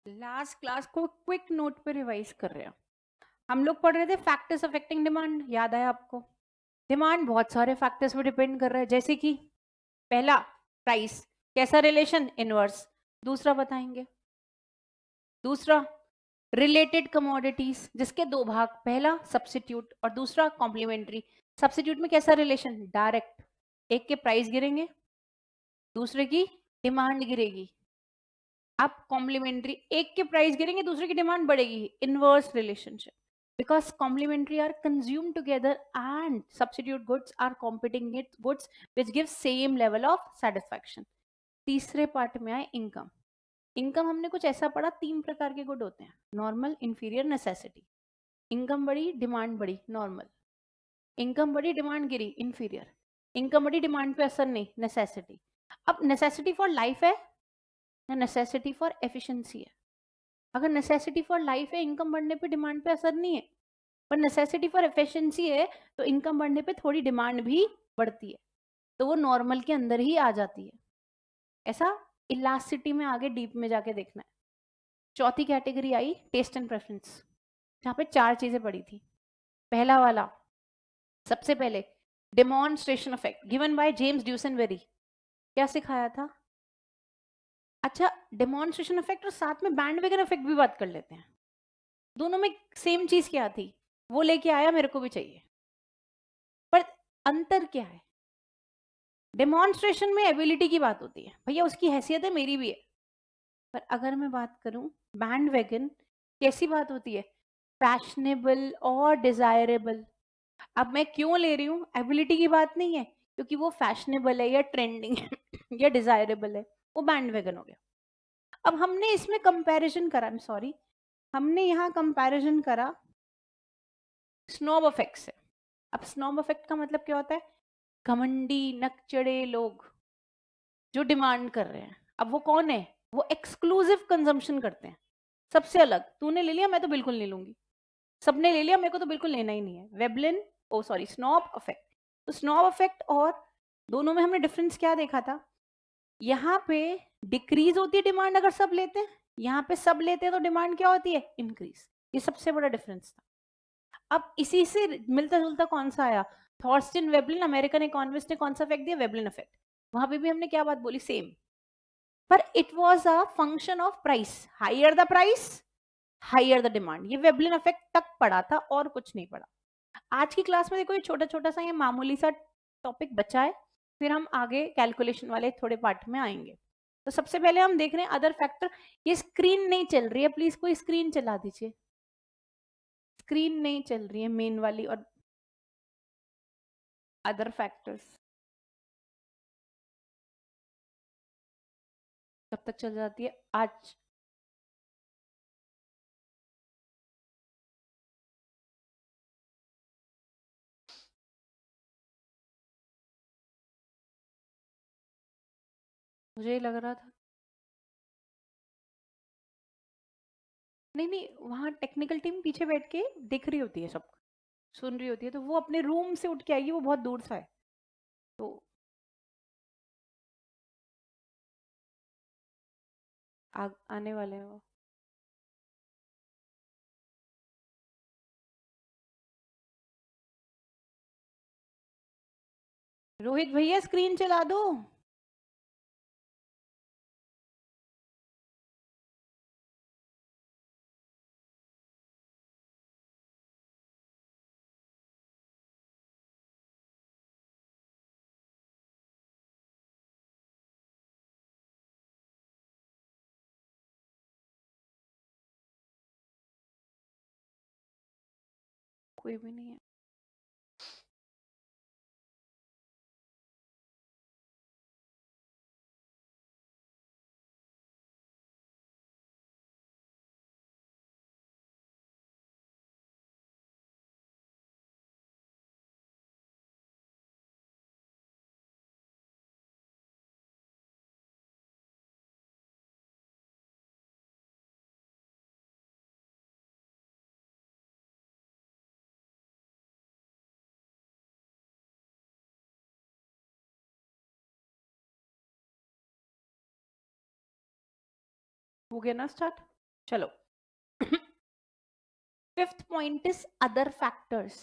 Last class को quick note पे revise कर रहे हैं। हम लोग पढ़ रहे थे फैक्टर्स अफेक्टिंग डिमांड, याद आया आपको? डिमांड बहुत सारे फैक्टर्स पे डिपेंड कर रहा है, जैसे कि पहला प्राइस, कैसा रिलेशन, इनवर्स। दूसरा बताएंगे, दूसरा रिलेटेड कमोडिटीज, जिसके दो भाग, पहला सब्स्टिट्यूट और दूसरा कॉम्प्लीमेंट्री। सब्स्टिट्यूट में कैसा रिलेशन, डायरेक्ट, एक के प्राइस गिरेंगे, दूसरे की डिमांड गिरेगी। अब कॉम्प्लीमेंट्री, एक के प्राइस गिरेंगे, दूसरे की डिमांड बढ़ेगी, inverse relationship, because complementary are consumed together and substitute goods are competing with goods which give same level of satisfaction. तीसरे पार्ट में आए इनकम। इनकम हमने कुछ ऐसा पढ़ा, तीन प्रकार के गुड होते हैं, नॉर्मल, इंफीरियर, नेसेसिटी। इनकम बढ़ी, डिमांड बढ़ी, नॉर्मल। इनकम बढ़ी, डिमांड गिरी, इंफीरियर। इनकम बढ़ी, डिमांड पे असर नहीं, नेसेसिटी। अब नेसेसिटी फॉर लाइफ है या नेसेसिटी फॉर एफिशिएंसी है? अगर नेसेसिटी फॉर लाइफ है, इनकम बढ़ने पे डिमांड पे असर नहीं है, पर नेसेसिटी फॉर एफिशिएंसी है तो इनकम बढ़ने पे थोड़ी डिमांड भी बढ़ती है, तो वो नॉर्मल के अंदर ही आ जाती है। ऐसा इलास्टिसिटी में आगे डीप में जाके देखना है। चौथी कैटेगरी आई टेस्ट एंड प्रेफरेंस, जहाँ पे चार चीजें पड़ी थी। पहला वाला, सबसे पहले demonstration effect given by James Duesenberry. क्या सिखाया था? अच्छा, डेमोन्स्ट्रेशन इफेक्ट और साथ में बैंडवैगन इफेक्ट भी बात कर लेते हैं। दोनों में सेम चीज क्या थी? वो लेके आया, मेरे को भी चाहिए, पर अंतर क्या है? डेमोन्स्ट्रेशन में एबिलिटी की बात होती है, भैया उसकी हैसियत है, मेरी भी है। पर अगर मैं बात करूं बैंडवैगन, कैसी बात होती है? फैशनेबल और डिजायरेबल। अब मैं क्यों ले रही हूँ? एबिलिटी की बात नहीं है, क्योंकि वो फैशनेबल है या ट्रेंडिंग है या डिजायरेबल है, वो बैंडवैगन हो गया। अब हमने इसमें कंपैरिजन करा, सॉरी, हमने यहाँ कंपैरिजन करा स्नॉब इफेक्ट से। अब स्नॉब इफेक्ट का मतलब क्या होता है? घमंडी नकचड़े लोग जो डिमांड कर रहे हैं। अब वो कौन है? वो एक्सक्लूसिव कंजम्पशन करते हैं, सबसे अलग। तूने ले लिया, मैं तो बिल्कुल नहीं लूंगी। सबने ले लिया, मेरे को तो बिल्कुल लेना ही नहीं है। वेबलिन, ओ सॉरी, स्नॉब इफेक्ट। तो स्नॉब इफेक्ट और दोनों में हमने डिफरेंस क्या देखा था? यहाँ पे डिक्रीज होती है डिमांड अगर सब लेते हैं, यहाँ पे सब लेते हैं तो डिमांड क्या होती है? इंक्रीज। ये सबसे बड़ा डिफरेंस था। अब इसी से मिलता जुलता कौन सा आया? थॉर्स्टिन वेबलिन, अमेरिकन इकोनॉमिस्ट ने कौन सा इफेक्ट दिया? Veblen effect. वहां पे भी हमने क्या बात बोली? सेम, पर it was a function of price. Higher the price, higher the demand. ये वेबलिन इफेक्ट तक पढ़ा था और कुछ नहीं पढ़ा। आज की क्लास में देखो, ये छोटा छोटा सा, ये मामूली सा टॉपिक बचा है, फिर हम आगे कैलकुलेशन वाले थोड़े पार्ट में आएंगे। तो सबसे पहले हम देख रहे हैं अदर फैक्टर। ये स्क्रीन नहीं चल रही है, प्लीज कोई स्क्रीन चला दीजिए। स्क्रीन नहीं चल रही है मेन वाली, और अदर फैक्टर्स कब तक चल जाती है? आज मुझे लग रहा था, नहीं नहीं, वहां टेक्निकल टीम पीछे बैठ के देख रही होती है, सब सुन रही होती है, तो वो अपने रूम से उठ के आएगी, वो बहुत दूर सा है। तो आने वाले हैं वो। रोहित भैया स्क्रीन चला दो। कोई भी नहीं है। हो गया ना स्टार्ट? चलो fifth point is other factors.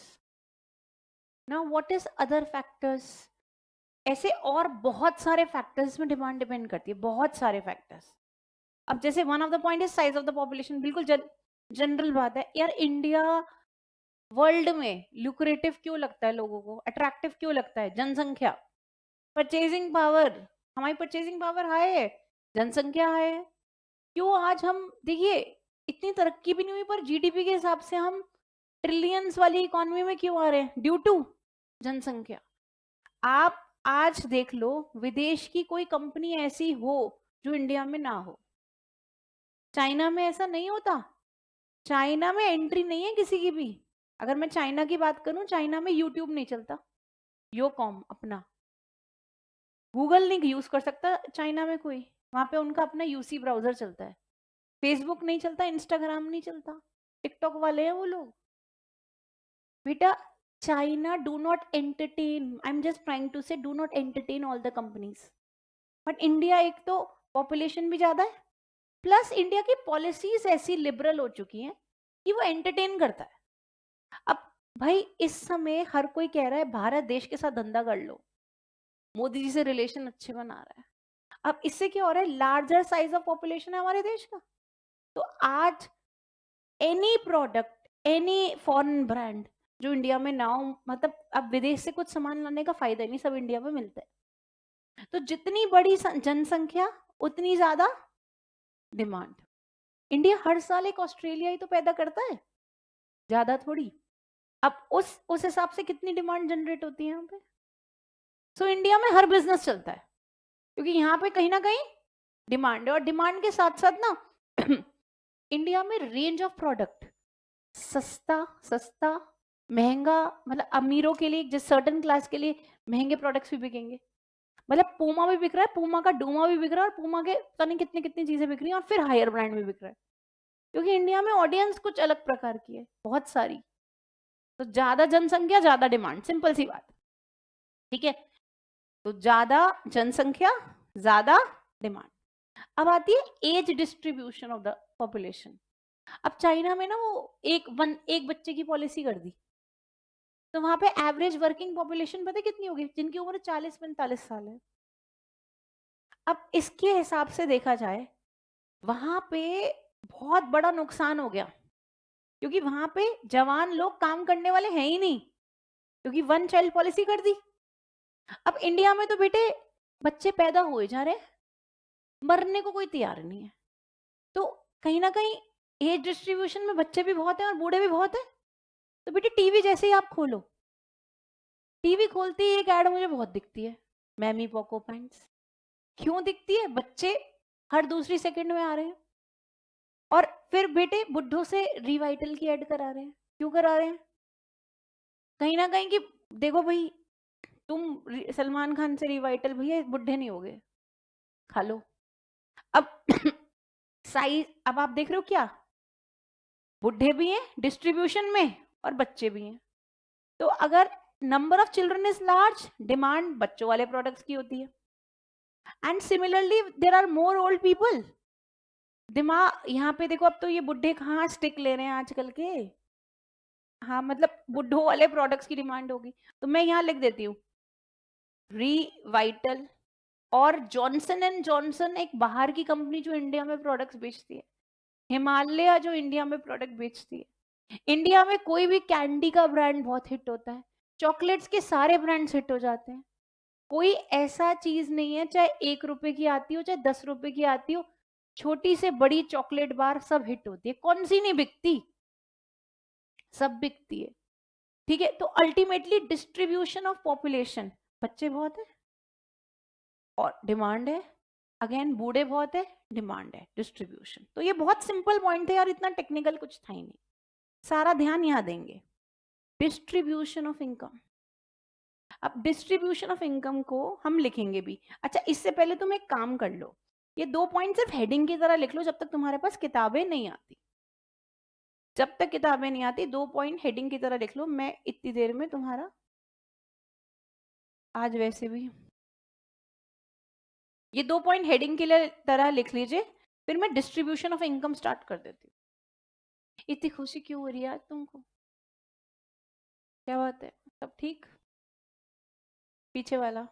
Now what is other factors? ऐसे और बहुत सारे फैक्टर्स में डिमांड डिपेंड करती है, बहुत सारे फैक्टर्स. अब जैसे one of the point is size of the population. बिल्कुल जनरल बात है यार. इंडिया वर्ल्ड में ल्यूक्रेटिव क्यों लगता है लोगों को, अट्रैक्टिव क्यों लगता है? जनसंख्या, परचेजिंग पावर. हमारी परचेजिंग पावर हाई है, जनसंख्या हाई है. क्यों आज हम देखिए इतनी तरक्की भी नहीं हुई पर जीडीपी के हिसाब से हम ट्रिलियंस वाली इकोनॉमी में क्यों आ रहे हैं? ड्यू टू जनसंख्या. आप आज देख लो विदेश की कोई कंपनी ऐसी हो जो इंडिया में ना हो. चाइना में ऐसा नहीं होता. चाइना में एंट्री नहीं है किसी की भी. अगर मैं चाइना की बात करूं, चाइना में यूट्यूब नहीं चलता, योकॉम अपना. गूगल नहीं यूज कर सकता चाइना में कोई. वहां पे उनका अपना यूसी ब्राउजर चलता है. फेसबुक नहीं चलता, इंस्टाग्राम नहीं चलता, टिकटॉक वाले हैं वो लोग. बेटा China do not entertain, I am just trying to say do not entertain all the companies. But India एक तो पॉपुलेशन भी ज्यादा है, प्लस इंडिया की पॉलिसीज ऐसी लिबरल हो चुकी हैं कि वो एंटरटेन करता है. अब भाई इस समय हर कोई कह रहा है भारत देश के साथ धंधा कर लो, मोदी जी से रिलेशन अच्छे बना रहा है. अब इससे क्या हो रहा है? लार्जर साइज ऑफ पॉपुलेशन है हमारे देश का. तो आज any product, any foreign brand जो इंडिया में ना हो, मतलब अब विदेश से कुछ सामान लाने का फायदा ही नहीं, सब इंडिया में मिलता है. तो जितनी बड़ी जनसंख्या उतनी ज्यादा डिमांड. इंडिया हर साल एक ऑस्ट्रेलिया ही तो पैदा करता है, ज्यादा थोड़ी. अब उस हिसाब से कितनी डिमांड जनरेट होती है यहाँ पे. सो इंडिया में हर बिजनेस चलता है क्योंकि यहाँ पे कहीं ना कहीं डिमांड है. और डिमांड के साथ साथ ना इंडिया में रेंज ऑफ प्रोडक्ट, सस्ता महंगा, मतलब अमीरों के लिए, जिस सर्टन क्लास के लिए महंगे प्रोडक्ट्स भी बिकेंगे. मतलब पूमा भी बिक रहा है, पूमा का डूमा भी बिक रहा है, और पूमा के पता नहीं कितनी कितनी चीजें बिक रही हैं, और फिर हायर ब्रांड भी बिक रहा है. क्योंकि इंडिया में ऑडियंस कुछ अलग प्रकार की है, बहुत सारी. तो ज्यादा जनसंख्या ज्यादा डिमांड, सिंपल सी बात. ठीक है, तो ज्यादा जनसंख्या ज्यादा डिमांड. अब आती है age distribution of the population. अब चाइना में ना वो एक बच्चे की पॉलिसी कर दी, तो वहां पे एवरेज वर्किंग पॉपुलेशन पता है कितनी होगी? जिनकी उम्र 40-45 साल है. अब इसके हिसाब से देखा जाए वहां पे बहुत बड़ा नुकसान हो गया, क्योंकि वहां पे जवान लोग काम करने वाले हैं ही नहीं, क्योंकि वन चाइल्ड पॉलिसी कर दी. अब इंडिया में तो बेटे बच्चे पैदा हुए जा रहे हैं, मरने को कोई तैयार नहीं है. तो कहीं ना कहीं एज डिस्ट्रीब्यूशन में बच्चे भी बहुत हैं और बूढ़े भी बहुत हैं. तो बेटे टीवी जैसे ही आप खोलो, टीवी खोलते ही एक ऐड मुझे बहुत दिखती है, मैमी पोको पैंट्स. क्यों दिखती है? बच्चे हर दूसरी सेकंड में आ रहे हैं. और फिर बेटे बुड्ढों से रिवाइटल की ऐड करा रहे हैं. क्यों करा रहे हैं? कहीं ना कहीं कि देखो भाई तुम सलमान खान से रिवाइटल, भैया बुढ़े नहीं हो गए, खा लो. अब साइज, अब आप देख रहे हो क्या, बुढ़े भी हैं डिस्ट्रीब्यूशन में और बच्चे भी हैं. तो अगर number of children is large, demand बच्चों वाले प्रोडक्ट्स की होती है. And similarly there are more old people. दिमाग यहाँ पे देखो, अब तो ये बुढ़े कहाँ स्टिक ले रहे हैं आजकल के. हाँ मतलब बुढ़ों वाले प्रोडक्ट्स की डिमांड होगी. तो मैं यहाँ लिख देती हूँ रिवाइटल और जॉनसन एंड जॉनसन, एक बाहर की कंपनी जो इंडिया में प्रोडक्ट्स बेचती है. हिमालय जो इंडिया में प्रोडक्ट बेचती है. इंडिया में कोई भी कैंडी का ब्रांड बहुत हिट होता है, चॉकलेट्स के सारे ब्रांड्स हिट हो जाते हैं. कोई ऐसा चीज नहीं है, चाहे 1 रुपए की आती हो चाहे 10 रुपए की आती हो, छोटी से बड़ी चॉकलेट बार सब हिट होती है. कौन सी नहीं बिकती? सब बिकती है. ठीक है, तो अल्टीमेटली डिस्ट्रीब्यूशन ऑफ पॉपुलेशन, बच्चे बहुत है और डिमांड है, अगेन बूढ़े बहुत है, डिमांड है, डिस्ट्रीब्यूशन. तो ये बहुत सिंपल पॉइंट है यार, इतना टेक्निकल कुछ था ही नहीं. सारा ध्यान यहाँ देंगे. Distribution of income. अब डिस्ट्रीब्यूशन ऑफ इनकम को हम लिखेंगे भी. अच्छा, इससे पहले तुम एक काम कर लो, ये 2 पॉइंट सिर्फ हेडिंग की तरह लिख लो जब तक तुम्हारे पास किताबें नहीं आती. जब तक किताबें नहीं आती 2 पॉइंट हेडिंग की तरह लिख लो. मैं इतनी देर में तुम्हारा, आज वैसे भी ये 2 पॉइंट हेडिंग के लिए तरह लिख लीजिए. फिर मैं डिस्ट्रीब्यूशन ऑफ इनकम स्टार्ट कर देती हूँ। इतनी खुशी क्यों हो रही है आज तुमको? क्या बात है? सब ठीक? पीछे वाला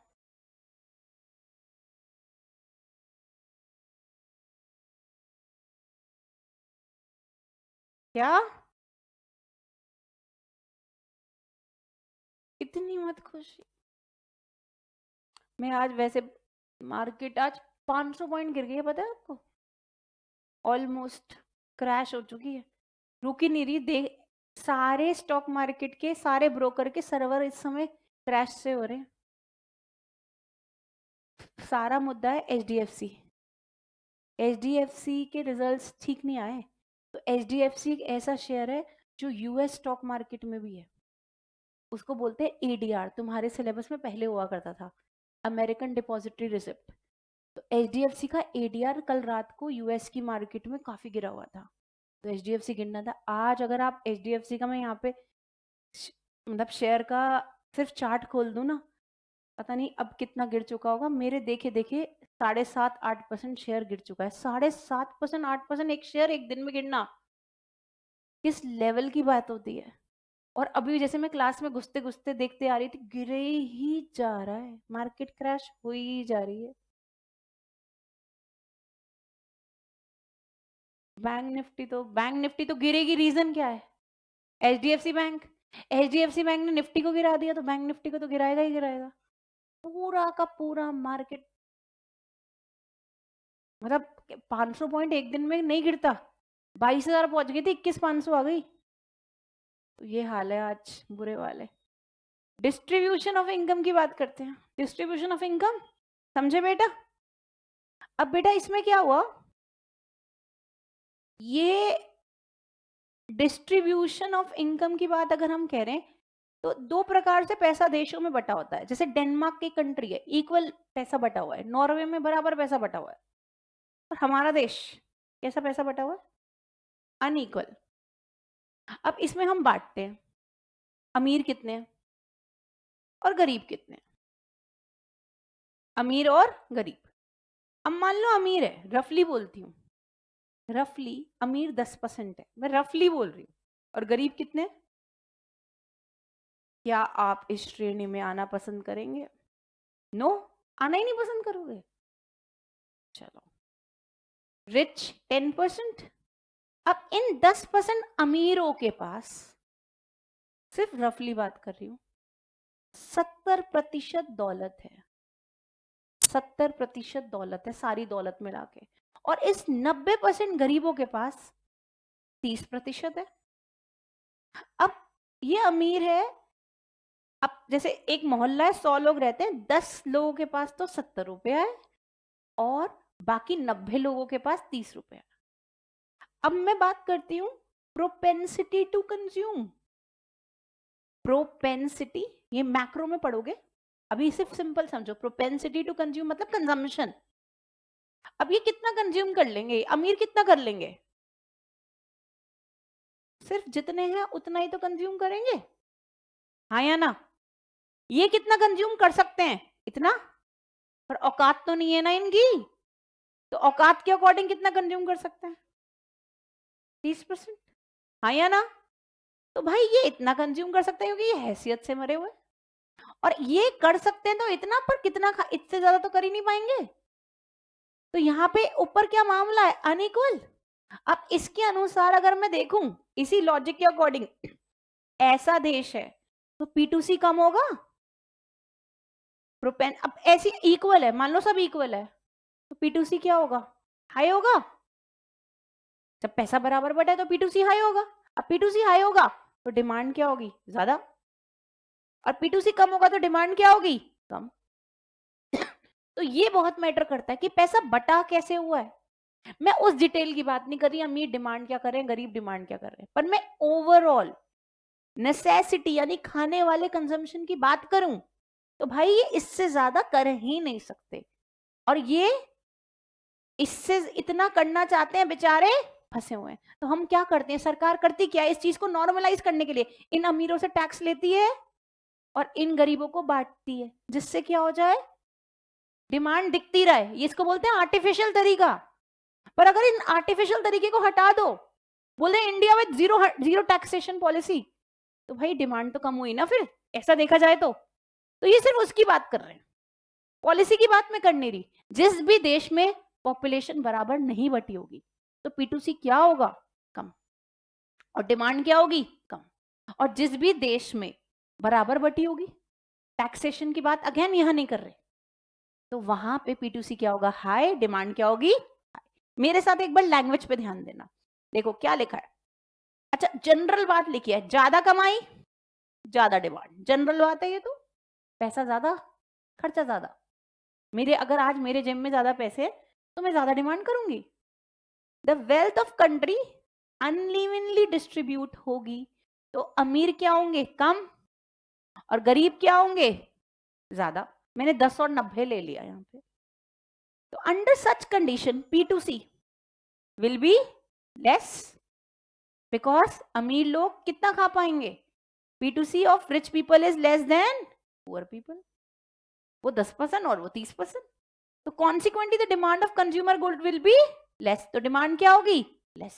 क्या? इतनी मत खुशी। मैं आज वैसे मार्केट आज 500 पॉइंट गिर गई है, पता है आपको? ऑलमोस्ट क्रैश हो चुकी है, रुक ही नहीं रही। देख, सारे स्टॉक मार्केट के सारे ब्रोकर के सर्वर इस समय क्रैश से हो रहे हैं। सारा मुद्दा है एचडीएफसी। एचडीएफसी के रिजल्ट्स ठीक नहीं आए, तो एचडीएफसी एक ऐसा शेयर है जो यूएस स्टॉक मार्केट में भी है। उसको बोलते हैं एडीआर, तुम्हारे सिलेबस में पहले हुआ करता था, अमेरिकन डिपॉजिटरी रिसिप्ट। तो एचडीएफसी का एडीआर कल रात को यूएस की मार्केट में काफी गिरा हुआ था, तो एचडीएफसी गिरना था आज। अगर आप एचडीएफसी का, मैं यहाँ पे मतलब शेयर का सिर्फ चार्ट खोल दूं ना, पता नहीं अब कितना गिर चुका होगा। मेरे देखे देखे 7.5-8% शेयर गिर चुका है। 7.5% 8% एक शेयर एक दिन में गिरना किस लेवल की बात होती है? और अभी जैसे मैं क्लास में घुसते घुसते देखते आ रही थी, गिरे ही जा रहा है, मार्केट क्रैश हो ही जा रही है। बैंक निफ्टी तो गिरेगी, रीजन क्या है? HDFC bank. एचडीएफसी बैंक ने निफ्टी को गिरा दिया, तो बैंक निफ्टी को तो गिराएगा ही गिराएगा। पूरा का पूरा मार्केट, मतलब 500 पॉइंट एक दिन में नहीं गिरता। 22,000 पहुंच गई थी, 21,500 आ गई। तो ये हाल है आज, बुरे वाले। डिस्ट्रीब्यूशन ऑफ इनकम की बात करते हैं। डिस्ट्रीब्यूशन ऑफ इनकम समझे बेटा? अब बेटा इसमें क्या हुआ, ये डिस्ट्रीब्यूशन ऑफ इनकम की बात अगर हम कह रहे हैं तो दो प्रकार से पैसा देशों में बटा होता है। जैसे डेनमार्क की कंट्री है, इक्वल पैसा बटा हुआ है। नॉर्वे में बराबर पैसा बटा हुआ है। और हमारा देश कैसा पैसा बटा हुआ है? अनइक्वल। अब इसमें हम बांटते हैं, अमीर कितने हैं और गरीब कितने हैं। अमीर और गरीब। अब मान लो अमीर है, रफली बोलती हूँ, रफली अमीर 10% है, मैं रफली बोल रही हूँ। और गरीब कितने? क्या आप इस श्रेणी में आना पसंद करेंगे? नो, आना ही नहीं पसंद करोगे। चलो, रिच 10%। अब इन 10% अमीरों के पास, सिर्फ रफली बात कर रही हूं, 70% दौलत है। 70% दौलत है, सारी दौलत मिला के। और इस 90% गरीबों के पास 30% है। अब ये अमीर है, अब जैसे एक मोहल्ला है, 100 लोग रहते हैं, 10 लोगों के पास तो 70 रुपया है और बाकी 90 लोगों के पास 30 रुपया है। अब मैं बात करती हूं प्रोपेंसिटी टू कंज्यूम। प्रोपेंसिटी, ये मैक्रो में पढ़ोगे, अभी सिर्फ सिंपल समझो। प्रोपेंसिटी टू कंज्यूम मतलब कंजम्पशन। अब ये कितना कंज्यूम कर लेंगे, अमीर कितना कर लेंगे? सिर्फ जितने हैं उतना ही तो कंज्यूम करेंगे, हाँ या ना? ये कितना कंज्यूम कर सकते हैं? इतना। पर औकात तो नहीं है ना इनकी, तो औकात के अकॉर्डिंग कितना कंज्यूम कर सकते हैं? 30%, हाँ या ना? तो भाई ये इतना कंज्यूम कर सकते हैं क्योंकि ये हैसियत से मरे हुए, और ये कर सकते हैं तो इतना, पर कितना इससे ज्यादा तो कर ही नहीं पाएंगे। तो यहाँ पे ऊपर क्या मामला है? अनइक्वल। अब इसके अनुसार अगर मैं देखूं, इसी लॉजिक के अकॉर्डिंग, ऐसा देश है तो P2C कम होगा। प्रोपेन अब ऐसी इक्वल है, मान लो सब इक्वल है, तो P2C क्या होगा? हाई होगा। जब पैसा बराबर बटा है तो P2C हाई होगा। अब P2C हाई होगा तो डिमांड क्या होगी? ज्यादा। और P2C कम होगा तो डिमांड क्या होगी? कम। तो ये बहुत मैटर करता है कि पैसा बटा कैसे हुआ है। मैं उस डिटेल की बात नहीं कर रही, अमीर डिमांड क्या कर रहे हैं, गरीब डिमांड क्या कर रहे हैं, पर मैं ओवरऑल नेसेसिटी यानी खाने वाले कंजम्पशन की बात करूं तो भाई ये इससे ज्यादा कर ही नहीं सकते। और ये इससे इतना करना चाहते हैं, बेचारे फंसे हुए हैं। तो हम क्या करते हैं, सरकार करती क्या है, इस चीज को नॉर्मलाइज करने के लिए इन अमीरों से टैक्स लेती है और इन गरीबों को बांटती है, जिससे क्या हो जाए, डिमांड दिखती रहे। इसको बोलते हैं आर्टिफिशियल तरीका। पर अगर इन आर्टिफिशियल तरीके को हटा दो, बोले India with zero taxation policy, तो भाई डिमांड तो कम हुई ना फिर, ऐसा देखा जाए तो ये सिर्फ उसकी बात कर रहे हैं, पॉलिसी की बात मैं कर नहीं रही। जिस भी देश में पॉपुलेशन बराबर नहीं बटी होगी तो P2C क्या होगा, कम, और डिमांड क्या होगी, कम। और जिस भी देश में बराबर बटी होगी, टैक्सेशन की बात अगेन यहां नहीं कर रहे, तो वहां पे P2C क्या होगा, हाई, डिमांड क्या होगी, हाई। मेरे साथ एक बार लैंग्वेज पे ध्यान देना, देखो क्या लिखा है। अच्छा, जनरल बात लिखी है, ज्यादा कमाई ज्यादा डिमांड, जनरल बात है ये, तो पैसा ज्यादा खर्चा ज्यादा। मेरे अगर आज मेरे जेब में ज्यादा पैसे तो मैं ज्यादा डिमांड करूंगी। The wealth of country unevenly distribute होगी, तो अमीर क्या होंगे, कम, और गरीब क्या होंगे, ज्यादा। मैंने 10 और 90 ले लिया यहाँ पे। तो under such condition P2C will be less, because अमीर लोग कितना खा पाएंगे, P2C of rich people is less than poor people, वो 10% और वो 30%। तो consequently the demand of consumer good will be less, तो डिमांड क्या होगी, less,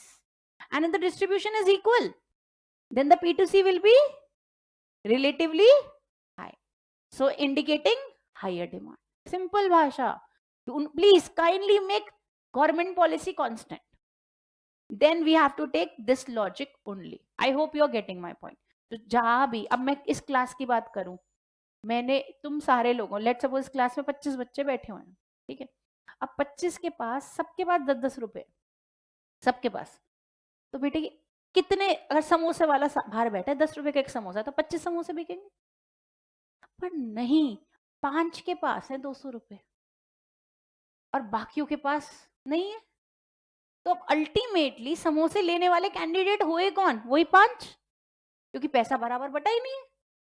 and if the distribution is equal then the P2C will be relatively high, so indicating higher demand. Simple भाषा, please kindly make government policy constant, then we have to take this logic only. I hope you are getting my point. तो जहां भी, अब मैं इस class की बात करूं, मैंने तुम सारे लोगों, लेट सपोज क्लास में 25 बच्चे बैठे हुए हैं, ठीक है, अब 25 के पास, सबके पास 10-10 रुपए, सबके पास, तो बेटे कितने, अगर समोसे वाला बाहर बैठा है, 10 रुपए का एक समोसा, तो 25 समोसे बिकेंगे। पर नहीं, 5 के पास है 200 रुपए और बाकियों के पास नहीं है, तो अब अल्टीमेटली समोसे लेने वाले कैंडिडेट हुए कौन, वही 5, क्योंकि पैसा बराबर बटा ही नहीं है।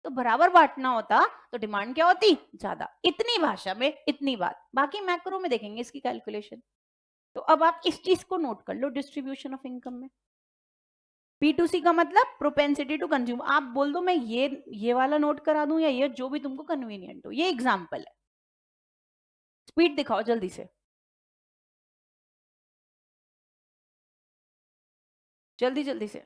तो बराबर बांटना होता तो डिमांड क्या होती, ज्यादा। इतनी भाषा में इतनी बात, बाकी मैक्रो में देखेंगे इसकी कैलकुलेशन। तो अब आप इस चीज को नोट कर लो डिस्ट्रीब्यूशन ऑफ इनकम में। P2C का मतलब प्रोपेंसिटी टू कंज्यूम। आप बोल दो मैं ये वाला नोट करा दूं या ये, जो भी तुमको कन्वीनियंट हो। ये एग्जाम्पल है, स्पीड दिखाओ जल्दी से, जल्दी जल्दी से।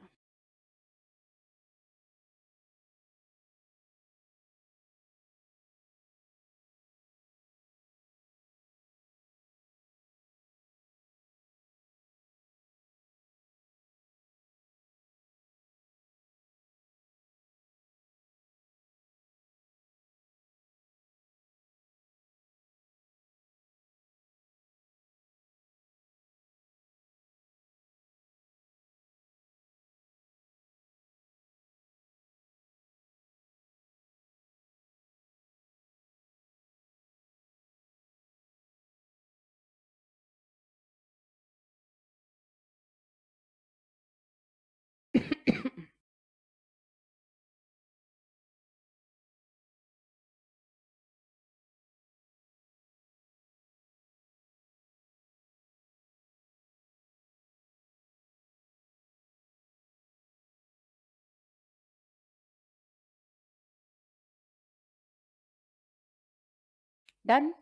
डन।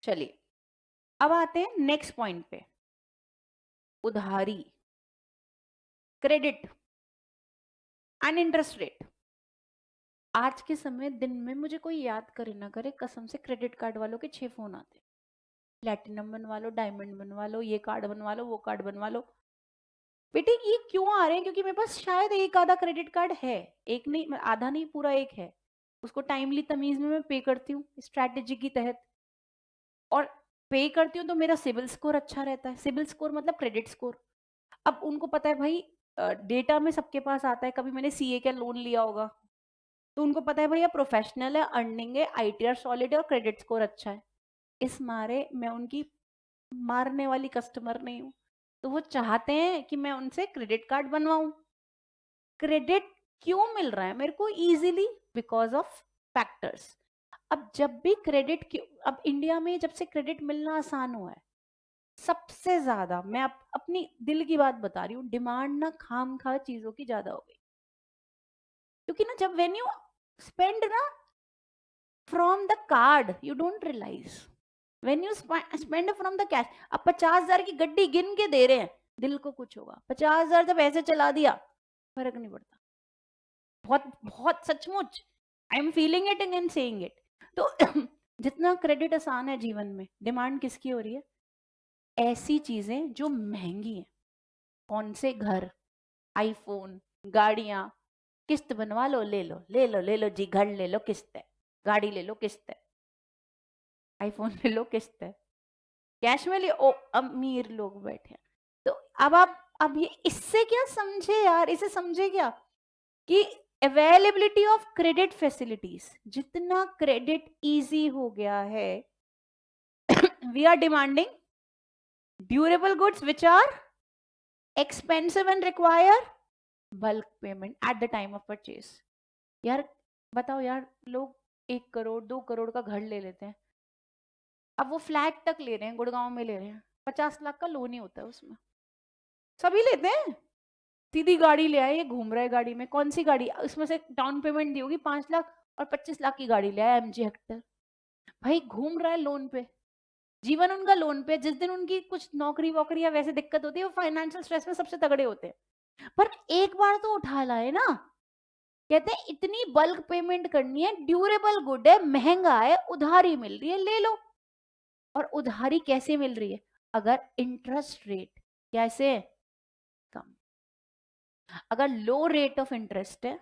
चलिए अब आते हैं नेक्स्ट पॉइंट पे, उधारी, क्रेडिट एंड इंटरेस्ट रेट। आज के समय दिन में मुझे कोई याद करे ना करे, कसम से क्रेडिट कार्ड वालों के 6 फोन आते हैं, प्लैटिनम बनवा लो, डायमंड बनवा लो, ये कार्ड बनवा लो, वो कार्ड बनवा लो। बेटे ये क्यों आ रहे हैं, क्योंकि मेरे पास शायद एक आधा क्रेडिट कार्ड है, एक नहीं, आधा नहीं, पूरा एक है, उसको टाइमली तमीज में मैं पे करती हूँ स्ट्रैटेजी की तहत, और पे करती हूँ तो मेरा सिबिल स्कोर अच्छा रहता है। सिबिल स्कोर मतलब क्रेडिट स्कोर। अब उनको पता है भाई, डेटा में सबके पास आता है, कभी मैंने CA का लोन लिया होगा, तो उनको पता है भैया प्रोफेशनल है, अर्निंग है, ITR सॉलिड है और क्रेडिट स्कोर अच्छा है। इस मारे मैं उनकी मारने वाली कस्टमर नहीं हूँ, तो वो चाहते हैं कि मैं उनसे क्रेडिट कार्ड बनवाऊं। क्रेडिट क्यों मिल रहा है मेरे को इजीली, बिकॉज ऑफ फैक्टर्स। अब जब भी क्रेडिट, अब इंडिया में जब से क्रेडिट मिलना आसान हुआ है, सबसे ज्यादा मैं अपनी दिल की बात बता रही हूँ, डिमांड ना खाम खा चीजों की ज्यादा हो गई। क्योंकि ना जब व्हेन यू स्पेंड ना from the card, you don't realise when you spend from the cash, अब 50,000 की गड्डी गिन के दे रहे हैं, दिल को कुछ होगा। 50,000 जब ऐसे चला दिया फर्क नहीं पड़ता। बहुत बहुत सचमुच, I am feeling it and saying it. तो जितना क्रेडिट आसान है जीवन में, डिमांड किसकी हो रही है? ऐसी चीजें जो महंगी हैं। कौन से घर, आईफोन, गाड़ियां, किस्त बनवा लो, ले लो ले लो ले लो जी, घर ले लो किस्त है, गाड़ी ले लो किस्त है, आईफोन ले लो किस्त है, कैश में ले, ओ अमीर लोग बैठे हैं। तो अब ये इससे क्या समझे यार, इसे समझे क्या कि अवेलेबिलिटी ऑफ क्रेडिट फैसिलिटीज, जितना क्रेडिट इजी हो गया है, we are demanding durable goods which are expensive and require bulk payment at the time of purchase. यार बताओ यार, लोग 1 करोड़ 2 करोड़ का घर ले लेते हैं, अब वो फ्लैट तक ले रहे हैं, गुड़गांव में ले रहे हैं, 50 लाख का लोन ही होता है उसमें, सभी लेते हैं। सीधी गाड़ी ले आए, ये घूम रहा है गाड़ी में, कौन सी गाड़ी, उसमें से डाउन पेमेंट दी होगी 5 लाख और 25 लाख की गाड़ी ले आया MG हेक्टर, भाई घूम रहा है लोन पे, जीवन उनका लोन पे। जिस दिन उनकी कुछ नौकरी वोकरी या वैसे दिक्कत होती है, वो फाइनेंशियल स्ट्रेस में सबसे तगड़े होते हैं। पर एक बार तो उठा लाए ना, कहते हैं इतनी बल्क पेमेंट करनी है, ड्यूरेबल गुड है, महंगा है, उधारी मिल रही है, ले लो। और उधारी कैसे मिल रही है? अगर इंटरेस्ट रेट कैसे कम, अगर लो रेट ऑफ इंटरेस्ट है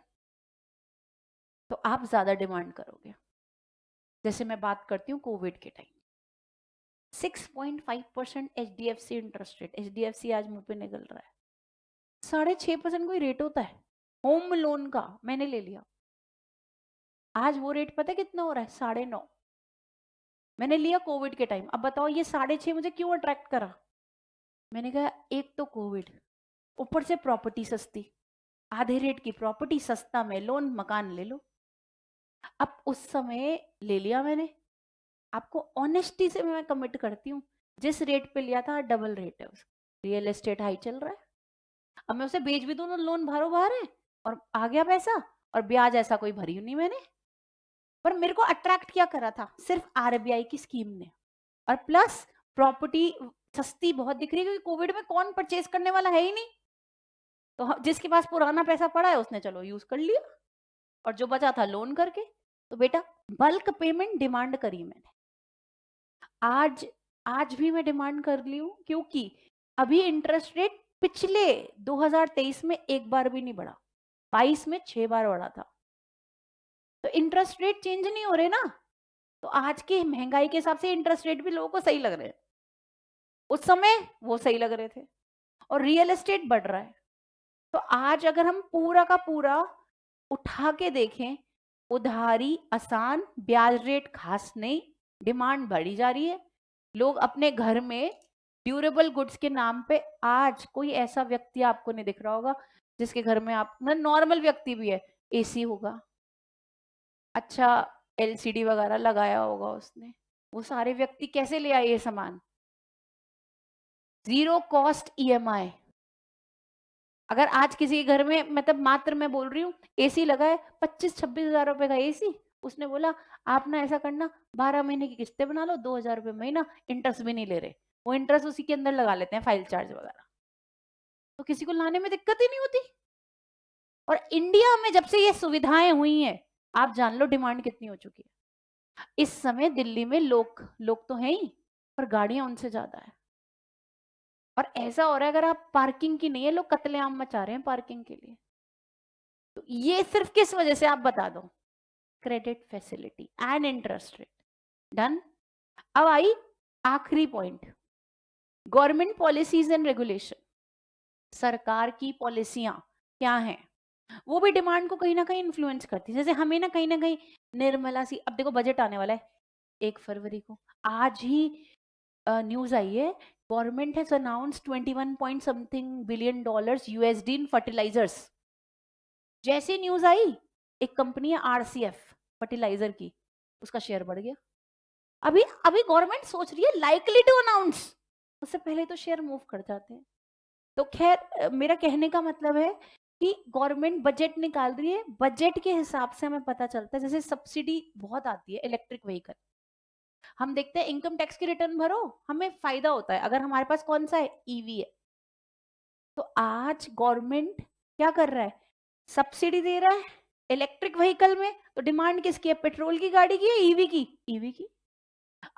तो आप ज्यादा डिमांड करोगे। जैसे मैं बात करती हूँ कोविड के time, 6.5% HDFC interest rate, HDFC आज मुंह पे निकल रहा है, 6.5% कोई रेट होता है होम लोन का, मैंने ले लिया, आज वो रेट पता है कितना हो रहा है? 9.5। मैंने लिया कोविड के टाइम। अब बताओ ये 6.5 मुझे क्यों अट्रैक्ट करा? मैंने कहा एक तो कोविड, ऊपर से प्रॉपर्टी सस्ती, आधे रेट की प्रॉपर्टी, सस्ता में लोन, मकान ले लो। अब उस समय ले लिया मैंने, आपको ऑनेस्टी से मैं कमिट करती हूँ, जिस रेट पे लिया था डबल रेट है उसका, रियल एस्टेट हाई चल रहा है, अब मैं उसे बेच भी दूँ तो लोन भरो बाहर है और आ गया पैसा, और ब्याज ऐसा कोई भरी नहीं मैंने। पर मेरे को अट्रैक्ट क्या करा था? सिर्फ RBI की स्कीम ने, और प्लस प्रॉपर्टी सस्ती बहुत दिख रही है, क्योंकि कोविड में कौन परचेज करने वाला है ही नहीं, तो जिसके पास पुराना पैसा पड़ा है उसने चलो यूज कर लिया, और जो बचा था लोन करके। तो बेटा बल्क पेमेंट डिमांड करी मैंने, आज भी मैं डिमांड कर ली हूँ, क्योंकि अभी इंटरेस्ट रेट पिछले 2023 में एक बार भी नहीं बढ़ा, 22 में 6 बार बढ़ा था। तो इंटरेस्ट रेट चेंज नहीं हो रहे ना, तो आज की महंगाई के हिसाब से इंटरेस्ट रेट भी लोगों को सही लग रहे हैं, उस समय वो सही लग रहे थे, और रियल एस्टेट बढ़ रहा है। तो आज अगर हम पूरा का पूरा उठा के देखें, उधारी आसान, ब्याज रेट खास नहीं, डिमांड बढ़ी जा रही है, लोग अपने घर में ड्यूरेबल गुड्स के नाम पे, आज कोई ऐसा व्यक्ति आपको नहीं दिख रहा होगा जिसके घर में, आप नॉर्मल व्यक्ति भी है, AC होगा, अच्छा LCD वगैरह लगाया होगा उसने, वो सारे व्यक्ति कैसे ले आए ये सामान? 0 कॉस्ट EMI। अगर आज किसी के घर में, मतलब मात्र मैं बोल रही हूँ, AC लगा है 25-26 हजार रुपए का AC, उसने बोला आप ना ऐसा करना 12 महीने की किस्तें बना लो, 2,000 रुपए महीना, इंटरेस्ट भी नहीं ले रहे, वो इंटरेस्ट उसी के अंदर लगा लेते हैं, फाइल चार्ज वगैरह, तो किसी को लाने में दिक्कत ही नहीं होती। और इंडिया में जब से ये सुविधाएं हुई हैं, आप जान लो डिमांड कितनी हो चुकी है। इस समय दिल्ली में लोग तो हैं ही, पर गाड़ियां उनसे ज्यादा है, और ऐसा हो रहा है अगर आप पार्किंग की नहीं है, लोग कत्लेआम मचा रहे हैं पार्किंग के लिए। तो ये सिर्फ किस वजह से, आप बता दो? Credit facility and interest rate. Done. अब आई आखिरी point, government policies and regulation, सरकार की पॉलिसियां क्या हैं, वो भी डिमांड को कहीं ना कहीं इन्फ्लुएंस करती है। जैसे हमें ना कहीं निर्मला सी, अब देखो बजट आने वाला है 1 फरवरी को, आज ही न्यूज आई है, government has announced 21 point something billion dollars USD in fertilisers. जैसे न्यूज आई, एक कंपनी है RCF फर्टिलाइजर की, उसका शेयर बढ़ गया। अभी गवर्नमेंट सोच रही है लाइकली टू अनाउंस, उससे पहले तो शेयर मूव कर जाते हैं। तो खैर मेरा कहने का मतलब है कि गवर्नमेंट बजट निकाल रही है, बजट के हिसाब से हमें पता चलता है, जैसे सब्सिडी बहुत आती है इलेक्ट्रिक व्हीकल, हम देखते हैं इनकम टैक्स की रिटर्न भरो, हमें फायदा होता है अगर हमारे पास कौन सा है, ईवी है। तो आज गवर्नमेंट क्या कर रहा है, सब्सिडी दे रहा है इलेक्ट्रिक व्हीकल में, तो डिमांड किसकी है, पेट्रोल की गाड़ी की या ईवी की, ईवी की।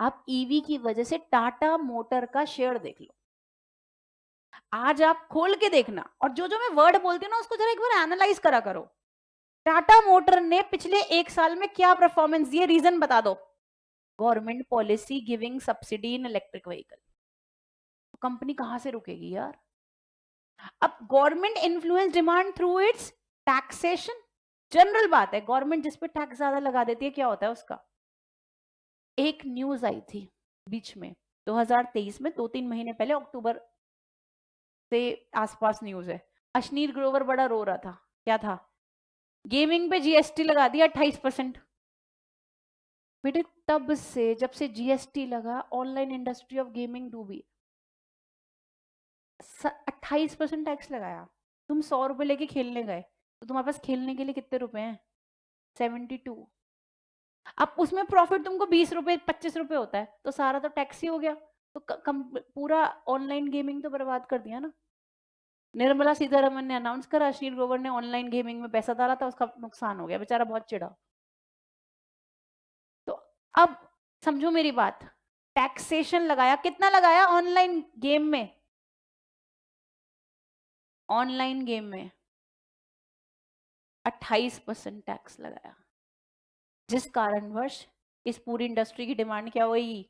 आप ईवी की वजह से टाटा मोटर का शेयर देख लो, आज आप खोल के देखना, और जो जो मैं वर्ड बोलती हूँ ना उसको जरा एक बार एनालाइज करा करो। टाटा मोटर ने पिछले 1 साल में क्या परफॉर्मेंस दिए, रीजन बता दो। Government policy giving subsidy in electric vehicle. Company कहां से रुकेगी यार। अब government influence demand through it's taxation. General बात है, गवर्नमेंट जिस पे टैक्स ज्यादा लगा देती है क्या होता है उसका। एक न्यूज आई थी बीच में 2023 में, 2-3 महीने पहले, अक्टूबर से आसपास न्यूज है। अश्नीर ग्रोवर बड़ा रो रहा था, क्या था, गेमिंग पे जीएसटी लगा दिया 28%। बेटे तब से, जब से जीएसटी लगा, ऑनलाइन इंडस्ट्री ऑफ गेमिंग डूबी। 28% टैक्स लगाया। तुम 100 रुपए लेके खेलने गए तो तुम्हारे पास खेलने के लिए कितने रुपए हैं, 72। अब उसमें प्रॉफिट तुमको 20 रुपए 25 रुपए होता है, तो सारा तो टैक्स ही हो गया। तो पूरा ऑनलाइन गेमिंग तो बर्बाद कर दिया ना। निर्मला सीतारमन ने अनाउंस करा, अश्लील ग्रोवर ने ऑनलाइन गेमिंग में पैसा डाला था, उसका नुकसान हो गया, बेचारा बहुत चिढ़ा। तो अब समझो मेरी बात, टैक्सेशन लगाया, कितना लगाया ऑनलाइन गेम में, ऑनलाइन गेम में 28% टैक्स लगाया, जिस कारणवश इस पूरी इंडस्ट्री की डिमांड क्या हुई,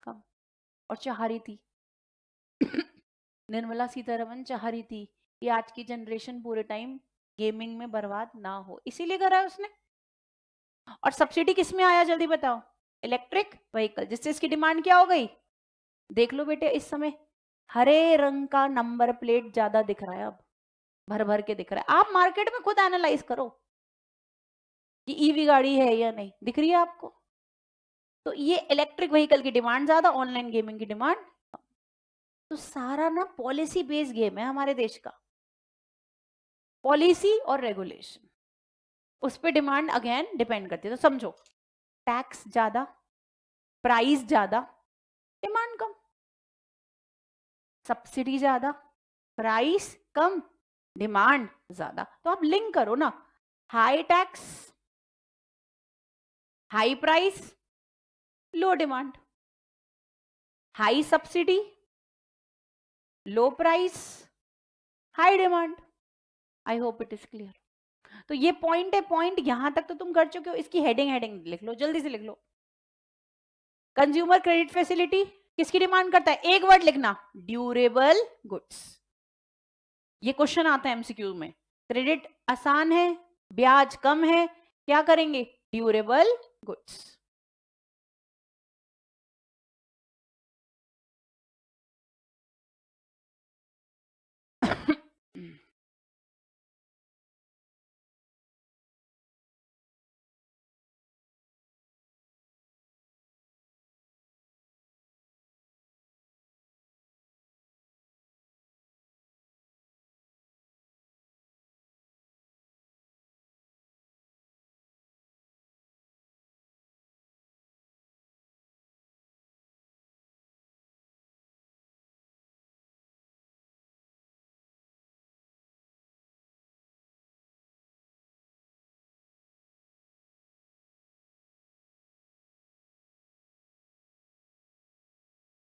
कम। और चाह रही थी निर्मला सीतारमन चाह रही थी कि आज की जनरेशन पूरे टाइम गेमिंग में बर्बाद ना हो, इसीलिए करा है उसने। और सब्सिडी किस में आया जल्दी बताओ, इलेक्ट्रिक व्हीकल, जिससे इसकी डिमांड क्या हो गई। देख लो बेटे, इस समय हरे रंग का नंबर प्लेट ज्यादा दिख रहा है, अब भर भर के दिख रहा है। आप मार्केट में खुद एनालाइज करो कि ईवी गाड़ी है या नहीं, दिख रही है आपको। तो ये इलेक्ट्रिक व्हीकल की डिमांड ज्यादा, ऑनलाइन गेमिंग की डिमांड। तो सारा ना पॉलिसी बेस्ड गेम है हमारे देश का, पॉलिसी और रेगुलेशन, उस पर डिमांड अगेन डिपेंड करती है। तो समझो, टैक्स ज्यादा, प्राइस ज्यादा, डिमांड कम, सब्सिडी ज्यादा, प्राइस कम, डिमांड ज्यादा। तो आप लिंक करो ना, high tax, high price, low demand, high subsidy, low price, high demand. I hope it is clear. तो ये पॉइंट है, पॉइंट यहां तक तो तुम कर चुके हो, इसकी हेडिंग लिख लो, जल्दी से लिख लो। कंज्यूमर क्रेडिट फैसिलिटी किसकी डिमांड करता है, एक वर्ड लिखना, ड्यूरेबल गुड्स। ये क्वेश्चन आता है एमसीक्यू में। क्रेडिट आसान है, ब्याज कम है, क्या करेंगे, ड्यूरेबल गुड्स।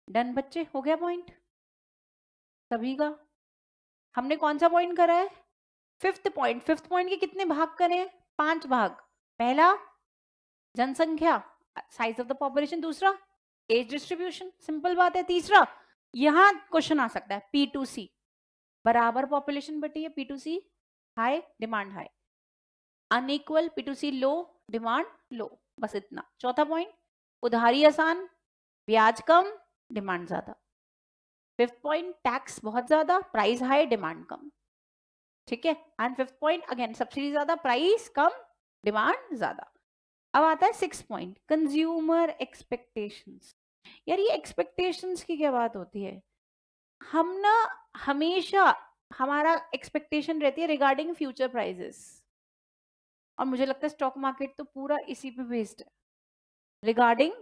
डन बच्चे, हो गया पॉइंट सभी का। हमने कौन सा पॉइंट करा है, फिफ्थ पॉइंट। फिफ्थ पॉइंट के कितने भाग करें, 5 भाग। पहला जनसंख्या, साइज ऑफ द पॉपुलेशन। दूसरा एज डिस्ट्रीब्यूशन, सिंपल बात है। तीसरा यहां क्वेश्चन आ सकता है, P2C, बराबर पॉपुलेशन बटी है, P2C high, demand high. Unequal, P2C लो, डिमांड लो, बस इतना। चौथा पॉइंट, उधारी आसान, ब्याज कम, डिमांड ज्यादा। फिफ्थ पॉइंट, टैक्स बहुत ज्यादा, प्राइस हाई, डिमांड कम। ठीक है। And fifth point again, subsidy ज्यादा, प्राइस कम, डिमांड ज्यादा। अब आता है सिक्स पॉइंट, कंज्यूमर एक्सपेक्टेशंस। यार ये एक्सपेक्टेशंस की क्या बात होती है, हम ना हमेशा हमारा एक्सपेक्टेशन रहती है रिगार्डिंग फ्यूचर प्राइजेस, और मुझे लगता है स्टॉक मार्केट तो पूरा इसी पे बेस्ड है, रिगार्डिंग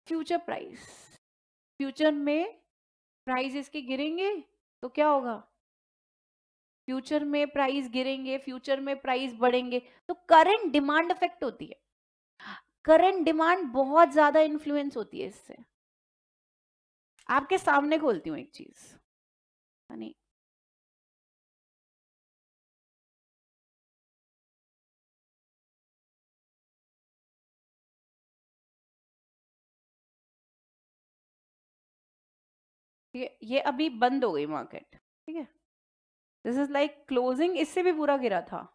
फ्यूचर प्राइस, फ्यूचर में प्राइस इसके गिरेंगे तो क्या होगा, फ्यूचर में प्राइस गिरेंगे, फ्यूचर में प्राइस बढ़ेंगे, तो करंट डिमांड इफेक्ट होती है, करंट डिमांड बहुत ज्यादा इन्फ्लुएंस होती है इससे। आपके सामने खोलती हूँ एक चीज, नहीं ये अभी बंद हो गई मार्केट, ठीक है, दिस इज लाइक क्लोजिंग, इससे भी पूरा गिरा था।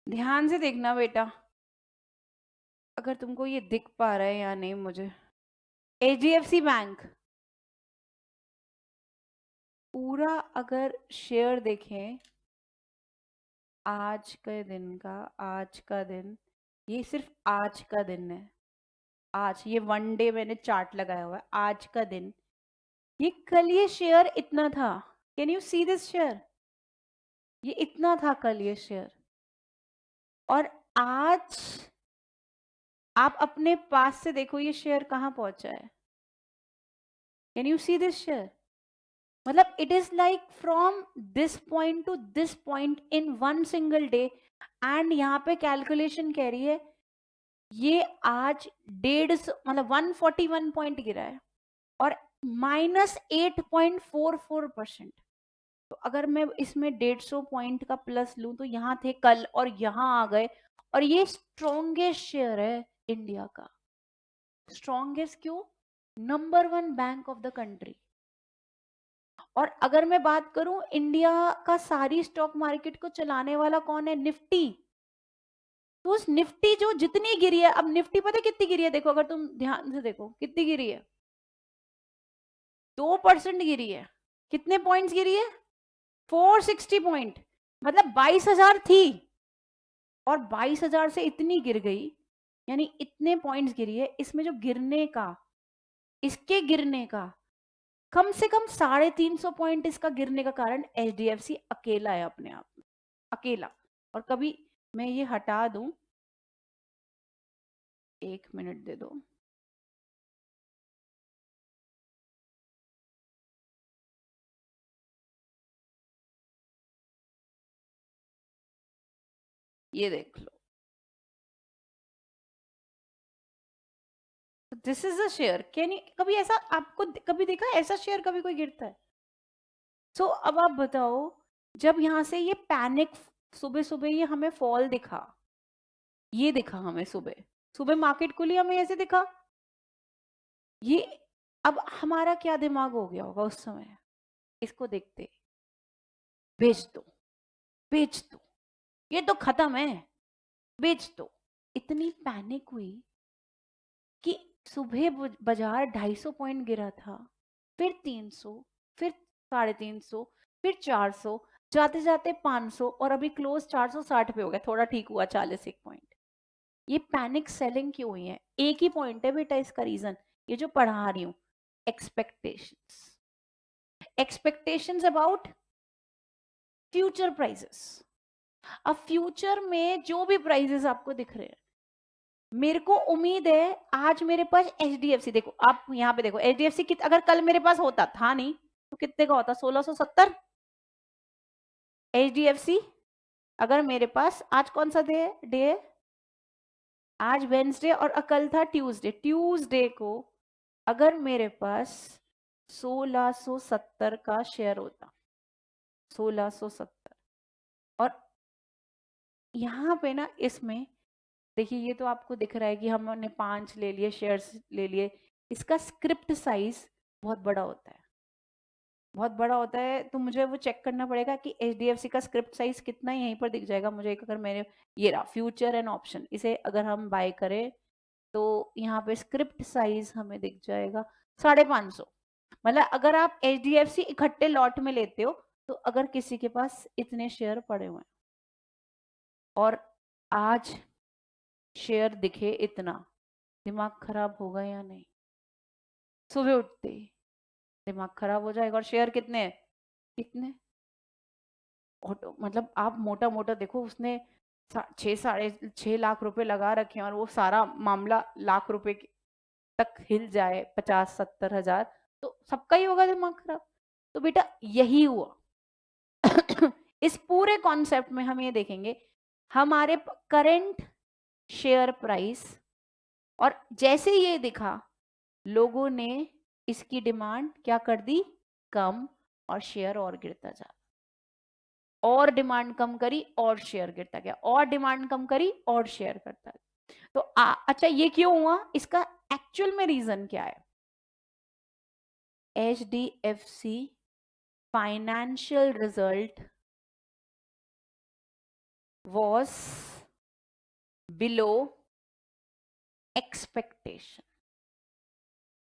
ध्यान से देखना बेटा, अगर तुमको ये दिख पा रहा है या नहीं मुझे। HDFC बैंक पूरा अगर शेयर देखें आज के दिन का, आज का दिन, ये सिर्फ आज का दिन है, आज ये वन डे मैंने चार्ट लगाया हुआ है, आज का दिन, ये कल ये शेयर इतना था, can you see this share, ये इतना था कल ये शेयर, और आज आप अपने पास से देखो ये शेयर कहाँ पहुंचा है, can you see this share, मतलब it is like from this point to this point in one single day, and यहाँ पे कैलकुलेशन कह रही है ये आज 150 मतलब 141 पॉइंट गिरा है और -8.44%। तो अगर मैं इसमें 150 पॉइंट का प्लस लूं तो यहाँ थे कल और यहाँ आ गए, और ये स्ट्रॉन्गेस्ट शेयर है इंडिया का। स्ट्रॉन्गेस्ट क्यों? Number 1 bank of the country. और अगर मैं बात करूं इंडिया का सारी स्टॉक मार्केट को चलाने वाला कौन है? निफ्टी। तो उस निफ्टी जो जितनी गिरी है, अब निफ्टी पता है कितनी गिरी है, देखो अगर तुम ध्यान से देखो कितनी गिरी है, 2% गिरी है। कितने पॉइंट्स गिरी है? 460 पॉइंट, मतलब 22,000 थी और 22,000 से इतनी गिर गई, यानी इतने पॉइंट्स गिरी है। इसमें जो गिरने का, इसके गिरने का कम से कम 350 पॉइंट इसका गिरने का कारण HDFC अकेला है, अपने आप में अकेला। और कभी मैं ये हटा दूं, 1 मिनट दे दो, ये देख लो, this is a share. Can कभी ऐसा आपको कभी देखा ऐसा शेयर कभी कोई गिरता है? सो अब आप बताओ, जब यहां से ये पैनिक, सुबह सुबह ये हमें फॉल दिखा, ये दिखा हमें सुबह सुबह मार्केट खुली, हमें ऐसे दिखा, ये अब हमारा क्या दिमाग हो गया होगा उस समय, इसको देखते बेच दो, बेच दो, ये तो खत्म है, बेच दो। इतनी पैनिक हुई कि सुबह बाजार 250 पॉइंट गिरा था, फिर 300, फिर 350, फिर 400, जाते जाते 500, और अभी क्लोज 460 पे हो गया, थोड़ा ठीक हुआ 40 एक पॉइंट। ये पैनिक सेलिंग क्यों हुई है? एक ही पॉइंट है बेटा इसका रीजन, ये जो पढ़ा रही हूं, expectations, expectations about future prices. अब फ्यूचर में जो भी प्राइसेस आपको दिख रहे हैं, मेरे को उम्मीद है आज मेरे पास HDFC, देखो आप यहाँ पे देखो HDFC अगर कल मेरे पास होता, था नहीं तो कितने का होता? 1670 HDFC। अगर मेरे पास आज कौन सा डे है? आज वेंसडे और कल था ट्यूसडे। ट्यूसडे को अगर मेरे पास 1670 का शेयर होता, 1670, और यहाँ पे ना इसमें देखिए, ये तो आपको दिख रहा है कि हमने 5 ले लिए, शेयर्स ले लिए, इसका स्क्रिप्ट साइज बहुत बड़ा होता है, बहुत बड़ा होता है। तो मुझे वो चेक करना पड़ेगा कि HDFC का स्क्रिप्ट साइज कितना है, यहीं पर दिख जाएगा मुझे। अगर मेरे ये रहा फ्यूचर एंड ऑप्शन, इसे अगर हम बाय करें तो यहाँ पे स्क्रिप्ट साइज हमें दिख जाएगा 550। मतलब अगर आप HDFC इकट्ठे लॉट में लेते हो तो अगर किसी के पास इतने शेयर पड़े हुए हैं और आज शेयर दिखे इतना, दिमाग खराब होगा या नहीं? सुबह उठते ही दिमाग खराब हो जाएगा। और शेयर कितने हैं? इतने। मतलब आप मोटा मोटा देखो, उसने 6-6.5 लाख रुपए लगा रखे हैं और वो सारा मामला लाख रुपए तक हिल जाए, 50-70 हजार, तो सबका ही होगा दिमाग खराब। तो बेटा यही हुआ। इस पूरे कॉन्सेप्ट में हम ये देखेंगे हमारे करंट शेयर प्राइस, और जैसे ये दिखा लोगों ने इसकी डिमांड क्या कर दी? कम, और शेयर और गिरता जा, और डिमांड कम करी और शेयर गिरता गया, और डिमांड कम करी और शेयर करता गया। तो अच्छा ये क्यों हुआ? इसका एक्चुअल में रीजन क्या है? HDFC financial result was below expectation।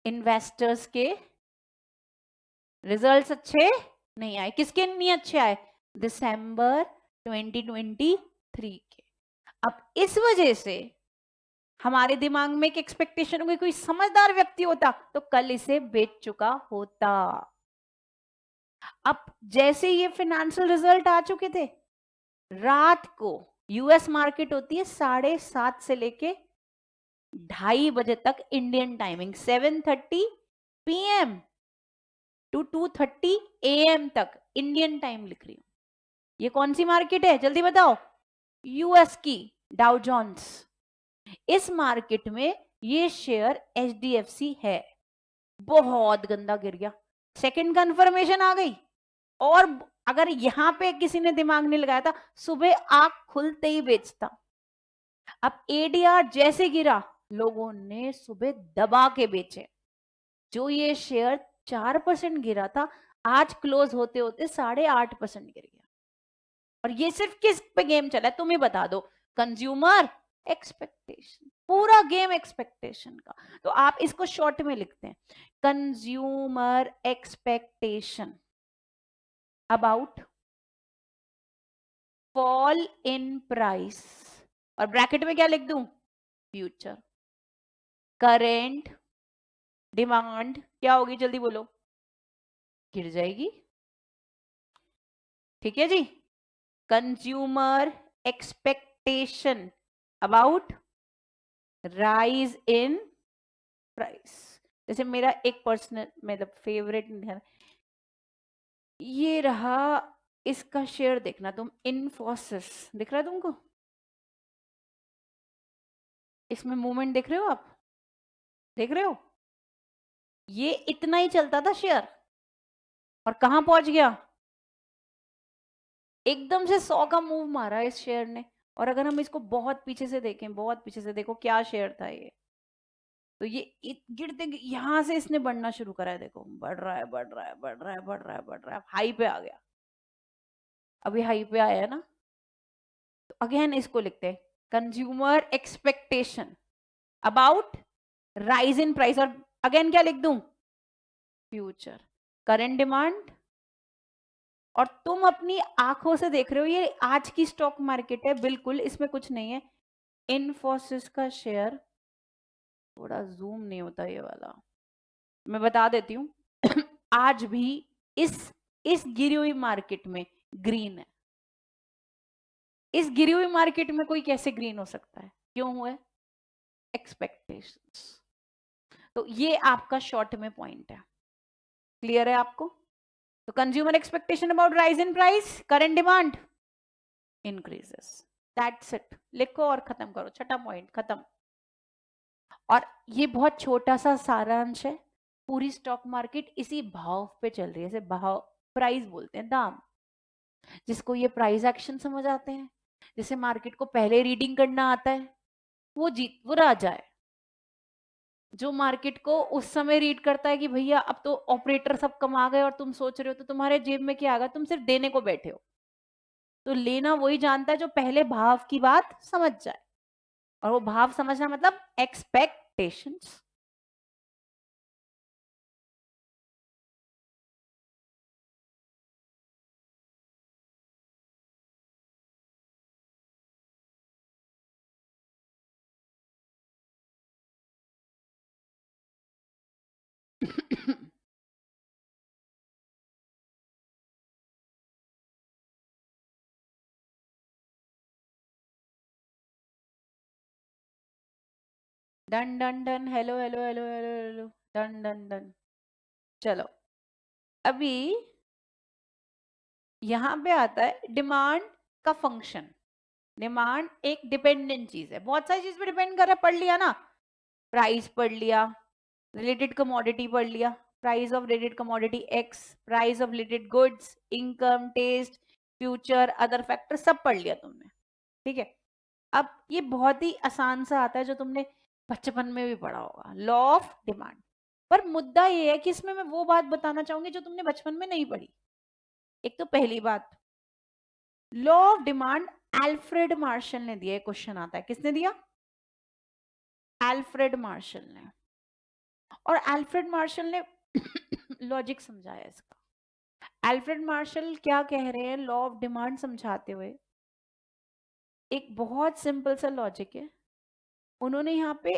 Investors के रिजल्ट्स अच्छे नहीं आए। किसके नहीं अच्छे आए? दिसंबर 2023 के। अब इस वजह से हमारे दिमाग में एक एक्सपेक्टेशन हो गई, कोई समझदार व्यक्ति होता तो कल इसे बेच चुका होता। अब जैसे ये फाइनेंशियल रिजल्ट आ चुके थे, रात को यूएस मार्केट होती है 7:30 से लेके 2:30 बजे तक Indian timing, 7:30 PM to 2:30 AM तक इंडियन टाइम लिख रही हूं। ये कौन सी मार्केट है जल्दी बताओ? यूएस की डाउ जोन्स। इस मार्केट में ये शेयर HDFC है, बहुत गंदा गिर गया। सेकंड कंफर्मेशन आ गई। और अगर यहां पे किसी ने दिमाग नहीं लगाया था, सुबह आंख खुलते ही बेचता। अब ADR जैसे गिरा, लोगों ने सुबह दबा के बेचे। जो ये शेयर 4% गिरा था, आज क्लोज होते होते 8.5% गिर गया। और ये सिर्फ किस पे गेम चला है तुम ही बता दो? Consumer expectation. पूरा गेम एक्सपेक्टेशन का। तो आप इसको शॉर्ट में लिखते हैं, consumer expectation about fall in price, और ब्रैकेट में क्या लिख दूं? फ्यूचर। करेंट डिमांड क्या होगी? जल्दी बोलो। गिर जाएगी। ठीक है जी। Consumer expectation about rise in price. जैसे मेरा एक पर्सनल मतलब फेवरेट है, ये रहा, इसका शेयर देखना तुम, इन्फोसिस दिख रहा है तुमको? इसमें मूवमेंट देख रहे हो आप? देख रहे हो? ये इतना ही चलता था शेयर, और कहां पहुंच गया? एकदम से 100 का मूव मारा इस शेयर ने। और अगर हम इसको बहुत पीछे से देखें, बहुत पीछे से देखो क्या शेयर था ये, तो ये गिरते यहां से इसने बढ़ना शुरू करा है। देखो बढ़ रहा है, बढ़ रहा है, बढ़ रहा है, बढ़ रहा है, बढ़ रहा है, हाई पे आ गया। अभी हाई पे आया है ना। तो अगेन इसको लिखते हैं, consumer expectation about rise in price, और अगेन क्या लिख दूं? फ्यूचर। Current demand. और तुम अपनी आंखों से देख रहे हो, ये आज की स्टॉक मार्केट है, बिल्कुल इसमें कुछ नहीं है। इन्फोसिस का शेयर, थोड़ा जूम नहीं होता ये वाला, मैं बता देती हूँ। आज भी इस गिरी हुई मार्केट में ग्रीन है। इस गिरी हुई मार्केट में कोई कैसे ग्रीन हो सकता है? क्यों हुआ? एक्सपेक्टेशंस। तो ये आपका शॉर्ट में पॉइंट है। क्लियर है आपको? तो consumer expectation about rise in price, current demand increases. That's it. लिखो और खत्म करो, छठा पॉइंट खत्म। और ये बहुत छोटा सा सारांश है। पूरी स्टॉक मार्केट इसी भाव पे चल रही है। इसे भाव, प्राइस बोलते हैं, दाम। जिसको ये प्राइस एक्शन समझ आते हैं, जिसे मार्केट को पहले रीडिंग करना आता है, वो राजा है। जो मार्केट को उस समय रीड करता है कि भैया अब तो ऑपरेटर सब कमा गए और तुम सोच रहे हो, तो तुम्हारे जेब में क्या आ गया, तुम सिर्फ देने को बैठे हो। तो लेना वही जानता है जो पहले भाव की बात समझ जाए। और वो भाव समझना मतलब expectations. Done done done, hello hello hello hello hello, done done done. चलो अभी यहां पे आता है डिमांड का फंक्शन। डिमांड एक डिपेंडेंट चीज है, बहुत सारी चीज पे डिपेंड कर रहा है, पढ़ लिया ना, प्राइस पढ़ लिया, रिलेटेड कमोडिटी पढ़ लिया, price of related commodity X, price of related goods, income, taste, future, other factor, सब पढ़ लिया तुमने। ठीक है, अब ये बहुत ही आसान सा आता है जो तुमने बचपन में भी पढ़ा होगा, लॉ ऑफ डिमांड। पर मुद्दा ये है कि इसमें मैं वो बात बताना चाहूंगी जो तुमने बचपन में नहीं पढ़ी। एक तो पहली बात, law of demand Alfred Marshall ने दिया, क्वेश्चन आता है किसने दिया? अल्फ्रेड मार्शल ने। और अल्फ्रेड मार्शल ने लॉजिक समझाया इसका। अल्फ्रेड मार्शल क्या कह रहे हैं लॉ ऑफ डिमांड समझाते हुए? एक बहुत सिंपल सा लॉजिक है। उन्होंने यहाँ पे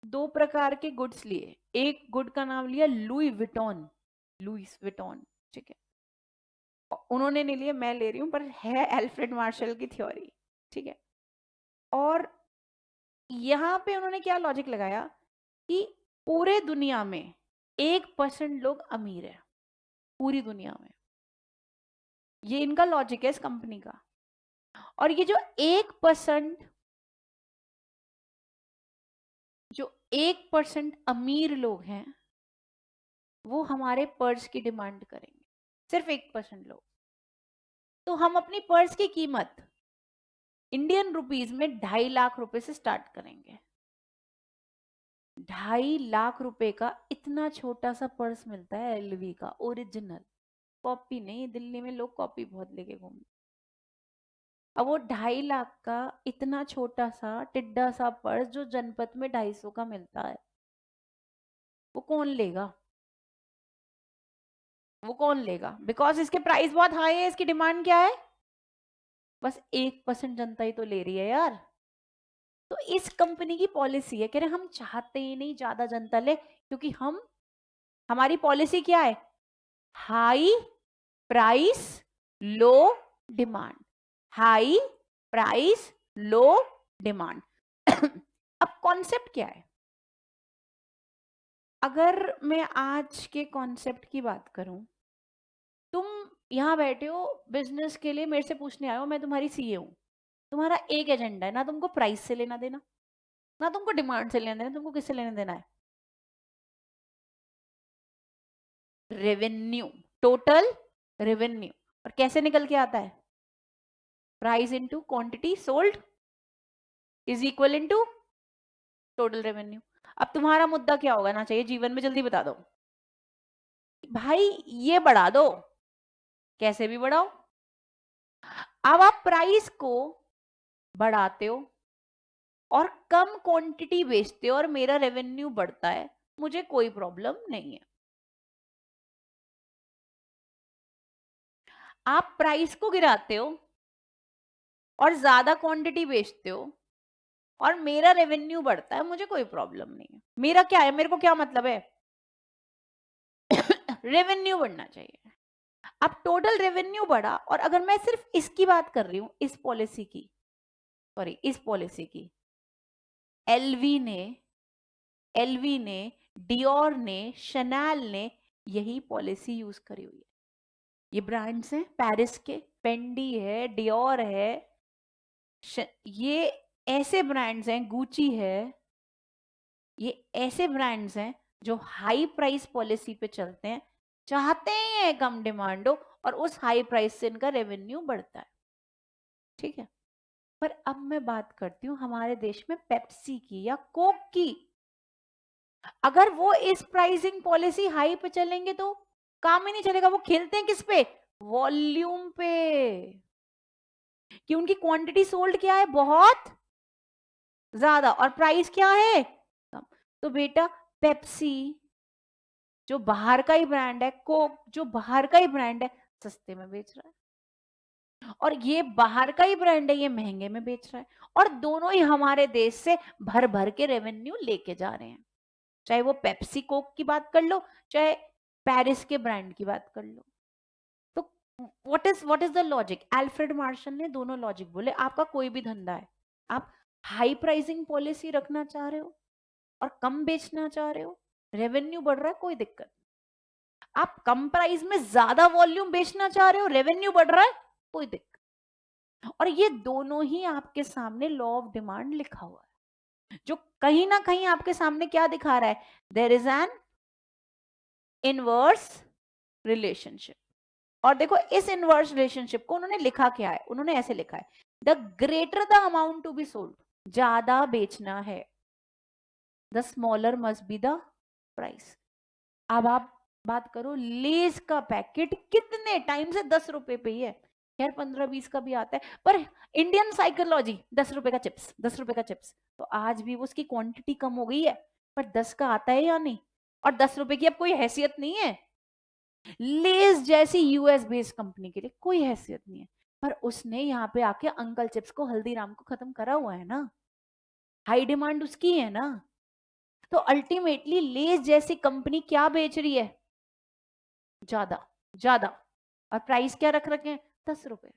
दो प्रकार के गुड्स लिए, एक गुड का नाम लिया लुई विटॉन, लुइस विटॉन, ठीक है, उन्होंने नहीं लिया, मैं ले रही हूं, पर है अल्फ्रेड मार्शल की थ्योरी, ठीक है। और यहां पे उन्होंने क्या लॉजिक लगाया कि पूरे दुनिया में 1% लोग अमीर है, पूरी दुनिया में। ये इनका लॉजिक है इस कंपनी का। और ये जो 1%, जो 1% अमीर लोग हैं, वो हमारे पर्स की डिमांड करेंगे, सिर्फ 1% लोग। तो हम अपनी पर्स की कीमत इंडियन रुपीस में 2.5 लाख रुपए से स्टार्ट करेंगे। 2.5 लाख रुपए का इतना छोटा सा पर्स मिलता है एलवी का, ओरिजिनल, कॉपी नहीं। दिल्ली में लोग कॉपी बहुत लेके घूमते। अब वो 2.5 लाख का इतना छोटा सा टिड्डा सा पर्स जो जनपद में 250 का मिलता है, वो कौन लेगा? वो कौन लेगा? बिकॉज इसके प्राइस बहुत हाई है, इसकी डिमांड क्या है? बस 1% जनता ही तो ले रही है यार। तो इस कंपनी की पॉलिसी है, कह रहे हम चाहते ही नहीं ज्यादा जनता ले, क्योंकि हम, हमारी पॉलिसी क्या है? हाई प्राइस लो डिमांड, हाई प्राइस लो डिमांड। अब कॉन्सेप्ट क्या है? अगर मैं आज के कॉन्सेप्ट की बात करूं, तुम यहां बैठे हो बिजनेस के लिए, मेरे से पूछने आए हो, मैं तुम्हारी सीए हूं। तुम्हारा एक एजेंडा है, ना तुमको प्राइस से लेना देना, ना तुमको डिमांड से लेना देना, तुमको किससे लेना देना है? Revenue, total revenue. और कैसे निकल के आता है? Price into quantity sold is equal into total revenue. अब तुम्हारा मुद्दा क्या होगा ना चाहिए जीवन में, जल्दी बता दो भाई। ये बढ़ा दो, कैसे भी बढ़ाओ। अब आप प्राइस को बढ़ाते हो और कम क्वांटिटी बेचते हो और मेरा रेवेन्यू बढ़ता है, मुझे कोई प्रॉब्लम नहीं है। आप प्राइस को गिराते हो और ज्यादा क्वांटिटी बेचते हो और मेरा रेवेन्यू बढ़ता है, मुझे कोई प्रॉब्लम नहीं है। मेरा क्या है, मेरे को क्या मतलब है? रेवेन्यू बढ़ना चाहिए। अब टोटल रेवेन्यू बढ़ा, और अगर मैं सिर्फ इसकी बात कर रही हूं, इस पॉलिसी की, सॉरी इस पॉलिसी की, एलवी ने, डियोर ने, शनैल ने यही पॉलिसी यूज करी हुई है। ये ब्रांड्स हैं पेरिस के, पेंडी है, डियोर है, ये ऐसे ब्रांड्स हैं, गुची है, ये ऐसे ब्रांड्स हैं जो हाई प्राइस पॉलिसी पे चलते हैं, चाहते हैं कम डिमांड हो और उस हाई प्राइस से इनका रेवेन्यू बढ़ता है। ठीक है, पर अब मैं बात करती हूँ हमारे देश में पेप्सी की या कोक की। अगर वो इस प्राइसिंग पॉलिसी हाई पे चलेंगे तो काम ही नहीं चलेगा। वो खेलते हैं किस पे? वॉल्यूम पे, कि उनकी क्वांटिटी सोल्ड क्या है, बहुत ज्यादा, और प्राइस क्या है, कम। तो बेटा पेप्सी जो बाहर का ही ब्रांड है, कोक जो बाहर का ही ब्रांड है, सस्ते में बेच रहा है, और ये बाहर का ही ब्रांड है, ये महंगे में बेच रहा है, और दोनों ही हमारे देश से भर भर के रेवेन्यू लेके जा रहे हैं। चाहे वो पेप्सी कोक की बात कर लो, चाहे पेरिस के ब्रांड की बात कर लो। तो what is the logic? Alfred Marshall ने दोनों लॉजिक बोले। आपका कोई भी धंधा है, आप हाई प्राइसिंग पॉलिसी रखना चाह रहे हो और कम बेचना चाह रहे हो, रेवेन्यू बढ़ रहा है, कोई दिक्कत। आप कम प्राइस में ज्यादा वॉल्यूम बेचना चाह रहे हो, रेवेन्यू बढ़ रहा है, कोई दिक्कत। और ये दोनों ही आपके सामने लॉ ऑफ डिमांड लिखा हुआ है, जो कहीं ना कहीं आपके सामने क्या दिखा रहा है? There is an inverse relationship. और देखो इस इनवर्स रिलेशनशिप को उन्होंने लिखा क्या है? उन्होंने ऐसे लिखा है, the greater the amount to be sold, ज्यादा बेचना है, the smaller must be the price. अब आप बात करो, लेज का पैकेट कितने टाइम से 10 रुपए पे ही है, खैर 15-20 का भी आता है, पर इंडियन साइकोलॉजी 10 रुपए का चिप्स, 10 रुपए का चिप्स, तो आज भी उसकी क्वांटिटी कम हो गई है, पर 10 का आता है या नहीं? और 10 रुपए की अब कोई हैसियत नहीं है। लेज जैसी यूएस बेस्ड कंपनी के लिए कोई हैसियत नहीं है, पर उसने यहाँ पे आके अंकल चिप्स को, हल्दीराम को खत्म करा हुआ है ना, हाई डिमांड उसकी है ना। तो अल्टीमेटली लेज जैसी कंपनी क्या बेच रही है? ज्यादा ज्यादा, और प्राइस क्या रख रखे हैं? 10 रुपए।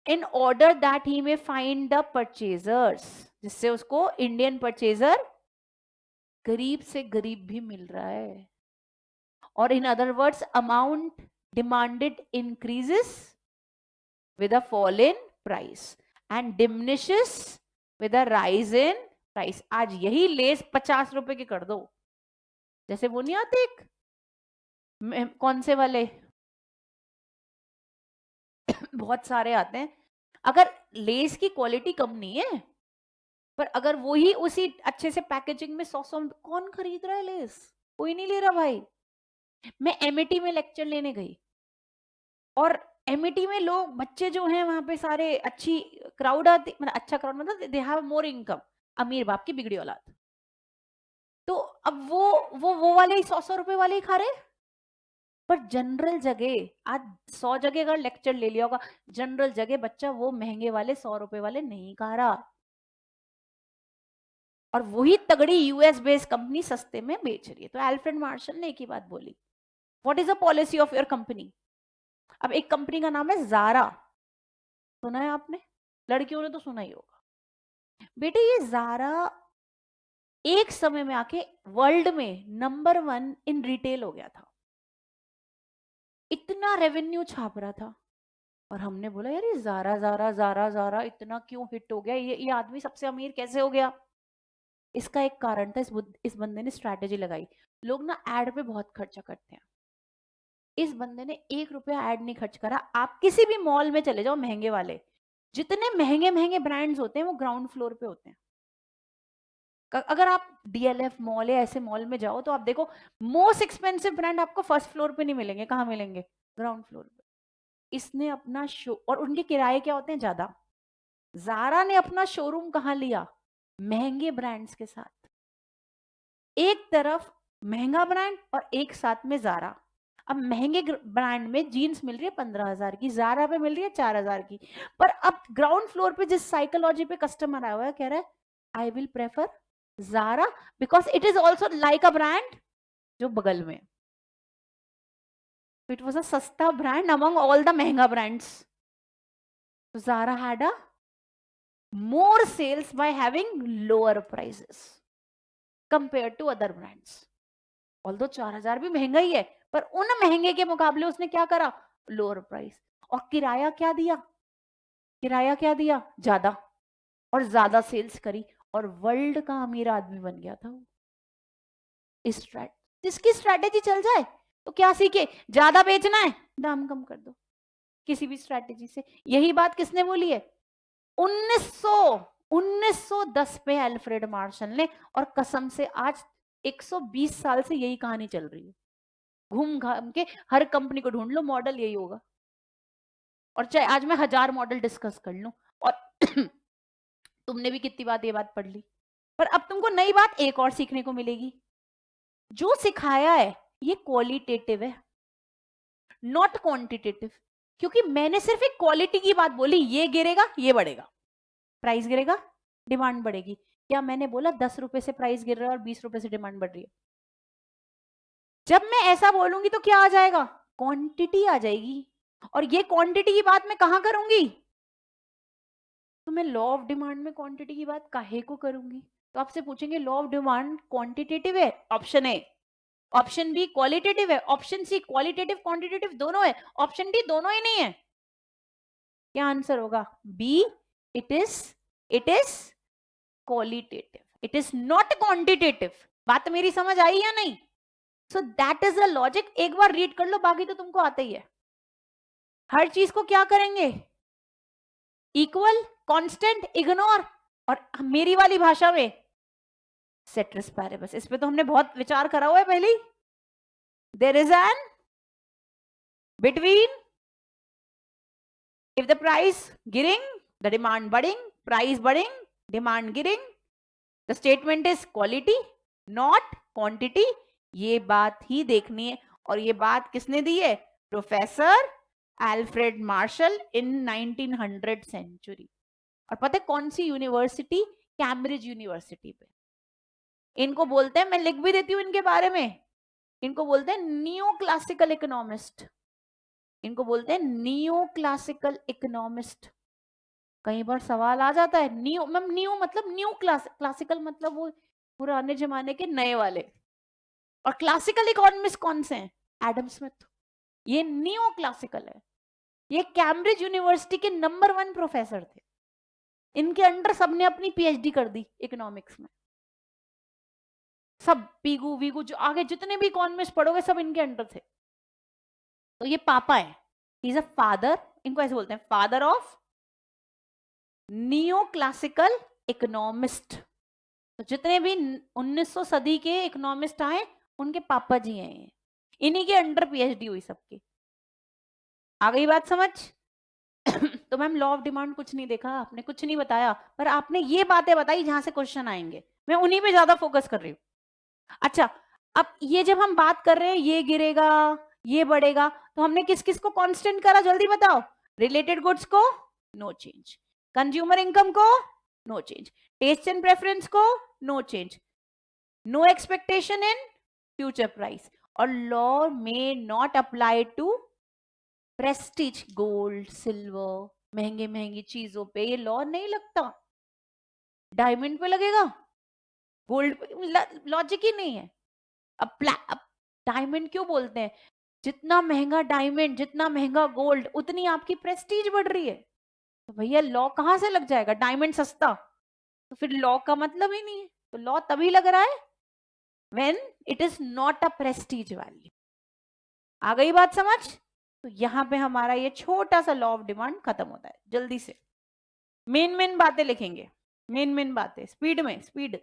In order that he may find the purchasers, जिससे उसको इंडियन परचेजर गरीब से गरीब भी मिल रहा है। और in other words, amount demanded increases with a fall in price and diminishes with a rise in price। आज यही लेस 50 रुपए के कर दो, जैसे वो नहीं आते एक कौन से वाले बहुत सारे आते हैं, अगर लेस की क्वालिटी कम नहीं है, पर अगर वो ही उसी अच्छे से पैकेजिंग में 100 कौन खरीद रहा है लेस? कोई नहीं ले रहा भाई। मैं एमएटी में लेक्चर लेने गई, और एमईटी में लोग, बच्चे जो हैं वहां पे सारे, अच्छी क्राउड आती, मतलब अच्छा क्राउड, मतलब दे हैव मोर इनकम, अमीर बाप की बिगड़ी औलाद। तो अब वो वाले ही 100 रुपए वाले ही खा रहे। पर जनरल जगह, आज 100 जगह अगर लेक्चर ले लिया होगा, जनरल जगह बच्चा वो महंगे वाले 100 रुपए वाले नहीं खा रहा, और वही तगड़ी यूएस बेस्ड कंपनी सस्ते में बेच रही है। तो अल्फ्रेड मार्शल ने एक ही बात बोली, what is the policy of your company? अब एक कंपनी का नाम है जारा, सुना है आपने? लड़कियों ने तो सुना ही होगा। बेटे ये जारा एक समय में आके वर्ल्ड में नंबर 1 इन रिटेल हो गया था, इतना रेवेन्यू छाप रहा था। और हमने बोला यार ये जारा जारा जारा जारा इतना क्यों हिट हो गया, ये आदमी सबसे अमीर कैसे हो गया? इसका एक कारण था, इस बंदे ने स्ट्रैटेजी लगाई। लोग ना एड पे बहुत खर्चा करते हैं, इस बंदे ने 1 रुपया एड नहीं खर्च करा। आप किसी भी मॉल में चले जाओ, महंगे वाले, जितने महंगे महंगे ब्रांड्स होते हैं वो ग्राउंड फ्लोर पे होते हैं। अगर आप डीएलएफ मॉल या ऐसे मॉल में जाओ तो आप देखो, मोस्ट एक्सपेंसिव ब्रांड आपको फर्स्ट फ्लोर पे नहीं मिलेंगे, कहाँ मिलेंगे? ग्राउंड फ्लोर पे। इसने अपना शो, और उनके किराए क्या होते हैं? ज्यादा। जारा ने अपना शोरूम कहाँ लिया? महंगे ब्रांड्स के साथ। एक तरफ महंगा ब्रांड और एक साथ में जारा। अब महंगे ब्रांड में जीन्स मिल रही है 15,000 की, जारा पे मिल रही है 4,000 की। पर अब ग्राउंड फ्लोर पे जिस साइकोलॉजी पे कस्टमर आया हुआ है, कह रहा है I will prefer Zara because it is also like a brand जो बगल में। इट वॉज अ सस्ता ब्रांड अमंग ऑल द महंगा brands. Zara had a more sales by having lower prices compared to other brands। Although 4,000 भी महंगा ही है, पर उन महंगे के मुकाबले उसने क्या करा? Lower price. और किराया क्या दिया? किराया क्या दिया? ज्यादा, और ज्यादा सेल्स करी, और वर्ल्ड का अमीर आदमी बन गया था वो। जिसकी स्ट्रैटेजी चल जाए तो क्या सीखे? ज्यादा बेचना है, दाम कम कर दो, किसी भी स्ट्रैटेजी से। यही बात किसने बोली है? 1910 पे अल्फ्रेड मार्शल ने, और कसम से आज 120 साल से यही कहानी चल रही है। घूम घाम के हर कंपनी को ढूंढ लो, मॉडल यही होगा। और चाहे आज मैं 1000 मॉडल डिस्कस कर लूं, और तुमने भी कितनी बात ये बात पढ़ ली, पर अब तुमको नई बात एक और सीखने को मिलेगी। जो सिखाया है ये क्वालिटेटिव है, नॉट क्वांटिटेटिव। क्योंकि मैंने सिर्फ एक क्वालिटी की बात बोली, ये गिरेगा ये बढ़ेगा, प्राइस गिरेगा डिमांड बढ़ेगी। क्या मैंने बोला 10 रुपए से प्राइस गिर रहा है और 20 रुपए से डिमांड बढ़ रही है? जब मैं ऐसा बोलूंगी तो क्या आ जाएगा? क्वांटिटी आ जाएगी। और ये क्वांटिटी की बात मैं कहां करूंगी? तो मैं लॉ ऑफ डिमांड में क्वांटिटी की बात काहे को करूंगी? तो आपसे पूछेंगे लॉ ऑफ डिमांड क्वांटिटेटिव है, option A. Option B qualitative है, ऑप्शन सी क्वालिटेटिव क्वांटिटेटिव दोनों है, ऑप्शन डी दोनों ही नहीं है। क्या आंसर होगा? B, it is qualitative, it is not quantitative. बात मेरी समझ आई या नहीं? So that is the logic. एक बार रीड कर लो, बाकी तो तुमको आता ही है। हर चीज को क्या करेंगे? इक्वल, कांस्टेंट, इग्नोर, और मेरी वाली भाषा में सेट्रस पैरेबस। इस पे तो हमने बहुत विचार करा हुआ है पहले ही। There is an between, if the price गिरिंग the demand बढ़िंग, price बढ़िंग demand गिरिंग, the statement is quality not quantity। ये बात ही देखनी है। और ये बात किसने दी है? प्रोफेसर अल्फ्रेड मार्शल इन 1900 सेंचुरी। और पता है कौन सी यूनिवर्सिटी? कैम्ब्रिज यूनिवर्सिटी पे। इनको बोलते हैं, मैं लिख भी देती हूँ इनके बारे में, इनको बोलते हैं न्यू क्लासिकल इकोनॉमिस्ट। इनको बोलते हैं न्यू क्लासिकल इकोनॉमिस्ट। कई बार सवाल आ जाता है, न्यू मैम, न्यू मतलब न्यू क्लासिकल मतलब वो पुराने जमाने के नए वाले। और क्लासिकल इकोनॉमिस्ट कौन से हैं? Adam Smith. ये न्यू क्लासिकल है। ये कैम्ब्रिज यूनिवर्सिटी के नंबर 1 प्रोफेसर थे। इनके अंडर सबने अपनी पीएचडी कर दी इकोनॉमिक्स में। सब पीगू वीगू जो आगे जितने भी इकोनॉमिस्ट पढ़ोगे सब इनके अंडर थे। तो ये पापा है, ही इज अ फादर, इनको ऐसे बोलते हैं father of new classical economist. तो जितने भी 1900 सदी के इकोनॉमिस्ट आए उनके पापा जी हैं, इन्हीं के अंडर पीएचडी हुई सबकी। आ गई बात समझ? तो मैम लॉ ऑफ डिमांड कुछ नहीं देखा आपने, कुछ नहीं बताया, पर आपने ये बातें बताई जहां से क्वेश्चन आएंगे, मैं उन्हीं पे ज्यादा फोकस कर रही हूँ। अच्छा, अब ये जब हम बात कर रहे हैं ये गिरेगा ये बढ़ेगा, तो हमने किस किस को कांस्टेंट करा? जल्दी बताओ। रिलेटेड गुड्स को नो चेंज, कंज्यूमर इनकम को no change, taste and preference को no change, no expectation in future price, और लॉ में not apply to prestige, gold silver, महंगे महंगी चीजों पे ये लॉ नहीं लगता। डायमंड पे लगेगा, गोल्ड पे लॉजिक ही नहीं है। अब डायमंड क्यों बोलते हैं? जितना महंगा डायमंड, जितना महंगा गोल्ड, उतनी आपकी प्रेस्टीज बढ़ रही है। तो भैया लॉ कहां से लग जाएगा? डायमंड सस्ता, तो फिर लॉ का मतलब ही नहीं है। तो लॉ तभी लग रहा है when it is not a prestige value. आ गई बात समझ? तो यहां पे हमारा ये छोटा सा लॉ ऑफ डिमांड खत्म होता है। जल्दी से मेन मेन बातें लिखेंगे, मेन मेन बातें, स्पीड में, स्पीड।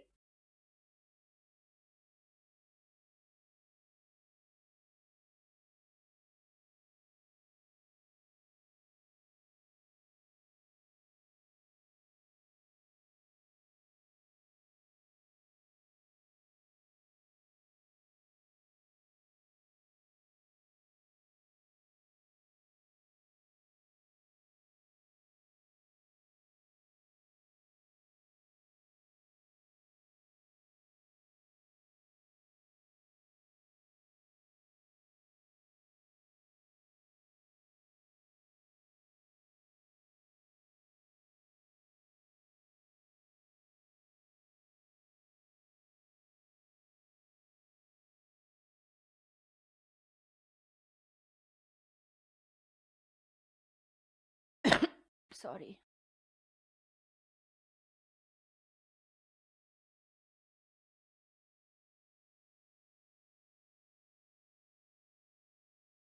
सॉरी,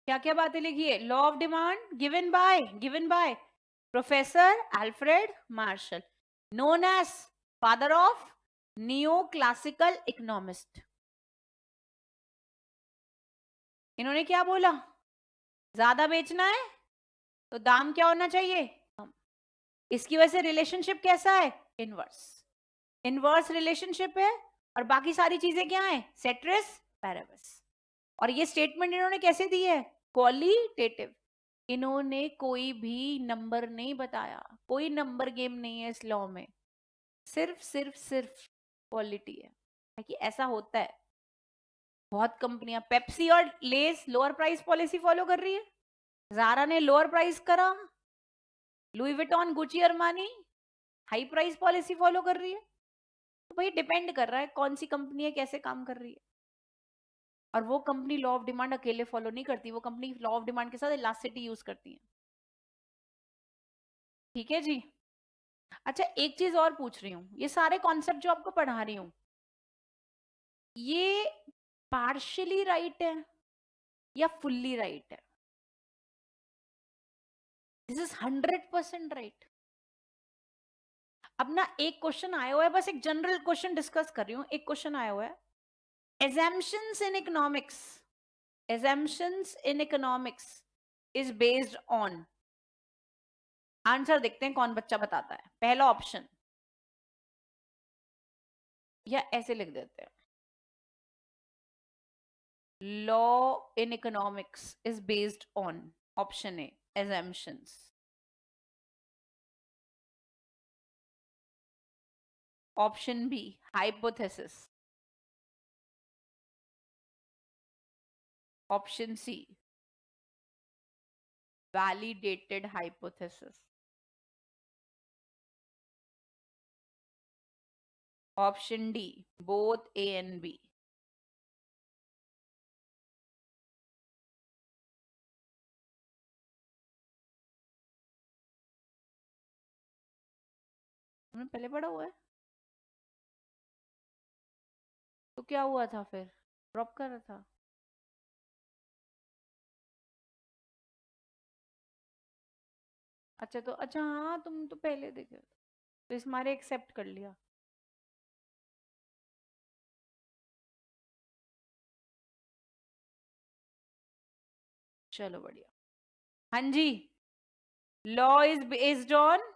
क्या क्या बातें लिखी है? Law of demand given by professor Alfred Marshall, known as father of new classical economist. इन्होंने क्या बोला? ज्यादा बेचना है तो दाम क्या होना चाहिए? कम। इसकी वजह से रिलेशनशिप कैसा है? इनवर्स, इनवर्स रिलेशनशिप है। और बाकी सारी चीजें क्या है? सेट्रस पैरेबस। और ये स्टेटमेंट इन्होंने कैसे दी है? क्वालिटेटिव। इन्होंने कोई भी नंबर नहीं बताया, कोई नंबर गेम नहीं है इस लॉ में। सिर्फ क्वालिटी है कि ऐसा होता है। बहुत कंपनियां, पेप्सी और less lower price policy follow कर रही है, ज़ारा ने लोअर प्राइस करा, Louis Vuitton, Gucci, Armani high price policy follow कर रही है। तो भाई डिपेंड कर रहा है कौन सी कंपनी है, कैसे काम कर रही है। और वो कंपनी लॉ ऑफ डिमांड अकेले फॉलो नहीं करती, वो कंपनी लॉ ऑफ डिमांड के साथ इलास्टिसिटी यूज करती है। ठीक है जी। अच्छा, एक चीज और पूछ रही हूँ, ये सारे कॉन्सेप्ट जो आपको पढ़ा रही हूँ, ये पार्शियली राइट है या फुल्ली राइट है? This is 100% right. अब ना एक क्वेश्चन आया हुआ है, बस एक जनरल क्वेश्चन डिस्कस कर रही हूँ। एक क्वेश्चन आया हुआ है, assumptions in economics, assumptions in economics is based on, answer देखते हैं कौन बच्चा बताता है। पहला ऑप्शन, या ऐसे लिख देते हैं, law in economics is based on, option A, assumptions, option B, hypothesis, option C, validated hypothesis, option D, both A and B. तुमने पहले पढ़ा हुआ है? तो क्या हुआ था फिर, ड्रॉप कर रहा था? अच्छा, तो अच्छा हाँ, तुम तो पहले देखे तो इस मारे एक्सेप्ट कर लिया। चलो बढ़िया। हाँ जी, law is based on,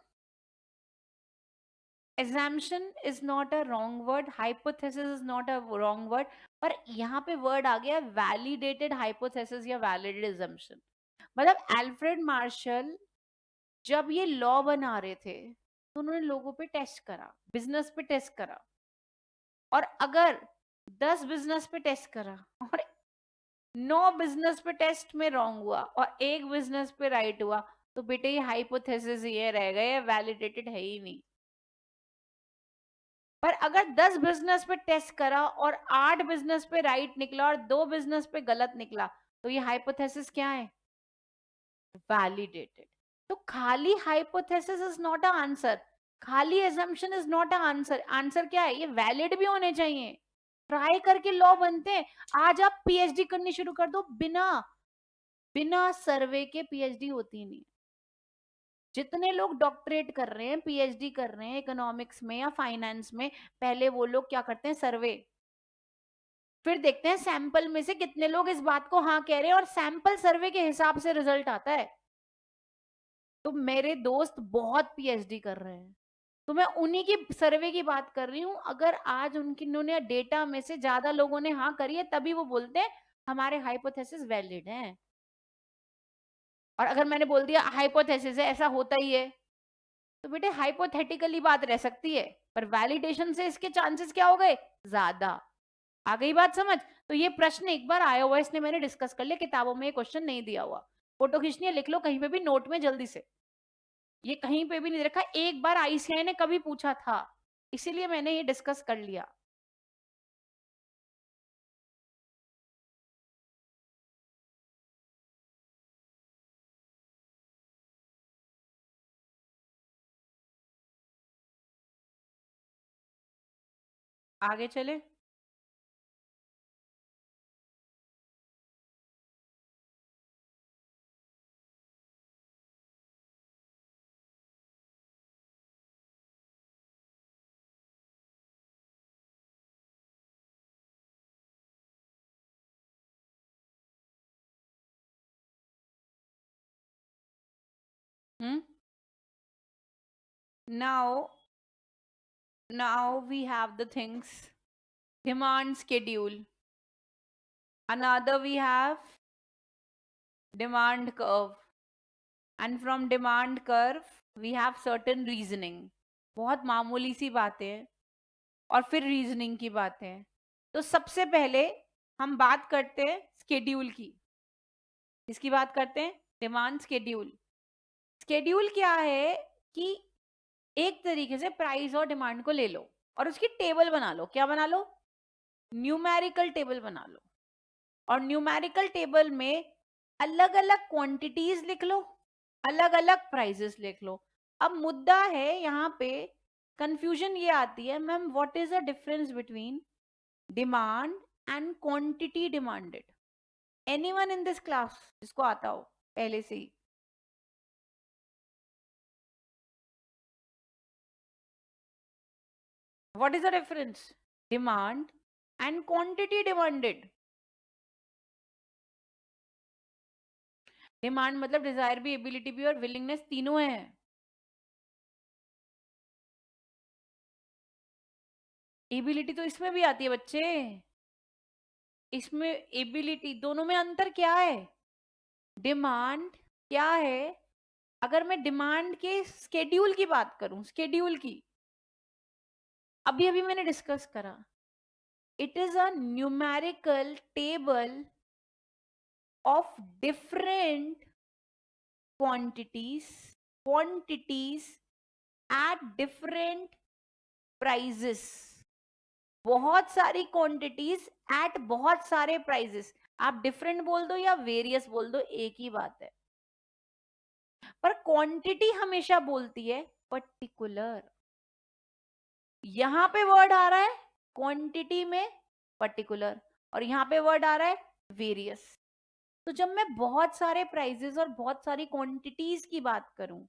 assumption is not a wrong word, hypothesis is not a wrong word, पर यहाँ पे वर्ड आ गया validated hypothesis या validated assumption। मतलब एल्फ्रेड मार्शल जब ये लॉ बना रहे थे तो उन्होंने लोगों पे टेस्ट करा, बिजनेस पे टेस्ट करा, और अगर 10 बिजनेस पे टेस्ट करा और 9 बिजनेस पे टेस्ट में रॉन्ग हुआ और एक बिजनेस पे राइट हुआ, तो बेटे ये हाइपोथेसिस ये रह गए, वैलिडेटेड है ही नहीं। पर अगर 10 बिजनेस पे टेस्ट करा और 8 बिजनेस पे राइट निकला और 2 बिजनेस पे गलत निकला, तो ये हाइपोथेसिस क्या है, वैलिडेटेड। तो खाली hypothesis is not a answer, खाली assumption is not a answer. Answer क्या है, ये वैलिड भी होने चाहिए, ट्राई करके लॉ बनते हैं। आज आप पीएचडी करनी शुरू कर दो, बिना बिना सर्वे के पीएचडी होती नहीं। जितने लोग डॉक्टरेट कर रहे हैं, पीएचडी कर रहे हैं इकोनॉमिक्स में या फाइनेंस में, पहले वो लोग क्या करते हैं, सर्वे, फिर देखते हैं सैंपल में से कितने लोग इस बात को हाँ कह रहे हैं, और सैंपल सर्वे के हिसाब से रिजल्ट आता है। तो मेरे दोस्त बहुत पीएचडी कर रहे हैं, तो मैं उन्हीं की सर्वे की बात कर रही हूँ। अगर आज उन्होंने डेटा में से ज्यादा लोगों ने हाँ करी है, तभी वो बोलते हैं हमारे हाइपोथेसिस वैलिड हैं। और अगर मैंने बोल दिया हाइपोथेसिस है, ऐसा होता ही है, तो बेटे हाइपोथेटिकली बात रह सकती है, पर वैलिडेशन से इसके चांसेस क्या हो गए, ज्यादा। आ गई बात समझ? तो ये प्रश्न एक बार आया हुआ है, इसने मैंने डिस्कस कर लिया, किताबों में ये क्वेश्चन नहीं दिया हुआ, फोटो खींचनी है लिख लो कहीं पे भी नोट में जल्दी से, ये कहीं पे भी नहीं रखा, एक बार आईसीआई ने कभी पूछा था, इसीलिए मैंने ये डिस्कस कर लिया। आगे चले। now now we have the things, demand schedule, another we have demand curve, and from demand curve we have certain reasoning, बहुत मामूली सी बातें हैं और फिर रीजनिंग की बातें हैं। तो सबसे पहले हम बात करते हैं स्केड्यूल की। किसकी बात करते हैं? Demand schedule. स्केड्यूल क्या है कि एक तरीके से प्राइस और डिमांड को ले लो और उसकी टेबल बना लो। क्या बना लो? न्यूमेरिकल टेबल बना लो। और न्यूमेरिकल टेबल में अलग अलग क्वांटिटीज लिख लो, अलग अलग प्राइजेस लिख लो। अब मुद्दा है यहाँ पे, कंफ्यूजन ये आती है, ma'am what is the difference between demand and quantity demanded? Anyone in this class जिसको आता हो पहले से ही? What is the difference demand and quantity demanded? Demand मतलब डिजायर भी, एबिलिटी भी और विलिंगनेस तीनों है। एबिलिटी तो इसमें भी आती है बच्चे, इसमें एबिलिटी, दोनों में अंतर क्या है? डिमांड क्या है? अगर मैं डिमांड के स्केड्यूल की बात करूं, स्केड्यूल की, अभी अभी मैंने डिस्कस करा, it is a numerical table of different quantities at different prices. बहुत सारी क्वांटिटीज एट बहुत सारे प्राइजेस। आप डिफरेंट बोल दो या वेरियस बोल दो, एक ही बात है। पर क्वांटिटी हमेशा बोलती है पर्टिकुलर। यहां पे वर्ड आ रहा है क्वांटिटी में पर्टिकुलर, और यहां पे वर्ड आ रहा है वेरियस। तो जब मैं बहुत सारे प्राइजेस और बहुत सारी क्वांटिटीज की बात करूं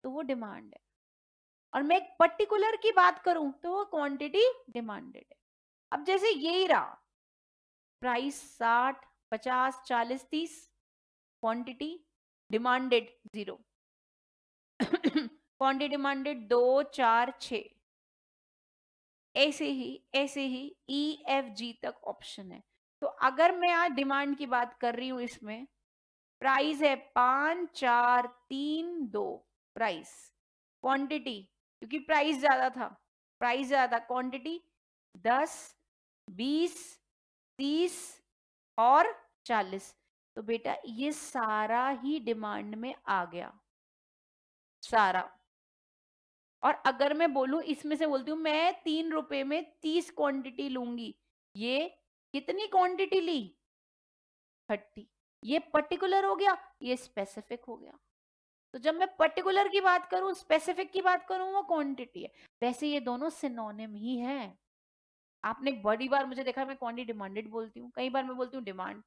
तो वो डिमांड है, और मैं एक पर्टिकुलर की बात करूं तो वो क्वांटिटी डिमांडेड है। अब जैसे यही रहा, price 60, 50, 40, 30, quantity demanded 0, quantity demanded 2, 4, 6, ऐसे ही E, F, G तक ऑप्शन है। तो अगर मैं आज डिमांड की बात कर रही हूं, इसमें प्राइस है 5, 4, 3, 2, प्राइस। क्वांटिटी, क्योंकि प्राइस ज्यादा था, प्राइस ज्यादा, क्वांटिटी 10, 20, 30 और 40। तो बेटा ये सारा ही डिमांड में आ गया, सारा। और अगर मैं बोलूं, इसमें से बोलती हूँ मैं 3 रुपए में 30 क्वांटिटी लूंगी, ये कितनी क्वांटिटी ली? 30। ये पर्टिकुलर हो गया, ये स्पेसिफिक हो गया। तो जब मैं पर्टिकुलर की बात करूं, स्पेसिफिक की बात करूं, वो क्वांटिटी है। वैसे ये दोनों सिनोनिम ही है। आपने बड़ी बार मुझे देखा मैं क्वांटिटी डिमांडेड बोलती हूँ, कई बार मैं बोलती हूँ डिमांड,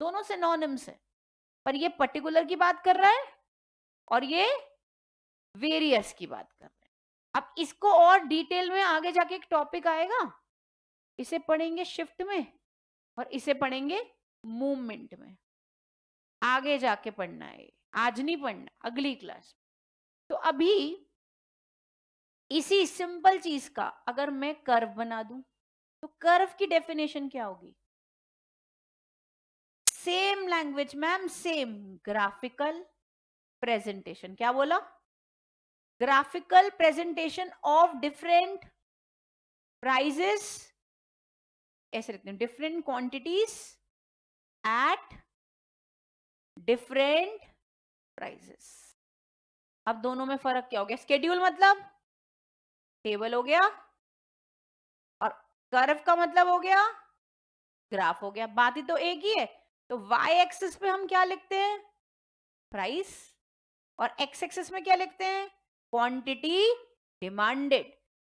दोनों सिनोनिम्स है। पर ये पर्टिकुलर की बात कर रहा है और ये वेरियस की बात कर रहा है। अब इसको और डिटेल में आगे जाके एक टॉपिक आएगा, इसे पढ़ेंगे शिफ्ट में और इसे पढ़ेंगे मूवमेंट में। आगे जाके पढ़ना है, आज नहीं पढ़ना, अगली क्लास। तो अभी इसी सिंपल चीज का अगर मैं कर्व बना दूं तो कर्व की डेफिनेशन क्या होगी? Same language ma'am, same, graphical presentation. क्या बोला? Graphical presentation of different prices, ऐसे लिखते हैं, different quantities at different prices. अब दोनों में फर्क क्या हो गया? स्केड्यूल मतलब टेबल हो गया, और कर्व का मतलब हो गया ग्राफ हो गया। बात ही तो एक ही है। तो वाई एक्सिस पे हम क्या लिखते हैं? प्राइस। और एक्स एक्सिस में क्या लिखते हैं? Quantity demanded.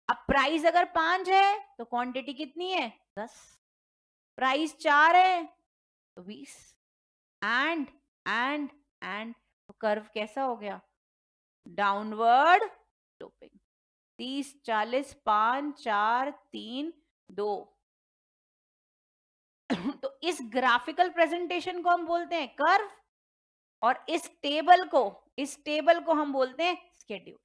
अब प्राइस अगर 5 है तो क्वांटिटी कितनी है? 10। प्राइस 4 है तो 20। एंड एंड एंड तो कर्व कैसा हो गया? Downward sloping. 30, 40, 5, 4, 3, 2। तो इस ग्राफिकल प्रेजेंटेशन को हम बोलते हैं कर्व, और इस टेबल को हम बोलते हैं स्केड्यूल।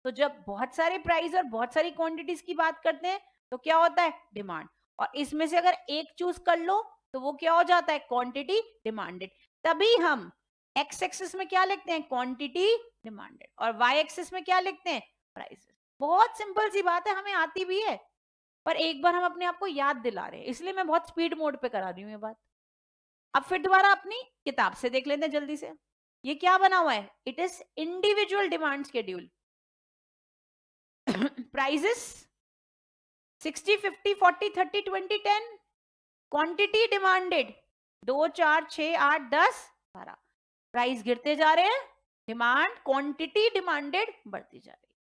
तो जब बहुत सारे प्राइस और बहुत सारी क्वांटिटीज की बात करते हैं तो क्या होता है? डिमांड। और इसमें से अगर एक चूज कर लो तो वो क्या हो जाता है? Quantity demanded. तभी हम एक्स एक्सिस में क्या लिखते हैं? Quantity demanded. और वाई एक्सिस में क्या लिखते हैं? प्राइसेस। बहुत सिंपल सी बात है, हमें आती भी है, पर एक बार हम अपने आप को याद दिला रहे हैं, इसलिए मैं बहुत स्पीड मोड पे करा रही हूँ ये बात। अब फिर दोबारा अपनी किताब से देख लेते हैं जल्दी से। ये क्या बना हुआ है? It is individual demand schedule. Prices 60, 50, 40, 30, 20, 10। Quantity demanded 2, 4, 6, 8, 10, 12। Price गिरते जा रहे हैं, डिमांड क्वांटिटी डिमांडेड बढ़ती जा रही है।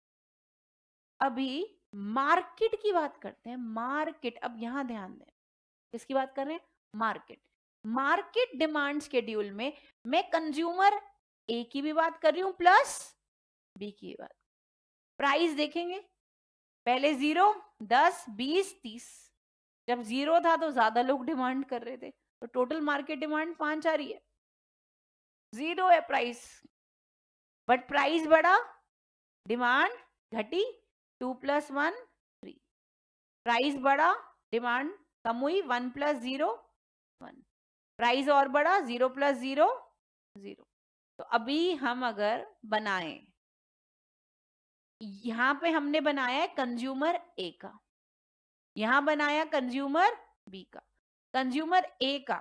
अभी मार्केट की बात करते हैं। मार्केट, अब यहां ध्यान दें, किसकी बात कर रहे हैं? मार्केट। मार्केट डिमांड शेड्यूल में मैं कंज्यूमर ए की भी बात कर रही हूं प्लस बी की भी बात। प्राइस देखेंगे, पहले 0, 10, 20, 30। जब 0 था तो ज्यादा लोग डिमांड कर रहे थे, तो टोटल मार्केट डिमांड 5 आ रही है। 0 है प्राइस, बट प्राइस बढ़ा, डिमांड घटी। 2 + 1 3। प्राइस बढ़ा, डिमांड कम हुई। 1 + 0 1। प्राइस और बढ़ा, 0 + 0 0। तो अभी हम अगर बनाएं, यहां पे हमने बनाया है कंज्यूमर ए का, यहां बनाया कंज्यूमर बी का। कंज्यूमर ए का,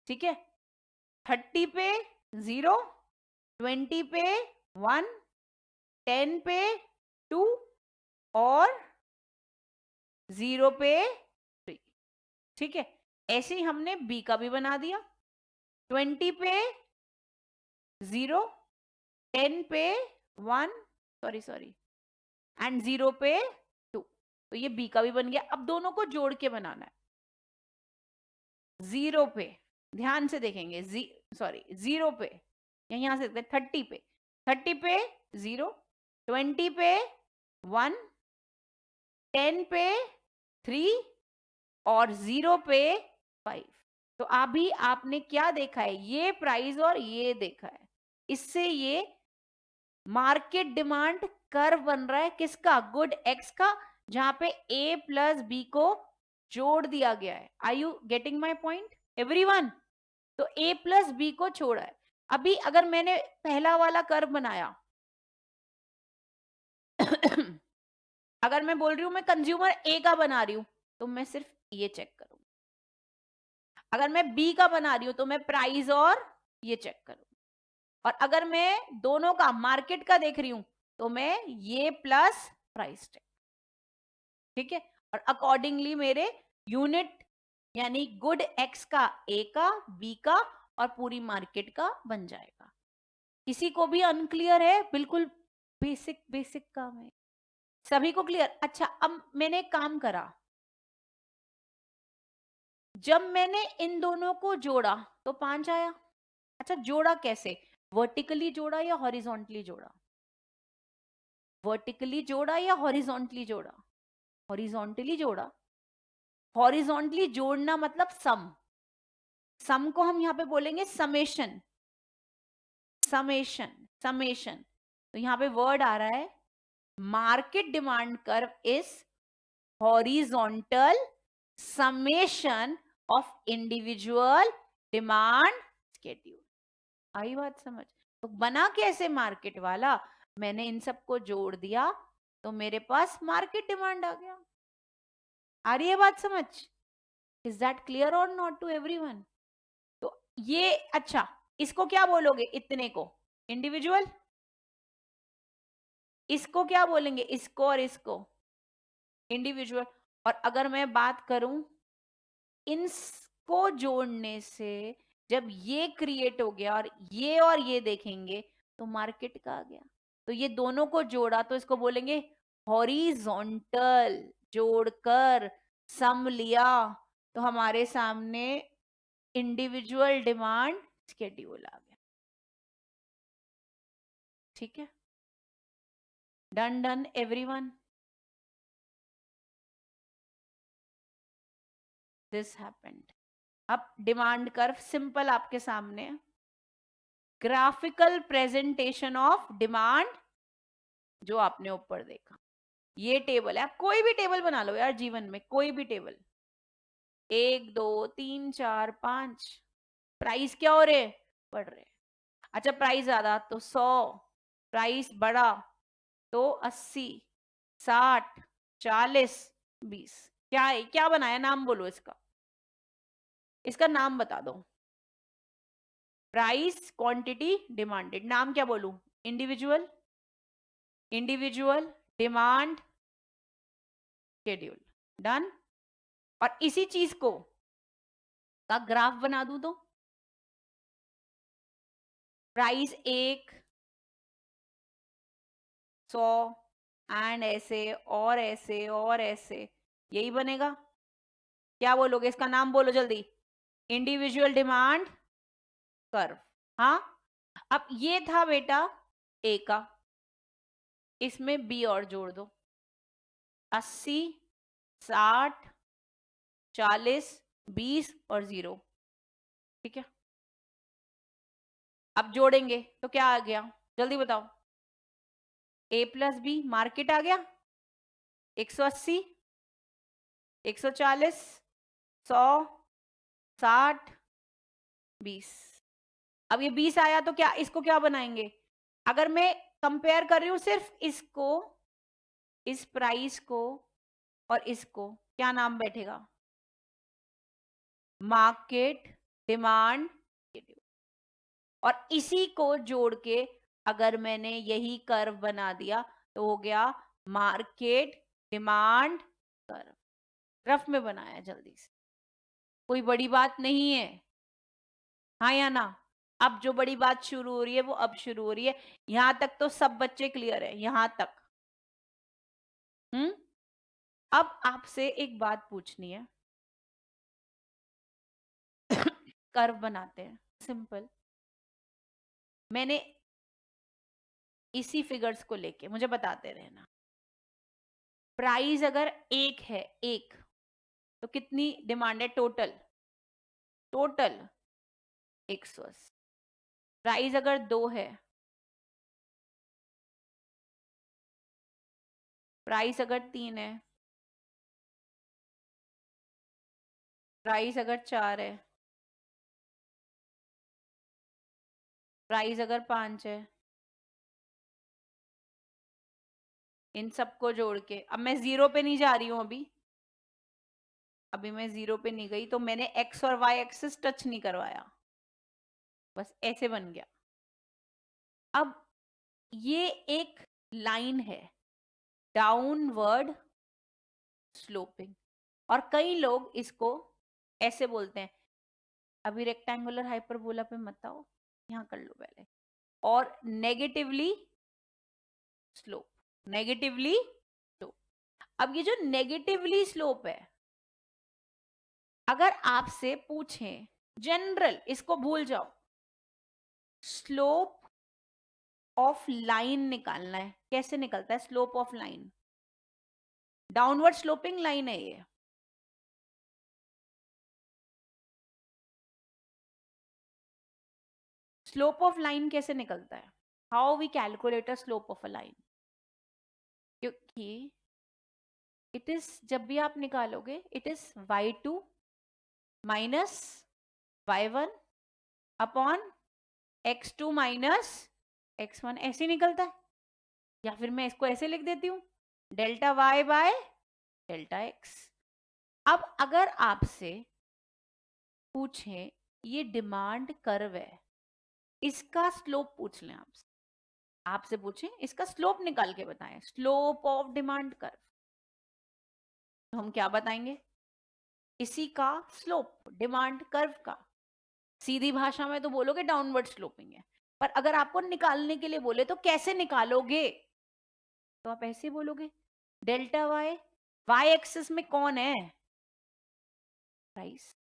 ठीक है, 30 पे 0, 20 पे 1, 10 पे 2 और 0 पे 3। ठीक है, ऐसे ही हमने बी का भी बना दिया। 20 पे 0, 10 पे 1, सॉरी एंड 0 पे 2। तो ये बी का भी बन गया। अब दोनों को जोड़ के बनाना है। 0 पे ध्यान से देखेंगे, 0 पे यहां से 30 पे 0, 20 पे 1, 10 पे 3 और 0 पे 5। तो अभी आपने क्या देखा है? ये प्राइस और ये देखा है, इससे ये मार्केट डिमांड कर्व बन रहा है। किसका? गुड एक्स का, जहां पे ए प्लस बी को जोड़ दिया गया है। Are you getting my point everyone? तो ए प्लस बी को छोड़ा है। अभी अगर मैंने पहला वाला कर्व बनाया अगर मैं बोल रही हूं मैं कंज्यूमर ए का बना रही हूं, तो मैं सिर्फ ये चेक करूंगी। अगर मैं बी का बना रही हूं तो मैं प्राइस और ये चेक करूंगी। और अगर मैं दोनों का मार्केट का देख रही हूं तो मैं ये प्लस प्राइस चेक। ठीक है, और अकॉर्डिंगली मेरे यूनिट यानी गुड एक्स का ए का, बी का और पूरी मार्केट का बन जाएगा। किसी को भी अनक्लियर है? बिल्कुल बेसिक काम है, सभी को क्लियर? अच्छा, अब मैंने एक काम करा, जब मैंने इन दोनों को जोड़ा तो 5 आया। अच्छा, जोड़ा कैसे? वर्टिकली जोड़ा या हॉरिजॉन्टली जोड़ा? वर्टिकली जोड़ा या हॉरिजॉन्टली जोड़ा? हॉरिजॉन्टली जोड़ा। हॉरिजॉन्टली जोड़ना मतलब सम को हम यहां पे बोलेंगे समेशन। समेशन। तो यहां पे वर्ड आ रहा है market demand curve is horizontal summation of individual demand schedule. आई बात समझ? तो बना कैसे मार्केट वाला? मैंने इन सबको जोड़ दिया तो मेरे पास मार्केट डिमांड आ गया। आ रही है बात समझ? इज दैट क्लियर और नॉट टू एवरीवन? तो ये, अच्छा, इसको क्या बोलोगे? इतने को इंडिविजुअल। इसको क्या बोलेंगे? इसको और इसको इंडिविजुअल। और अगर मैं बात करूं इनको जोड़ने से, जब ये क्रिएट हो गया और ये देखेंगे तो मार्केट का आ गया। तो ये दोनों को जोड़ा तो इसको बोलेंगे हॉरिजॉन्टल। जोड़कर सम लिया तो हमारे सामने इंडिविजुअल डिमांड शेड्यूल आ गया। ठीक है, डन एवरीवन? This happened. अब डिमांड कर्व सिंपल आपके सामने, ग्राफिकल प्रेजेंटेशन ऑफ डिमांड जो आपने ऊपर देखा। ये टेबल है, आप कोई भी टेबल बना लो यार जीवन में, कोई भी टेबल। 1, 2, 3, 4, 5। प्राइस क्या हो रहे? बढ़ रहे। अच्छा, प्राइस ज्यादा तो 100, प्राइस बढ़ा तो 80, 60, 40, 20 क्या है, क्या बनाया, नाम बोलो इसका, इसका नाम बता दो। प्राइस, क्वांटिटी, डिमांडेड, नाम क्या बोलूं? Individual, individual, demand, schedule, done. और इसी चीज को का ग्राफ बना दूं तो प्राइस 1, 100 एंड ऐसे और ऐसे और ऐसे, यही बनेगा। क्या बोलोगे, इसका नाम बोलो जल्दी। Individual demand curve. हाँ, अब ये था बेटा ए का, इसमें बी और जोड़ दो, 80, 60, 40, 20 और 0, ठीक है। अब जोड़ेंगे तो क्या आ गया, जल्दी बताओ। ए प्लस बी, मार्केट आ गया, 180, 140, 100, 60, 20। अब ये 20 आया तो क्या, इसको क्या बनाएंगे? अगर मैं कंपेयर कर रही हूं सिर्फ इसको, इस प्राइस को और इसको, क्या नाम बैठेगा? Market demand schedule. और इसी को जोड़ के अगर मैंने यही कर्व बना दिया तो हो गया मार्केट डिमांड कर्व। रफ में बनाया जल्दी से, कोई बड़ी बात नहीं है, हाँ या ना? अब जो बड़ी बात शुरू हो रही है वो अब शुरू हो रही है। यहां तक तो सब बच्चे क्लियर है, यहां तक। अब आपसे एक बात पूछनी है। कर्व बनाते हैं, सिंपल। मैंने इसी फिगर्स को लेके, मुझे बताते रहना। प्राइस अगर 1 है, 1, तो कितनी डिमांड है टोटल? टोटल 180। प्राइस अगर 2 है, प्राइस अगर 3 है, प्राइस अगर 4 है, प्राइस अगर 5 है, इन सबको जोड़ के, अब मैं 0 पे नहीं जा रही हूं अभी मैं 0 पे नहीं गई, तो मैंने एक्स और वाई एक्सिस टच नहीं करवाया, बस ऐसे बन गया। अब ये एक लाइन है डाउनवर्ड स्लोपिंग, और कई लोग इसको ऐसे बोलते हैं। अभी रेक्टेंगुलर हाइपरबोला पे मत आओ, यहां कर लो पहले। और नेगेटिवली स्लोप, नेगेटिवली स्लोप। अब ये जो नेगेटिवली स्लोप है, अगर आपसे पूछें जनरल, इसको भूल जाओ, स्लोप ऑफ लाइन निकालना है, कैसे निकलता है slope of line? Downward sloping line है ये, स्लोप ऑफ लाइन कैसे निकलता है? How we calculate a slope of a line? क्योंकि इट इज, जब भी आप निकालोगे, it is y2 minus y1 upon x2 minus x1, ऐसे निकलता है। या फिर मैं इसको ऐसे लिख देती हूँ, delta y by delta x। अब अगर आपसे पूछें ये डिमांड कर्व है, इसका स्लोप पूछ लें आपसे, आपसे पूछें इसका स्लोप निकाल के बताएं, स्लोप ऑफ डिमांड कर्व, तो हम क्या बताएंगे? इसी का स्लोप, डिमांड कर्व का। सीधी भाषा में तो बोलोगे डाउनवर्ड स्लोपिंग है, पर अगर आपको निकालने के लिए बोले तो कैसे निकालोगे? तो आप ऐसे बोलोगे, डेल्टा वाई, वाई एक्सिस में कौन है? प्राइस।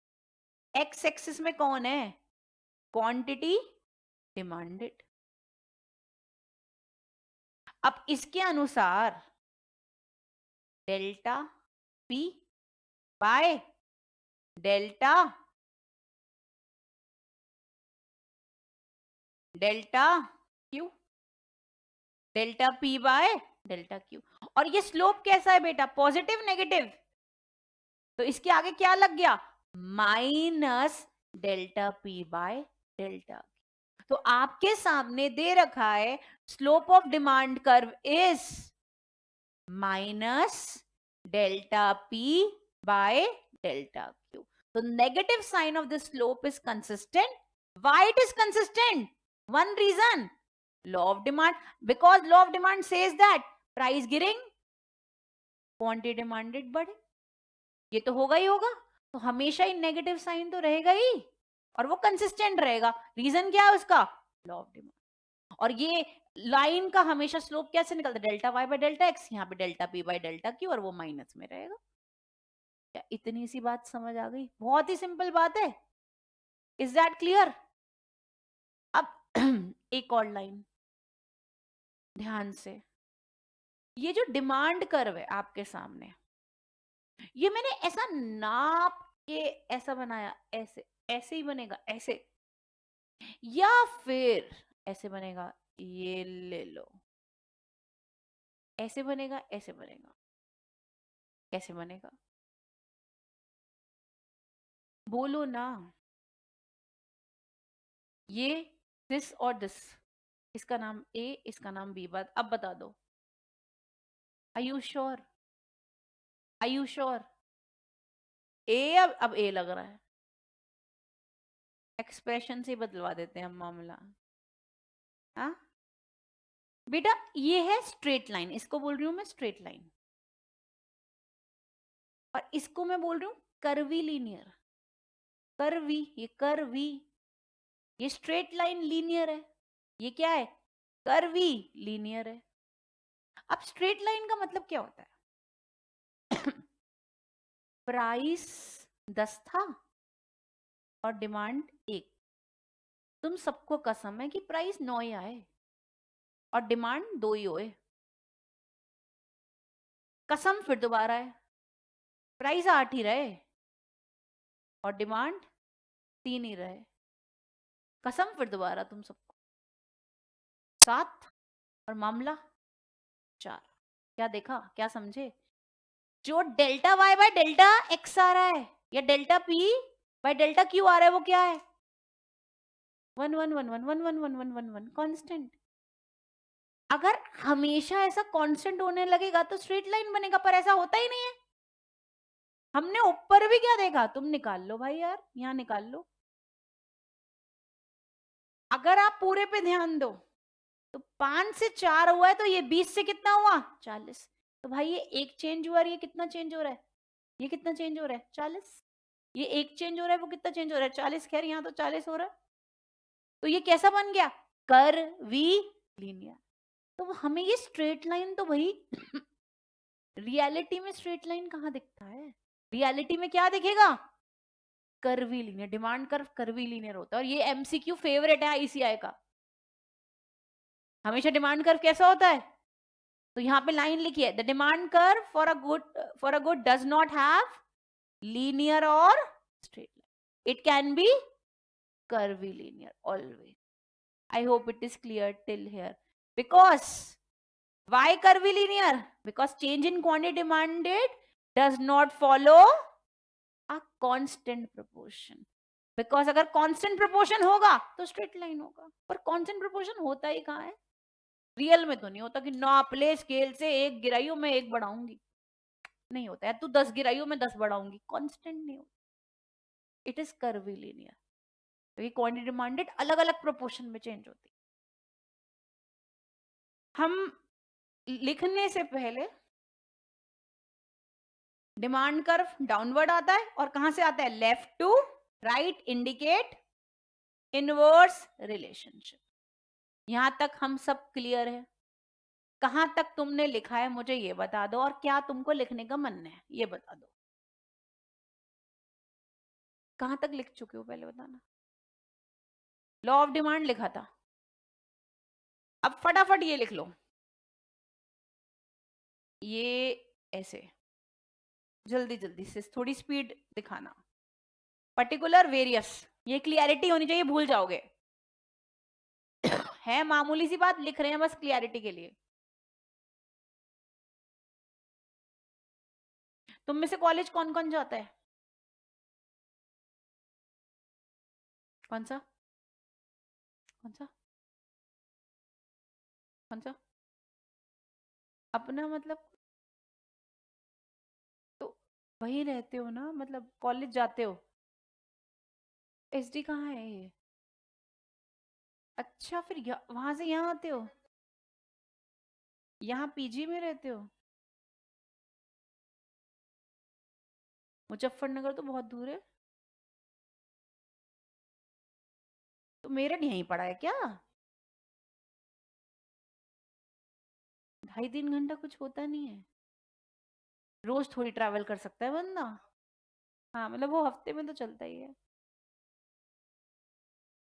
एक्स एक्सिस में कौन है? Quantity demanded. अब इसके अनुसार delta P by delta Q, delta P by delta Q. और ये स्लोप कैसा है बेटा, पॉजिटिव नेगेटिव? तो इसके आगे क्या लग गया, minus delta P by delta. तो आपके सामने दे रखा है slope of demand curve is minus delta P by delta Q. तो negative sign of the slope is consistent. Why it is consistent? One reason, law of demand. Because law of demand says that price गिरेंगे, quantity demanded बढ़े. ये तो होगा ही होगा. तो हमेशा ही negative sign तो रहेगा ही और वो कंसिस्टेंट रहेगा. रीजन क्या है उसका? Law of demand. और ये लाइन का हमेशा स्लोप कैसे निकलता है? Delta Y by delta X. यहाँ पे delta P by delta Q और वो माइनस में रहेगा. क्या इतनी सी बात समझ आ गई? बहुत ही सिंपल बात है. Is that clear? अब एक और लाइन ध्यान से. ये जो डिमांड कर्व है आपके सामने, ये मैंने ऐसा नाप के ऐसा बनाया, ऐसे ऐसे ही बनेगा ऐसे, या फिर ऐसे बनेगा, ये ले लो, ऐसे बनेगा, ऐसे बनेगा, कैसे बनेगा? बोलो ना. ये दिस और दिस, इसका नाम ए, इसका नाम बी. बात अब बता दो. Are you sure? Are you sure? ए अब ए लग रहा है. एक्सप्रेशन से बदलवा देते हैं हम मामला. हाँ बेटा, ये है स्ट्रेट लाइन. इसको बोल रही हूं मैं स्ट्रेट लाइन, और इसको मैं बोल रही हूं कर्वी लीनियर. कर्वी, ये कर्वी. ये स्ट्रेट लाइन लीनियर है, ये क्या है? कर्वी लीनियर है. अब स्ट्रेट लाइन का मतलब क्या होता है? प्राइस 10 था और डिमांड 1. तुम सबको कसम है कि प्राइस 9 ही आए और डिमांड 2 ही होए. कसम फिर दोबारा है, प्राइस 8 ही रहे और डिमांड 3 ही रहे. कसम फिर दोबारा तुम सबको. 7 और मामला 4. क्या देखा? क्या समझे? जो delta Y by delta X आ रहा है या delta P by delta Q आ रहा है, वो क्या है? 1 1 1 1 1 1 1 1 1 1 कांस्टेंट. अगर हमेशा ऐसा कांस्टेंट होने लगेगा तो स्ट्रेट लाइन बनेगा, पर ऐसा होता ही नहीं है. हमने ऊपर भी क्या देखा? तुम निकाल लो भाई यार, यहाँ निकाल लो. अगर आप पूरे पे ध्यान दो तो 5 से 4 हुआ है, तो ये 20 से कितना हुआ? 40. तो भाई ये एक चेंज हुआ है, ये कितना चेंज हो रहा है? ये कितना चेंज हो रहा है? 40. ये एक चेंज हो रहा है, वो कितना चेंज हो रहा है? 40. खैर यहाँ तो 40 हो रहा है. तो ये कैसा बन गया? Curvy linear. तो हमें ये स्ट्रेट लाइन तो भाई रियलिटी में स्ट्रेट लाइन कहाँ दिखता है? रियलिटी में क्या दिखेगा? Curvy linear. Demand curve curvy linear होता है. और ये एमसीक्यू फेवरेट है आईसीआई का. हमेशा डिमांड कर्व कैसा होता है? तो यहाँ पे लाइन लिखी है, the demand curve for a good does not have linear और straight line. It can be curvy linear always. I hope it is clear till here. Because why curvilinear? Because change in quantity demanded does not follow a constant proportion. Because अगर constant proportion होगा तो straight line होगा, पर constant proportion होता ही कहाँ है? Real में तो नहीं होता कि नाप ले स्केल से, एक गिराइयों में एक बढ़ाऊंगी. नहीं होता है. तू 10 गिराइयों में 10 बढ़ाऊंगी. कांस्टेंट नहीं होता. It is curvilinear. क्योंकि क्वांटिटी डिमांडेड अलग अलग प्रोपोर्शन में चेंज होती है. हम लिखने से पहले डिमांड कर्व डाउनवर्ड आता है और कहां से आता है? Left to right. Indicate inverse relationship. यहां तक हम सब क्लियर है? कहां तक तुमने लिखा है मुझे ये बता दो, और क्या तुमको लिखने का मन है ये बता दो. कहां तक लिख चुके हो पहले बताना. लॉ ऑफ डिमांड लिखा था. अब फटाफट ये लिख लो. ये ऐसे जल्दी जल्दी से थोड़ी स्पीड दिखाना. पर्टिकुलर वेरियस, ये क्लियरिटी होनी चाहिए, भूल जाओगे. है मामूली सी बात, लिख रहे हैं बस क्लियरिटी के लिए. तुम में से कॉलेज कौन कौन जाता है? कौन सा? कौन सा कौन सा अपना मतलब तो वहीं रहते हो ना, मतलब कॉलेज जाते हो। एसडी कहाँ है ये? अच्छा, फिर वहां से यहाँ आते हो, यहाँ पीजी में रहते हो। मुजफ्फरनगर तो बहुत दूर है। तो मेरठ यहीं पड़ा है क्या? 2.5-3 घंटा कुछ होता नहीं है। रोज थोड़ी ट्रैवल कर सकता है बंदा। हाँ मतलब वो हफ्ते में तो चलता ही है।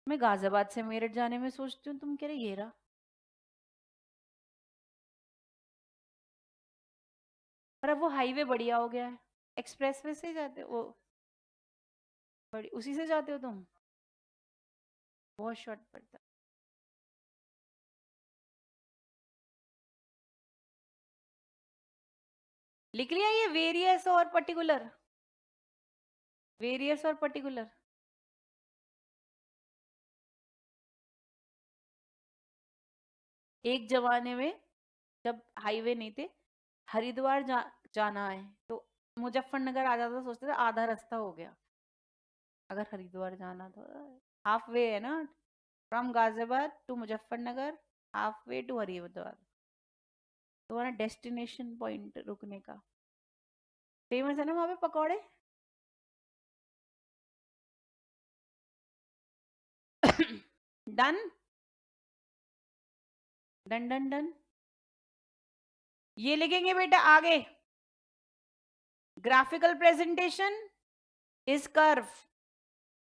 मैं गाजियाबाद से मेरठ जाने में सोचती हूँ, तुम कह रहे ये रहा। पर अब वो हाईवे बढ़िया हो गया है। एक्सप्रेस वे से जाते हो वो? बड़ी उसी से जाते हो तुम? बहुत शॉर्ट पड़ता है। लिख लिया ये वेरियस और पर्टिकुलर? वेरियस और पर्टिकुलर। एक जमाने में जब हाईवे नहीं थे, हरिद्वार जाना है तो मुजफ्फरनगर आ जाता, सोचते थे आधा रास्ता हो गया। अगर हरिद्वार जाना तो हाफ वे है ना, from Ghaziabad to Muzaffarnagar, half way to Haridwar. तुम्हारा डेस्टिनेशन पॉइंट रुकने का। फेमस है ना वहां पे पकौड़े। Done done done done. ये लिखेंगे बेटा आगे। Graphical presentation is curve,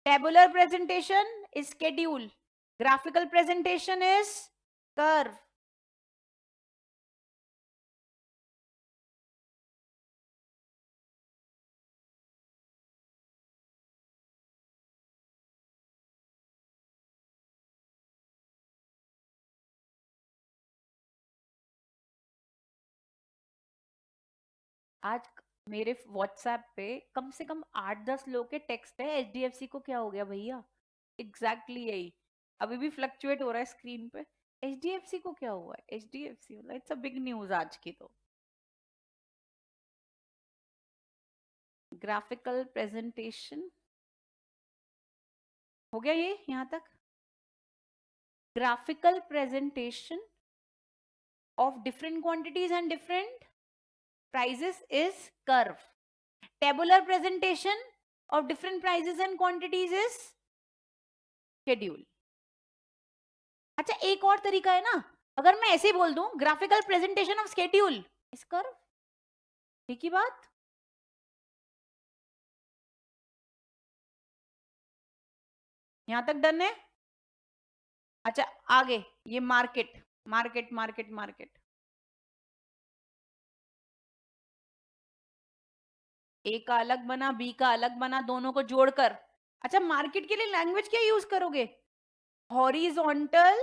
tabular presentation is schedule, graphical presentation is curve. आज मेरे व्हाट्सएप पे कम से कम 8-10 लोग के टेक्स्ट है, एचडीएफसी को क्या हो गया भैया। एग्जैक्टली यही अभी भी फ्लक्चुएट हो रहा है स्क्रीन पे। एचडीएफसी को क्या हुआ है? एचडीएफसी मतलब इट्स अ बिग न्यूज आज की। तो ग्राफिकल प्रेजेंटेशन हो गया ये यहां तक। Graphical presentation of different quantities and different prices is curve. Tabular presentation of different prices and quantities is schedule. अच्छा एक और तरीका है ना, अगर मैं ऐसे ही बोल दूं ग्राफिकल प्रेजेंटेशन ऑफ स्केड्यूल इस कर्व, ठीक ही बात। यहां तक डन है। अच्छा आगे ये मार्केट मार्केट मार्केट मार्केट, ए का अलग बना बी का अलग बना, दोनों को जोड़कर। अच्छा मार्केट के लिए लैंग्वेज क्या यूज करोगे? हॉरिजॉन्टल,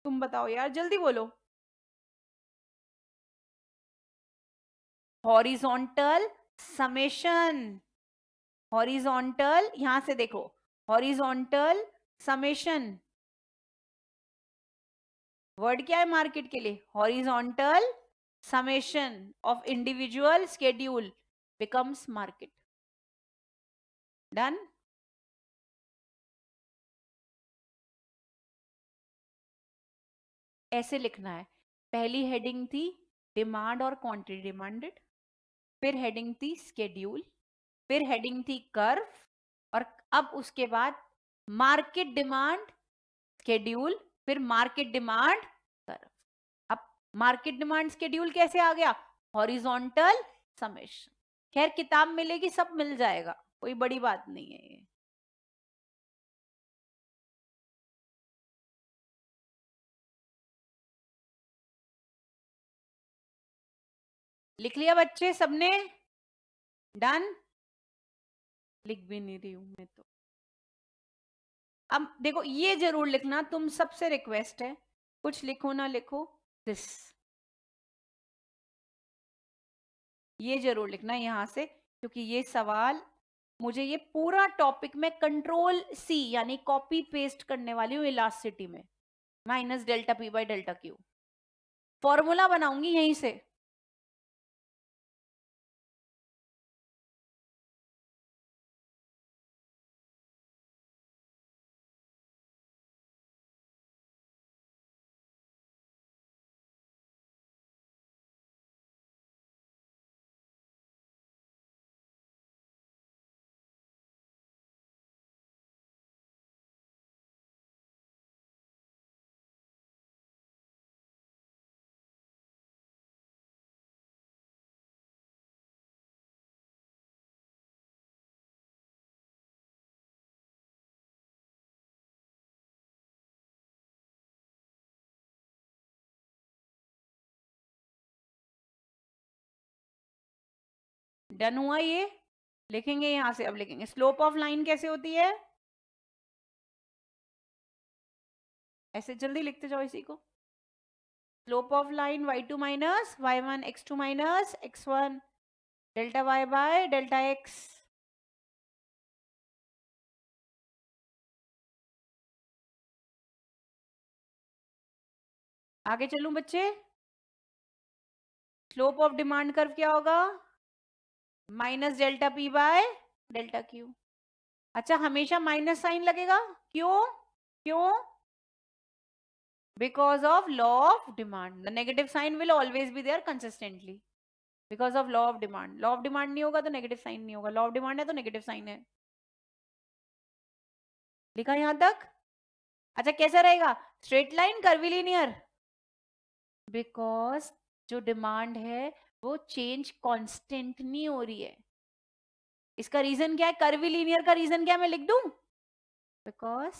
तुम बताओ यार जल्दी बोलो। हॉरिजॉन्टल समेशन, हॉरिजॉन्टल यहां से देखो, हॉरिजॉन्टल समेशन। वर्ड क्या है मार्केट के लिए? Horizontal summation of individual schedule becomes market. Done. ऐसे लिखना है, पहली हेडिंग थी डिमांड और क्वांटिटी डिमांडेड, फिर हेडिंग थी स्केड्यूल, फिर हेडिंग थी कर्व, और अब उसके बाद मार्केट डिमांड स्केड्यूल, फिर मार्केट डिमांड कर्व। अब मार्केट डिमांड स्केड्यूल कैसे आ गया? Horizontal summation. खैर किताब मिलेगी सब मिल जाएगा, कोई बड़ी बात नहीं है ये। लिख लिया बच्चे सबने? डन। लिख भी नहीं रही हूं मैं तो। अब देखो ये जरूर लिखना, तुम सबसे रिक्वेस्ट है, कुछ लिखो ना लिखो दिस, ये जरूर लिखना यहां से, क्योंकि ये सवाल मुझे ये पूरा टॉपिक में कंट्रोल सी यानी कॉपी पेस्ट करने वाली हूँ इलास्टिसिटी में, minus delta P by delta Q, formula बनाऊंगी यहीं से। डन हुआ ये, लिखेंगे यहां से, अब लिखेंगे स्लोप ऑफ लाइन कैसे होती है, ऐसे जल्दी लिखते जाओ इसी को। Slope of line y2 minus y1 x2 minus x1 delta y by delta x। आगे चलूं बच्चे, स्लोप ऑफ डिमांड कर्व क्या होगा, minus delta P by delta Q. अच्छा हमेशा माइनस साइन लगेगा, क्यों क्यों, because of law of demand, the negative sign will always be there consistently because of law of demand. Law of demand नहीं होगा तो नेगेटिव साइन नहीं होगा, लॉ ऑफ डिमांड है तो नेगेटिव साइन है। लिखा यहां तक? अच्छा कैसा रहेगा, स्ट्रेट लाइन कर्वीलिनियर, बिकॉज जो डिमांड है वो चेंज कांस्टेंट नहीं हो रही है। इसका रीजन क्या है, कर्वीलिनियर का रीजन क्या है मैं लिख दूं, because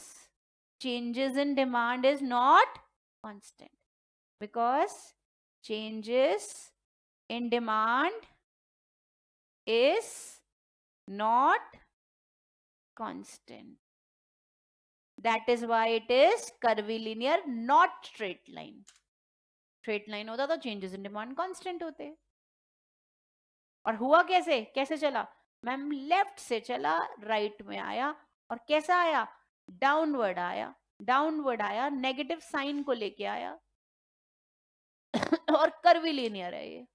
changes in demand is not constant, because changes in demand is not constant, that is why it is curvilinear not straight line। Straight line होता तो चेंजेस इन डिमांड कांस्टेंट होते। और हुआ कैसे, कैसे चला मैम, लेफ्ट से चला राइट में आया, और कैसा आया, डाउनवर्ड आया, डाउनवर्ड आया, नेगेटिव साइन को लेके आया और कर्वीलिनियर है ये।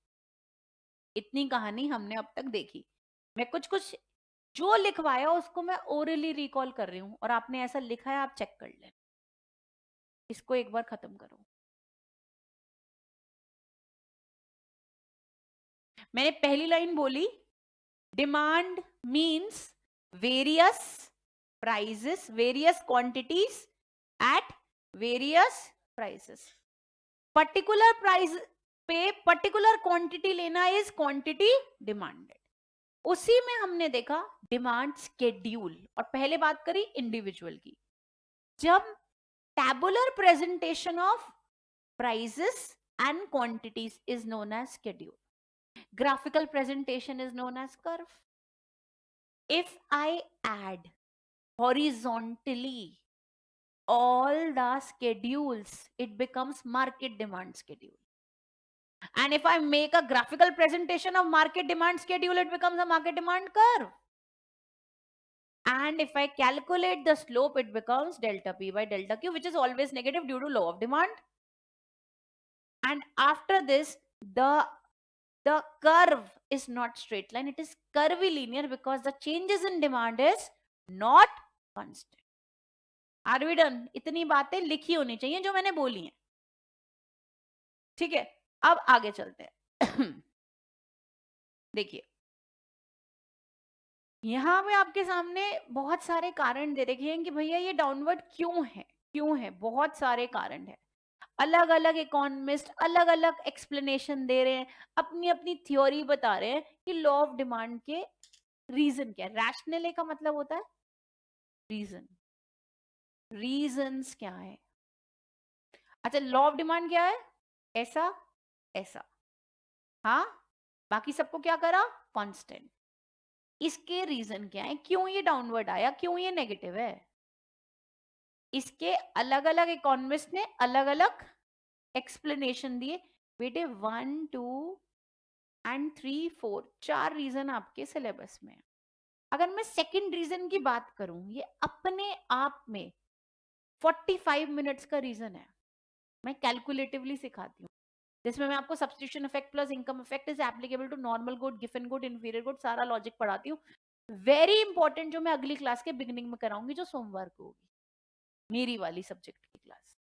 इतनी कहानी हमने अब तक देखी। मैं कुछ कुछ जो लिखवाया उसको मैं ओरली रिकॉल कर रही हूं, और आपने ऐसा लिखा है आप चेक कर लें, इसको एक बार खत्म करो। मैंने पहली लाइन बोली, demand means various prices, various quantities at various prices. Particular price पे पर्टिकुलर क्वांटिटी लेना इज क्वांटिटी डिमांडेड। उसी में हमने देखा डिमांड स्केड्यूल, और पहले बात करी इंडिविजुअल की। जब tabular presentation of prices and quantities is known as schedule, graphical presentation is known as curve. If I add horizontally all the schedules, it becomes market demand schedule. And if I make a graphical presentation of market demand schedule, it becomes a market demand curve. And if I calculate the slope, it becomes delta P by delta Q, which is always negative due to law of demand. And after this, the curve is not straight line, it is curvilinear, because the changes in demand is not constant. Are we done? इतनी बातें लिखी होनी चाहिए जो मैंने बोली हैं, ठीक है। अब आगे चलते हैं देखिए यहां पे आपके सामने बहुत सारे कारण दे रखे हैं कि भैया ये डाउनवर्ड क्यों है, क्यों है, बहुत सारे कारण है। अलग अलग इकोनॉमिस्ट अलग अलग एक्सप्लेनेशन दे रहे हैं, अपनी अपनी थ्योरी बता रहे हैं कि लॉ ऑफ डिमांड के रीजन क्या है। रैशनल का मतलब होता है रीजन, रीजंस क्या है। अच्छा लॉ ऑफ डिमांड क्या है, ऐसा ऐसा, हाँ, बाकी सबको क्या करा, कांस्टेंट। इसके रीजन क्या है, क्यों ये डाउनवर्ड आया, क्यों ये नेगेटिव है। इसके अलग अलग इकोनॉमिस्ट ने अलग अलग एक्सप्लेनेशन दिए बेटे। 1, 2 एंड 3, 4 4 रीजन आपके सिलेबस में। अगर मैं सेकंड रीजन की बात करूं, ये अपने आप में 45 मिनट्स का रीजन है। मैं कैलकुलेटिवली सिखाती हूँ, जिसमें मैं आपको substitution effect plus income effect is applicable to normal good, given good, inferior good, सारा लॉजिक पढ़ाती हूँ। वेरी इंपॉर्टेंट, जो मैं अगली क्लास के बिगिनिंग में कराऊंगी, जो सोमवार को होगी, मेरी वाली सब्जेक्ट की क्लास।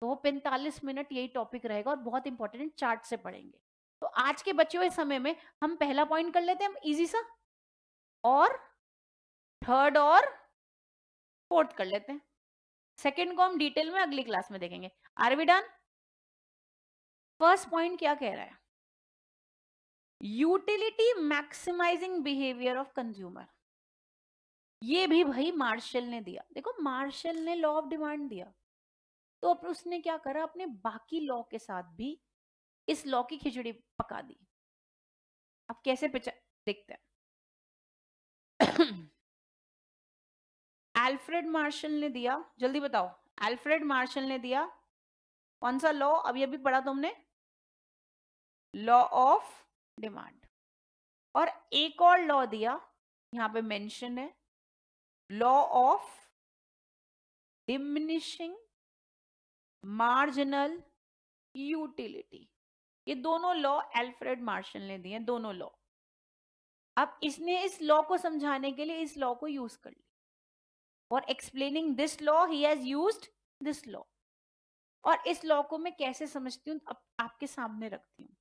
तो वो 45 मिनट यही टॉपिक रहेगा और बहुत इंपॉर्टेंट, चार्ट से पढ़ेंगे। तो आज के बचे हुए समय में हम पहला पॉइंट कर लेते हैं, हम इजी सा, और थर्ड और फोर्थ कर लेते हैं। सेकंड को हम डिटेल में अगली क्लास में देखेंगे। Are we done? First point क्या कह रहा है? Utility maximising behaviour of consumer. ये भी भाई मार्शल ने दिया। देखो, मार्शल ने लॉ ऑफ डिमांड दिया, तो अब उसने क्या करा, अपने बाकी लॉ के साथ भी इस लॉ की खिचड़ी पका दी। अब कैसे देखते हैं। अल्फ्रेड मार्शल ने दिया, जल्दी बताओ, अल्फ्रेड मार्शल ने दिया कौन सा लॉ? अभी अभी पढ़ा तुमने, लॉ ऑफ डिमांड। और एक और लॉ दिया, यहां पे मेंशन है, law of diminishing marginal utility. ये दोनों लॉ अल्फ्रेड मार्शल ने दिए, दोनों लॉ। अब इसने इस लॉ को समझाने के लिए इस लॉ को यूज कर लिया। For explaining this law he has used this law. और इस लॉ को मैं कैसे समझती हूँ, अब आपके सामने रखती हूँ।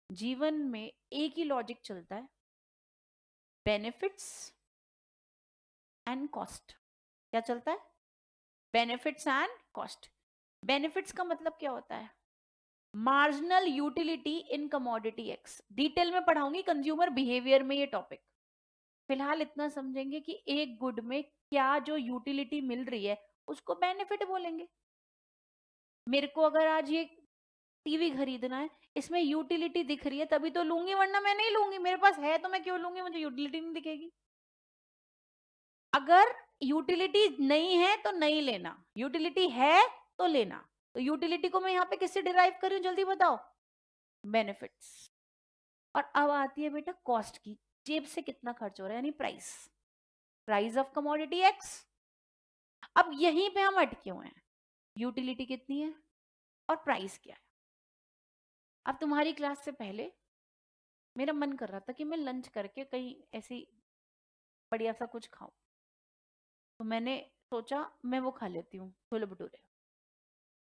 जीवन में एक ही लॉजिक चलता है, बेनिफिट्स एंड कॉस्ट। क्या चलता है? Benefits and cost. बेनिफिट्स का मतलब क्या होता है? Marginal utility in commodity x. Detail में पढ़ाऊंगी कंज्यूमर बिहेवियर में ये टॉपिक। फिलहाल इतना समझेंगे कि एक गुड में क्या जो यूटिलिटी मिल रही है उसको बेनिफिट बोलेंगे। मेरे को अगर आज ये टीवी खरीदना है, इसमें यूटिलिटी दिख रही है तभी तो लूंगी, वरना मैं नहीं लूंगी। मेरे पास है तो मैं क्यों लूंगी, मुझे यूटिलिटी नहीं दिखेगी। अगर यूटिलिटी नहीं है तो नहीं लेना, यूटिलिटी है तो लेना। तो यूटिलिटी को मैं यहाँ पे किससे डिराइव कर रही हूँ, जल्दी बताओ? बेनिफिट्स। और अब आती है बेटा कॉस्ट की, जेब से कितना खर्च हो रहा है, यानी price, price of commodity x. अब यहीं पे हम अटके हुए हैं, यूटिलिटी कितनी है और प्राइस क्या है। अब तुम्हारी क्लास से पहले मेरा मन कर रहा था कि मैं लंच करके कहीं ऐसी बढ़िया सा कुछ खाऊं, तो मैंने सोचा मैं वो खा लेती हूँ, छोले भटूरे।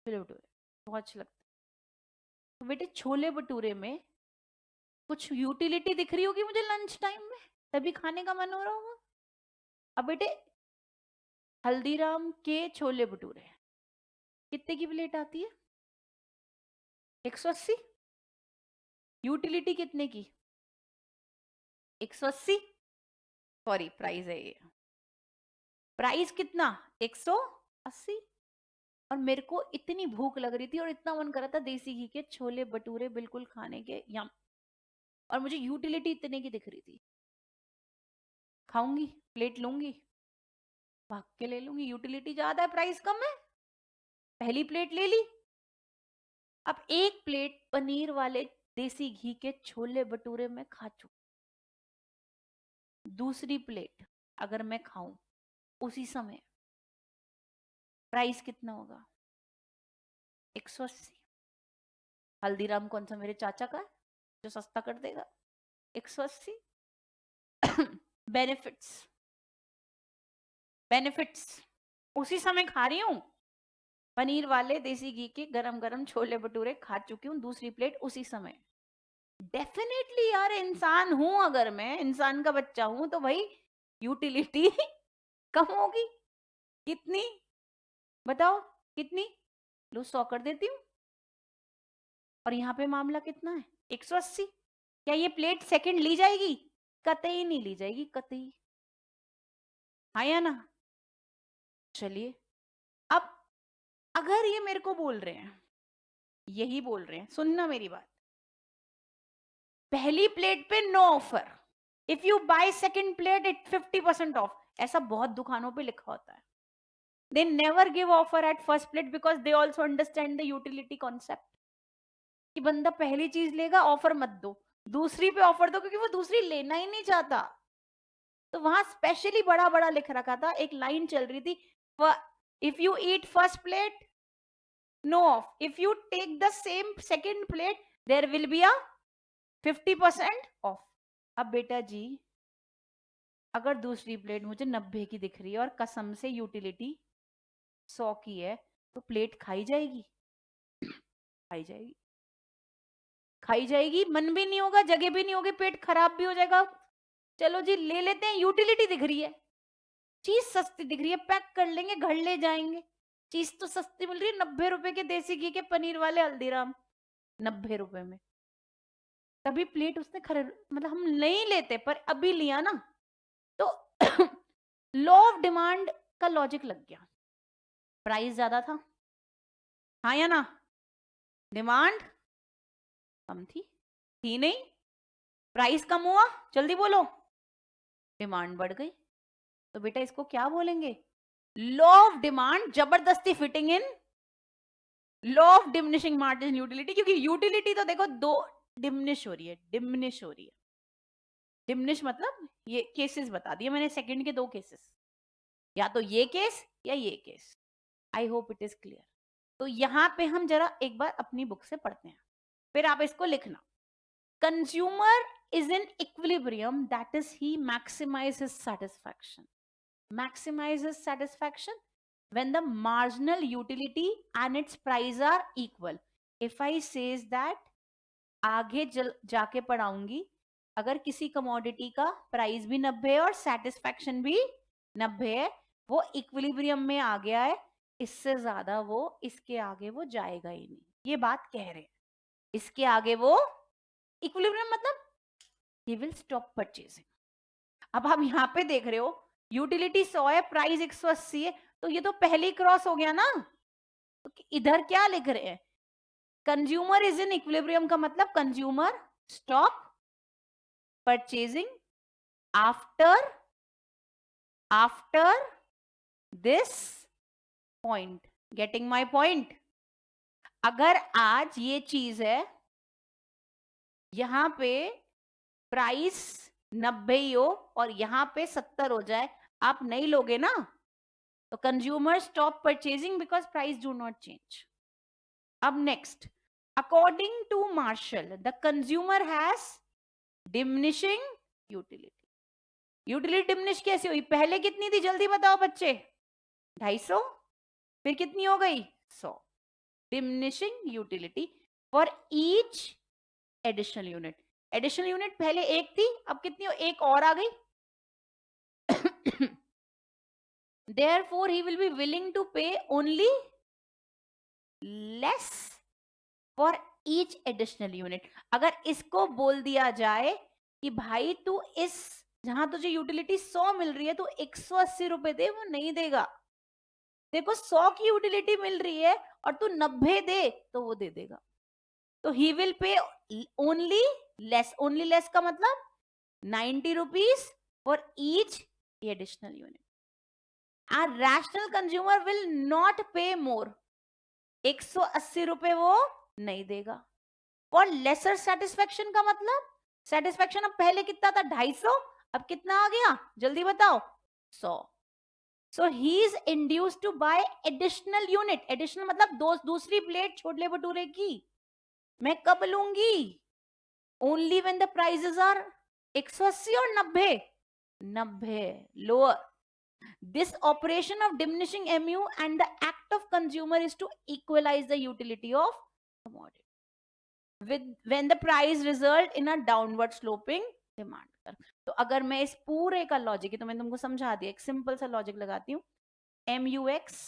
छोले भटूरे बहुत अच्छे लगते हैं। तो बेटे छोले भटूरे में कुछ यूटिलिटी दिख रही होगी मुझे लंच टाइम में, तभी खाने का मन हो रहा होगा। अब बेटे हल्दीराम के छोले भटूरे कितने की प्लेट आती है? 180। यूटिलिटी कितने की? 180। सॉरी, प्राइस है ये। प्राइस कितना? 180। और मेरे को इतनी भूख लग रही थी और इतना मन कर रहा था देसी घी के छोले भटूरे बिल्कुल खाने के, यम। और मुझे यूटिलिटी इतने की दिख रही थी, खाऊंगी, प्लेट लूंगी, भाग के ले लूंगी। यूटिलिटी ज्यादा है, प्राइस कम है, पहली प्लेट ले ली। अब एक प्लेट पनीर वाले देसी घी के छोले भटूरे में खा चुकी, दूसरी प्लेट अगर मैं खाऊं उसी समय, प्राइस कितना होगा? 180। हल्दीराम कौन सा मेरे चाचा का है जो सस्ता कर देगा? 180। बेनिफिट्स, बेनिफिट्स उसी समय खा रही हूँ, पनीर वाले देसी घी के गरम गरम छोले भटूरे खा चुकी हूँ, दूसरी प्लेट उसी समय। डेफिनेटली यार, इंसान हूं, अगर मैं इंसान का बच्चा हूं तो भाई यूटिलिटी कम होगी। कितनी बताओ, कितनी? लो 100 कर देती हूँ। और यहाँ पे मामला कितना है? 180। क्या ये प्लेट सेकंड ली जाएगी? कतई नहीं ली जाएगी, कतई। हाँ या ना? चलिए, अब अगर ये मेरे को बोल रहे हैं, यही बोल रहे हैं, सुनना मेरी बात, पहली प्लेट पे no offer, if you buy second plate it 50% off, ऐसा बहुत दुकानों पे लिखा होता है। They never give offer at first plate because they also understand the utility concept, कि बंदा पहली चीज लेगा, ऑफर मत दो, दूसरी पे ऑफर दो, क्योंकि वो दूसरी लेना ही नहीं चाहता। तो वहां स्पेशली बड़ा बड़ा लिख रखा था, एक लाइन चल रही थी, if you eat first plate no off, if you take the same second plate there will be a 50% off. अब बेटा जी अगर दूसरी प्लेट मुझे 90 की दिख रही है और कसम से यूटिलिटी 100 की है, तो प्लेट खाई जाएगी? खाई जाएगी, खाई जाएगी, मन भी नहीं होगा, जगह भी नहीं होगी, पेट खराब भी हो जाएगा। चलो जी ले लेते हैं, यूटिलिटी दिख रही है, चीज सस्ती दिख रही है, पैक कर लेंगे, घर ले जाएंगे। चीज तो सस्ती मिल रही है, 90 रुपए के देसी घी के पनीर वाले हल्दीराम, 90 रुपए में। तभी प्लेट उसने खरीद, मतलब हम नहीं लेते, पर अभी लिया ना, तो लॉ ऑफ डिमांड का लॉजिक लग गया। प्राइस ज्यादा था, हाँ या ना? डिमांड कम थी नहीं, प्राइस कम हुआ, जल्दी बोलो, डिमांड बढ़ गई। तो बेटा इसको क्या बोलेंगे? लॉ ऑफ डिमांड जबरदस्ती fitting in law of diminishing margin utility. क्योंकि यूटिलिटी तो देखो दो डिमिनिश हो रही है, डिमिनिश हो रही है। डिमिनिश मतलब ये केसेस बता दिए मैंने, सेकंड के 2 केसेस, या तो ये केस या ये case. I hope it is clear. तो यहां पे हम जरा एक बार अपनी बुक से पढ़ते हैं, फिर आप इसको लिखना। Consumer is in equilibrium, that is he maximises satisfaction. maximizes satisfaction when the marginal utility and its price are equal. If I says that आगे जाके पढ़ाऊंगी, अगर किसी कमोडिटी का प्राइस भी 90 है और सेटिस्फैक्शन भी 90 है, वो इक्विलिब्रियम में आ गया है, इससे ज्यादा वो इसके आगे वो जाएगा ही नहीं, ये बात कह रहे हैं। इसके आगे वो इक्विलिब्रियम मतलब he will stop purchasing। अब आप यहाँ पे देख रहे हो यूटिलिटी 100 है, प्राइस 180 है, तो ये तो पहले क्रॉस हो गया ना। तो इधर क्या लिख रहे हैं? कंज्यूमर इज इन इक्विलिब्रियम का मतलब consumer stop purchasing after this point. Getting my point? अगर आज ये चीज है, यहां पे प्राइस 90 ही हो और यहां पे 70 हो जाए, आप नहीं लोगे ना। तो consumer stop purchasing because price do not change. अब next, according to Marshall the consumer has diminishing utility. Utility diminish कैसे हुई? पहले कितनी थी जल्दी बताओ बच्चे? 250, फिर कितनी हो गई? 100। Diminishing utility for each additional unit. Additional unit पहले एक थी, अब कितनी हो? एक और आ गई। Therefore he will be willing to pay only less for each additional unit। अगर इसको बोल दिया जाए कि भाई तू इस, जहां तुझे यूटिलिटी 100 मिल रही है, तो 180 रुपए दे, वो नहीं देगा। देखो 100 की यूटिलिटी मिल रही है और तू 90 दे, तो वो दे देगा। तो he will pay only less. Only less का मतलब 90 rupees for each additional unit. A rational consumer will not pay more। 180 रुपए वो नहीं देगा। और लेसर सेटिस्फेक्शन का मतलब, सेटिस्फेक्शन अब पहले कितना था? 250, अब कितना आ गया जल्दी बताओ? 100। So he is induced to buy additional unit. Additional मतलब दूसरी प्लेट छोले भटूरे की मैं कब लूंगी? Only when the prices are 180 और 90 lower. This operation of diminishing MU and the act of consumer is to equalize the utility of commodity when the price result in a downward sloping demand। तो अगर मैं इस पूरे का logic, तो मैंने तुमको समझा दिया, एक सिंपल सा लॉजिक लगाती हूँ। MUX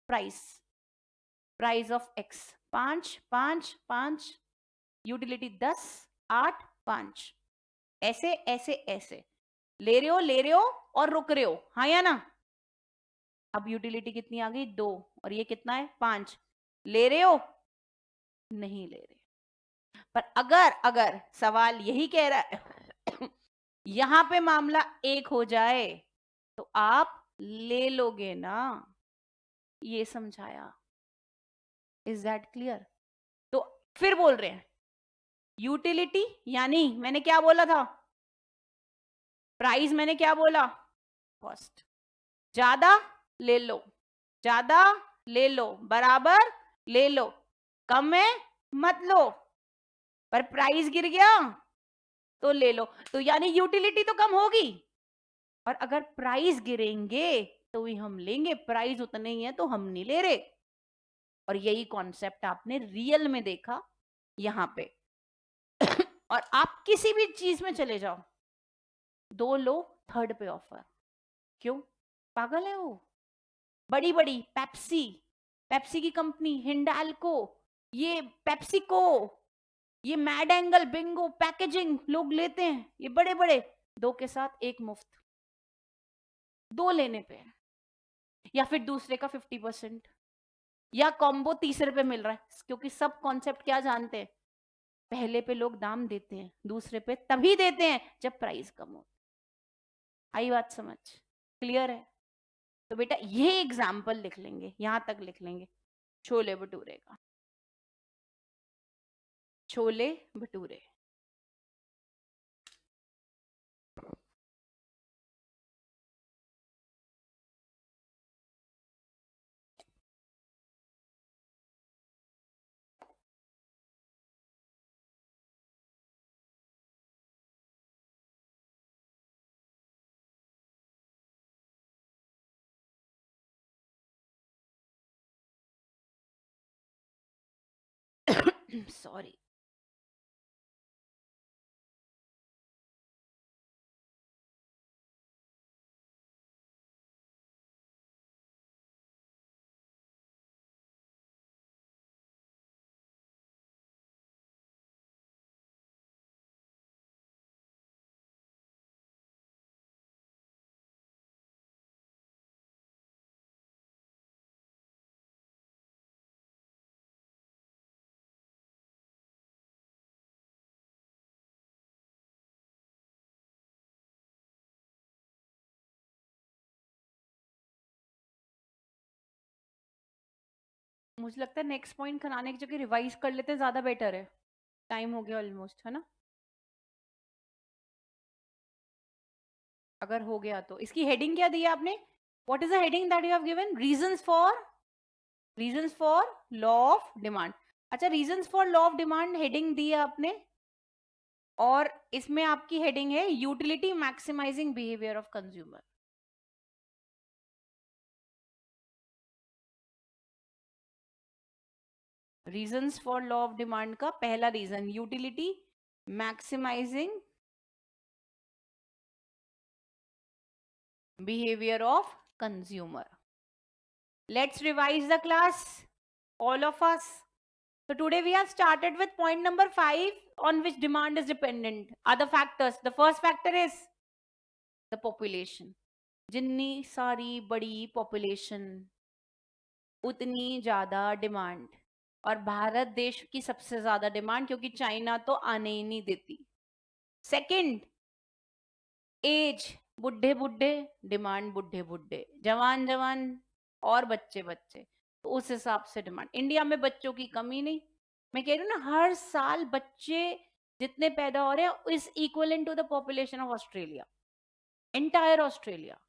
price of X 5 5 5, utility 10 8 5, ऐसे ऐसे ऐसे ले रहे हो और रुक रहे हो, हाँ या ना? अब यूटिलिटी कितनी आ गई? 2, और ये कितना है? 5। ले रहे हो? नहीं ले रहे। पर अगर सवाल यही कह रहा है यहां पे मामला एक हो जाए, तो आप ले लोगे ना, ये समझाया। Is that clear? तो फिर बोल रहे हैं यूटिलिटी, यानी मैंने क्या बोला था? प्राइस मैंने क्या बोला, कॉस्ट। ज्यादा ले लो, ज्यादा ले लो, बराबर ले लो, कम है मत लो, पर प्राइस गिर गया तो ले लो। तो यानी यूटिलिटी तो कम होगी, और अगर प्राइस गिरेंगे तो ही हम लेंगे, प्राइस उतने ही है तो हम नहीं ले रहे। और यही कॉन्सेप्ट आपने रियल में देखा यहां पे। और आप किसी भी चीज में चले जाओ, 2 लो थर्ड पे ऑफर, क्यों? पागल है वो। बड़ी बड़ी पेप्सी, पेप्सी की कंपनी हिंडाल्को, ये पेप्सिको, ये मैड एंगल, बिंगो, पैकेजिंग लोग लेते हैं, ये बड़े बड़े 2 के साथ 1 मुफ्त, 2 लेने पे, या फिर दूसरे का 50%, या कॉम्बो तीसरे पे मिल रहा है। क्योंकि सब कॉन्सेप्ट क्या जानते हैं, पहले पे लोग दाम देते हैं, दूसरे पे तभी देते हैं जब प्राइस कम हो। आई बात समझ? क्लियर है? तो बेटा ये एग्जाम्पल लिख लेंगे, यहां तक लिख लेंगे छोले भटूरे का, छोले भटूरे। सॉरी। मुझे लगता है नेक्स्ट पॉइंट कराने की जगह रिवाइज कर लेते हैं, ज्यादा बेटर है। टाइम हो गया ऑलमोस्ट, है ना? अगर हो गया तो इसकी हेडिंग क्या दी है आपने? What is the heading that you have given? Reasons for law of demand. अच्छा, reasons for law of demand heading दी है आपने, और इसमें आपकी हेडिंग है utility maximising behaviour of consumer. Reasons for law of demand का पहला reason utility maximising behavior of consumer. Let's revise the class, all of us. So today we have started with point number 5 on which demand is dependent. Other factors. The first factor is the population. जितनी सारी बड़ी population उतनी ज्यादा demand, और भारत देश की सबसे ज्यादा डिमांड, क्योंकि चाइना तो आने ही नहीं देती। सेकंड, एज, बुढ़े बुढ़े डिमांड, बुढ़े बुढ़े, जवान जवान और बच्चे बच्चे, तो उस हिसाब से डिमांड। इंडिया में बच्चों की कमी नहीं, मैं कह रही हूँ ना, हर साल बच्चे जितने पैदा हो रहे हैं is equivalent to the population of Australia, entire Australia.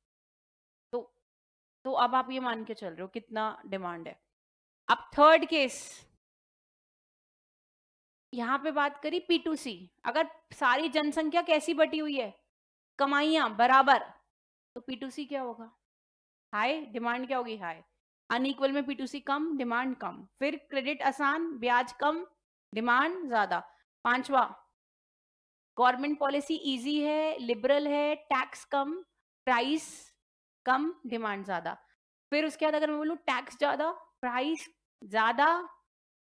तो अब आप ये मान के चल रहे हो कितना डिमांड है। अब थर्ड केस, यहाँ पे बात करी P2C, अगर सारी जनसंख्या कैसी बटी हुई है, कमाइयां बराबर, तो P2C क्या होगा? हाई, डिमांड क्या होगी? हाई। अनइक्वल में P2C कम, डिमांड कम। फिर क्रेडिट आसान, ब्याज कम, डिमांड ज्यादा। पांचवा, गवर्नमेंट पॉलिसी इजी है, लिबरल है, टैक्स कम, प्राइस कम, डिमांड ज्यादा। फिर उसके बाद अगर मैं बोलूँ टैक्स ज्यादा, प्राइस ज्यादा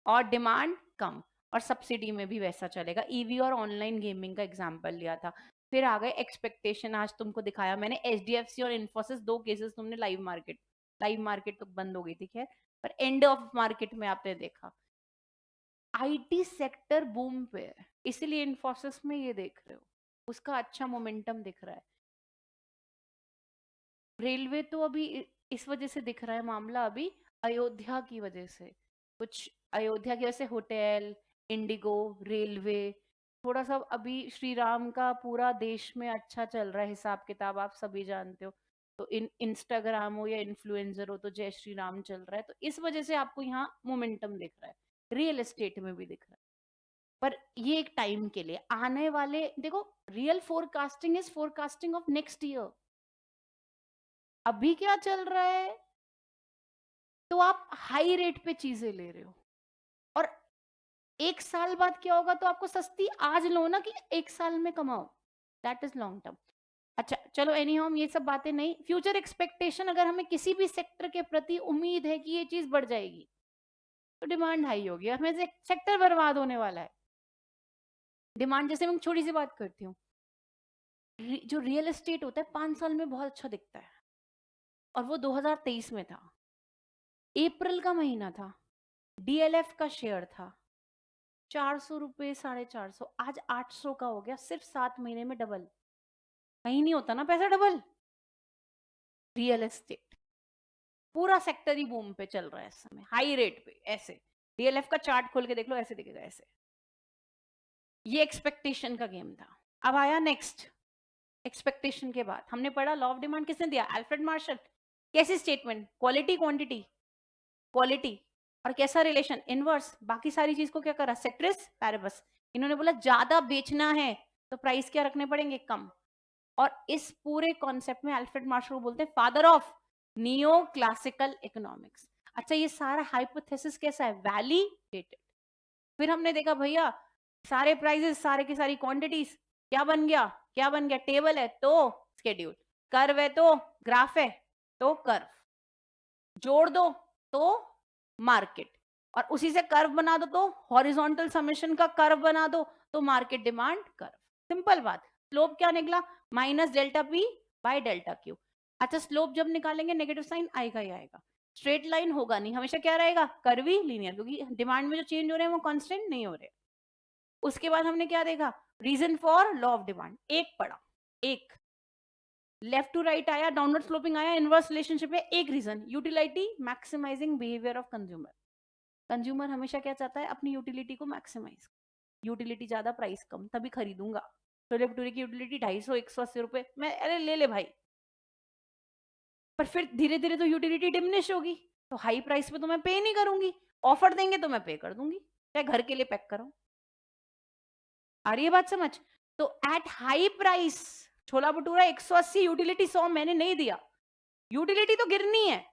और डिमांड कम, और सब्सिडी में भी वैसा चलेगा। ईवी और ऑनलाइन गेमिंग का एग्जांपल लिया था। फिर आ गए एक्सपेक्टेशन, आज तुमको दिखाया मैंने एचडीएफसी और इन्फोसिस, 2 केसेस तुमने लाइव मार्केट तो बंद हो गई थी खैर, पर एंड ऑफ मार्केट में आपने देखा आईटी सेक्टर बूम पे है, इसीलिए इन्फोसिस में ये देख रहे हो, उसका अच्छा मोमेंटम दिख रहा है। रेलवे तो अभी इस वजह से दिख रहा है मामला, अभी अयोध्या की वजह से, कुछ अयोध्या की वजह से होटल, इंडिगो, रेलवे, थोड़ा सा अभी श्री राम का पूरा देश में अच्छा चल रहा है हिसाब किताब, आप सभी जानते हो। तो इंस्टाग्राम हो या इन्फ्लुएंसर हो तो जय श्री राम चल रहा है, तो इस वजह से आपको यहाँ मोमेंटम दिख रहा है, रियल एस्टेट में भी दिख रहा है। पर ये एक टाइम के लिए, आने वाले देखो, real forecasting is forecasting of next year. अभी क्या चल रहा है, तो आप हाई रेट पे चीजें ले रहे हो, और एक साल बाद क्या होगा, तो आपको सस्ती आज लो ना कि एक साल में कमाओ, दैट इज लॉन्ग टर्म। अच्छा चलो, एनी हम ये सब बातें नहीं, फ्यूचर एक्सपेक्टेशन, अगर हमें किसी भी सेक्टर के प्रति उम्मीद है कि ये चीज बढ़ जाएगी तो डिमांड हाई होगी, हमें से सेक्टर बर्बाद होने वाला है। डिमांड, जैसे मैं छोटी सी बात करती हूँ, जो रियल एस्टेट होता है 5 साल में बहुत अच्छा दिखता है, और वो 2023 में था, अप्रैल का महीना था, डीएलएफ का शेयर था 400 रुपए, 450, आज 800 का हो गया, सिर्फ 7 महीने में डबल। कहीं नहीं होता ना पैसा डबल। रियल एस्टेट पूरा सेक्टर ही बूम पे चल रहा है इस समय, हाई रेट पे, ऐसे डीएलएफ का चार्ट खोल के देख लो, ऐसे दिखेगा ऐसे। ये एक्सपेक्टेशन का गेम था। अब आया नेक्स्ट, एक्सपेक्टेशन के बाद हमने पढ़ा लॉ ऑफ डिमांड किसने दिया, अल्फ्रेड मार्शल। कैसी स्टेटमेंट, क्वालिटी क्वांटिटी, क्वालिटी और कैसा रिलेशन, इनवर्स। बाकी सारी चीज को क्या करा, सेट्रिस पैरेबस। इन्होंने बोला ज्यादा बेचना है तो प्राइस क्या रखने पड़ेंगे, कम। और इस पूरे कॉन्सेप्ट में अल्फ्रेड मार्शल को बोलते हैं father of neo classical economics. अच्छा, ये सारा हाइपोथेसिस कैसा है, वैलिडेटेड। फिर हमने देखा भैया सारे प्राइजेस, सारे की सारी क्वांटिटीज, क्या बन गया, क्या बन गया, टेबल है तो स्केड्यूल, कर्व है तो ग्राफ है तो कर्व, जोड़ दो तो मार्केट, और उसी से कर्व बना दो तो हॉरिजॉन्टल समेशन का कर्व बना दो तो मार्केट डिमांड कर्व। सिंपल बात। स्लोप क्या निकला, minus delta P by delta Q. अच्छा, स्लोप जब निकालेंगे नेगेटिव साइन आएगा ही आएगा, स्ट्रेट लाइन होगा नहीं, हमेशा क्या रहेगा, कर्वी लीनियर, क्योंकि डिमांड में जो चेंज हो रहे हैं वो कांस्टेंट नहीं हो रहे। उसके बाद हमने क्या देखा, reason for law of demand, एक पढ़ा, एक लेफ्ट टू राइट आया, डाउनवर्ड स्लोपिंग आया, इनवर्स रिलेशनशिप है, एक reason, utility maximising behaviour of consumer. Consumer हमेशा क्या चाहता है, अपनी यूटिलिटी को मैक्सिमाइज, यूटिलिटी ज्यादा प्राइस कम, तभी खरीदूंगा। छोले भटूरे की यूटिलिटी 250, 180 रुपए, मैं अरे ले ले भाई। पर फिर धीरे धीरे तो यूटिलिटी डिमिनिश होगी, तो हाई प्राइस पे तो मैं पे नहीं करूंगी, ऑफर देंगे तो मैं पे कर दूंगी, चाहे घर के लिए पैक करो। आ रही है बात समझ। तो at high price chhola bhatura 180, utility 100 मैंने नहीं दिया, यूटिलिटी तो गिरनी है,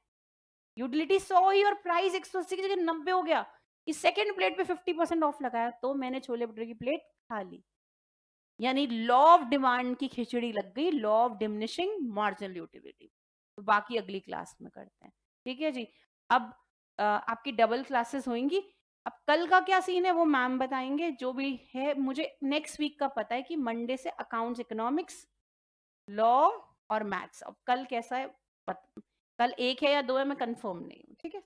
यूटिलिटी 100 ही और प्राइस 180 की जगह 90 हो गया, इस सेकंड प्लेट पे 50% ऑफ लगाया तो मैंने छोले भटूरे की प्लेट खा ली। यानी लॉ ऑफ डिमांड की खिचड़ी लग गई, law of diminishing marginal utility. तो बाकी अगली क्लास में करते हैं, ठीक है जी। अब आपकी डबल क्लासेस होंगी। अब कल का क्या सीन है वो मैम बताएंगे, जो भी है मुझे नेक्स्ट वीक का पता है कि मंडे से अकाउंट्स, इकोनॉमिक्स, लॉ और मैथ्स। अब कल कैसा है कल 1 है या 2 है मैं कंफर्म नहीं हूँ, ठीक है।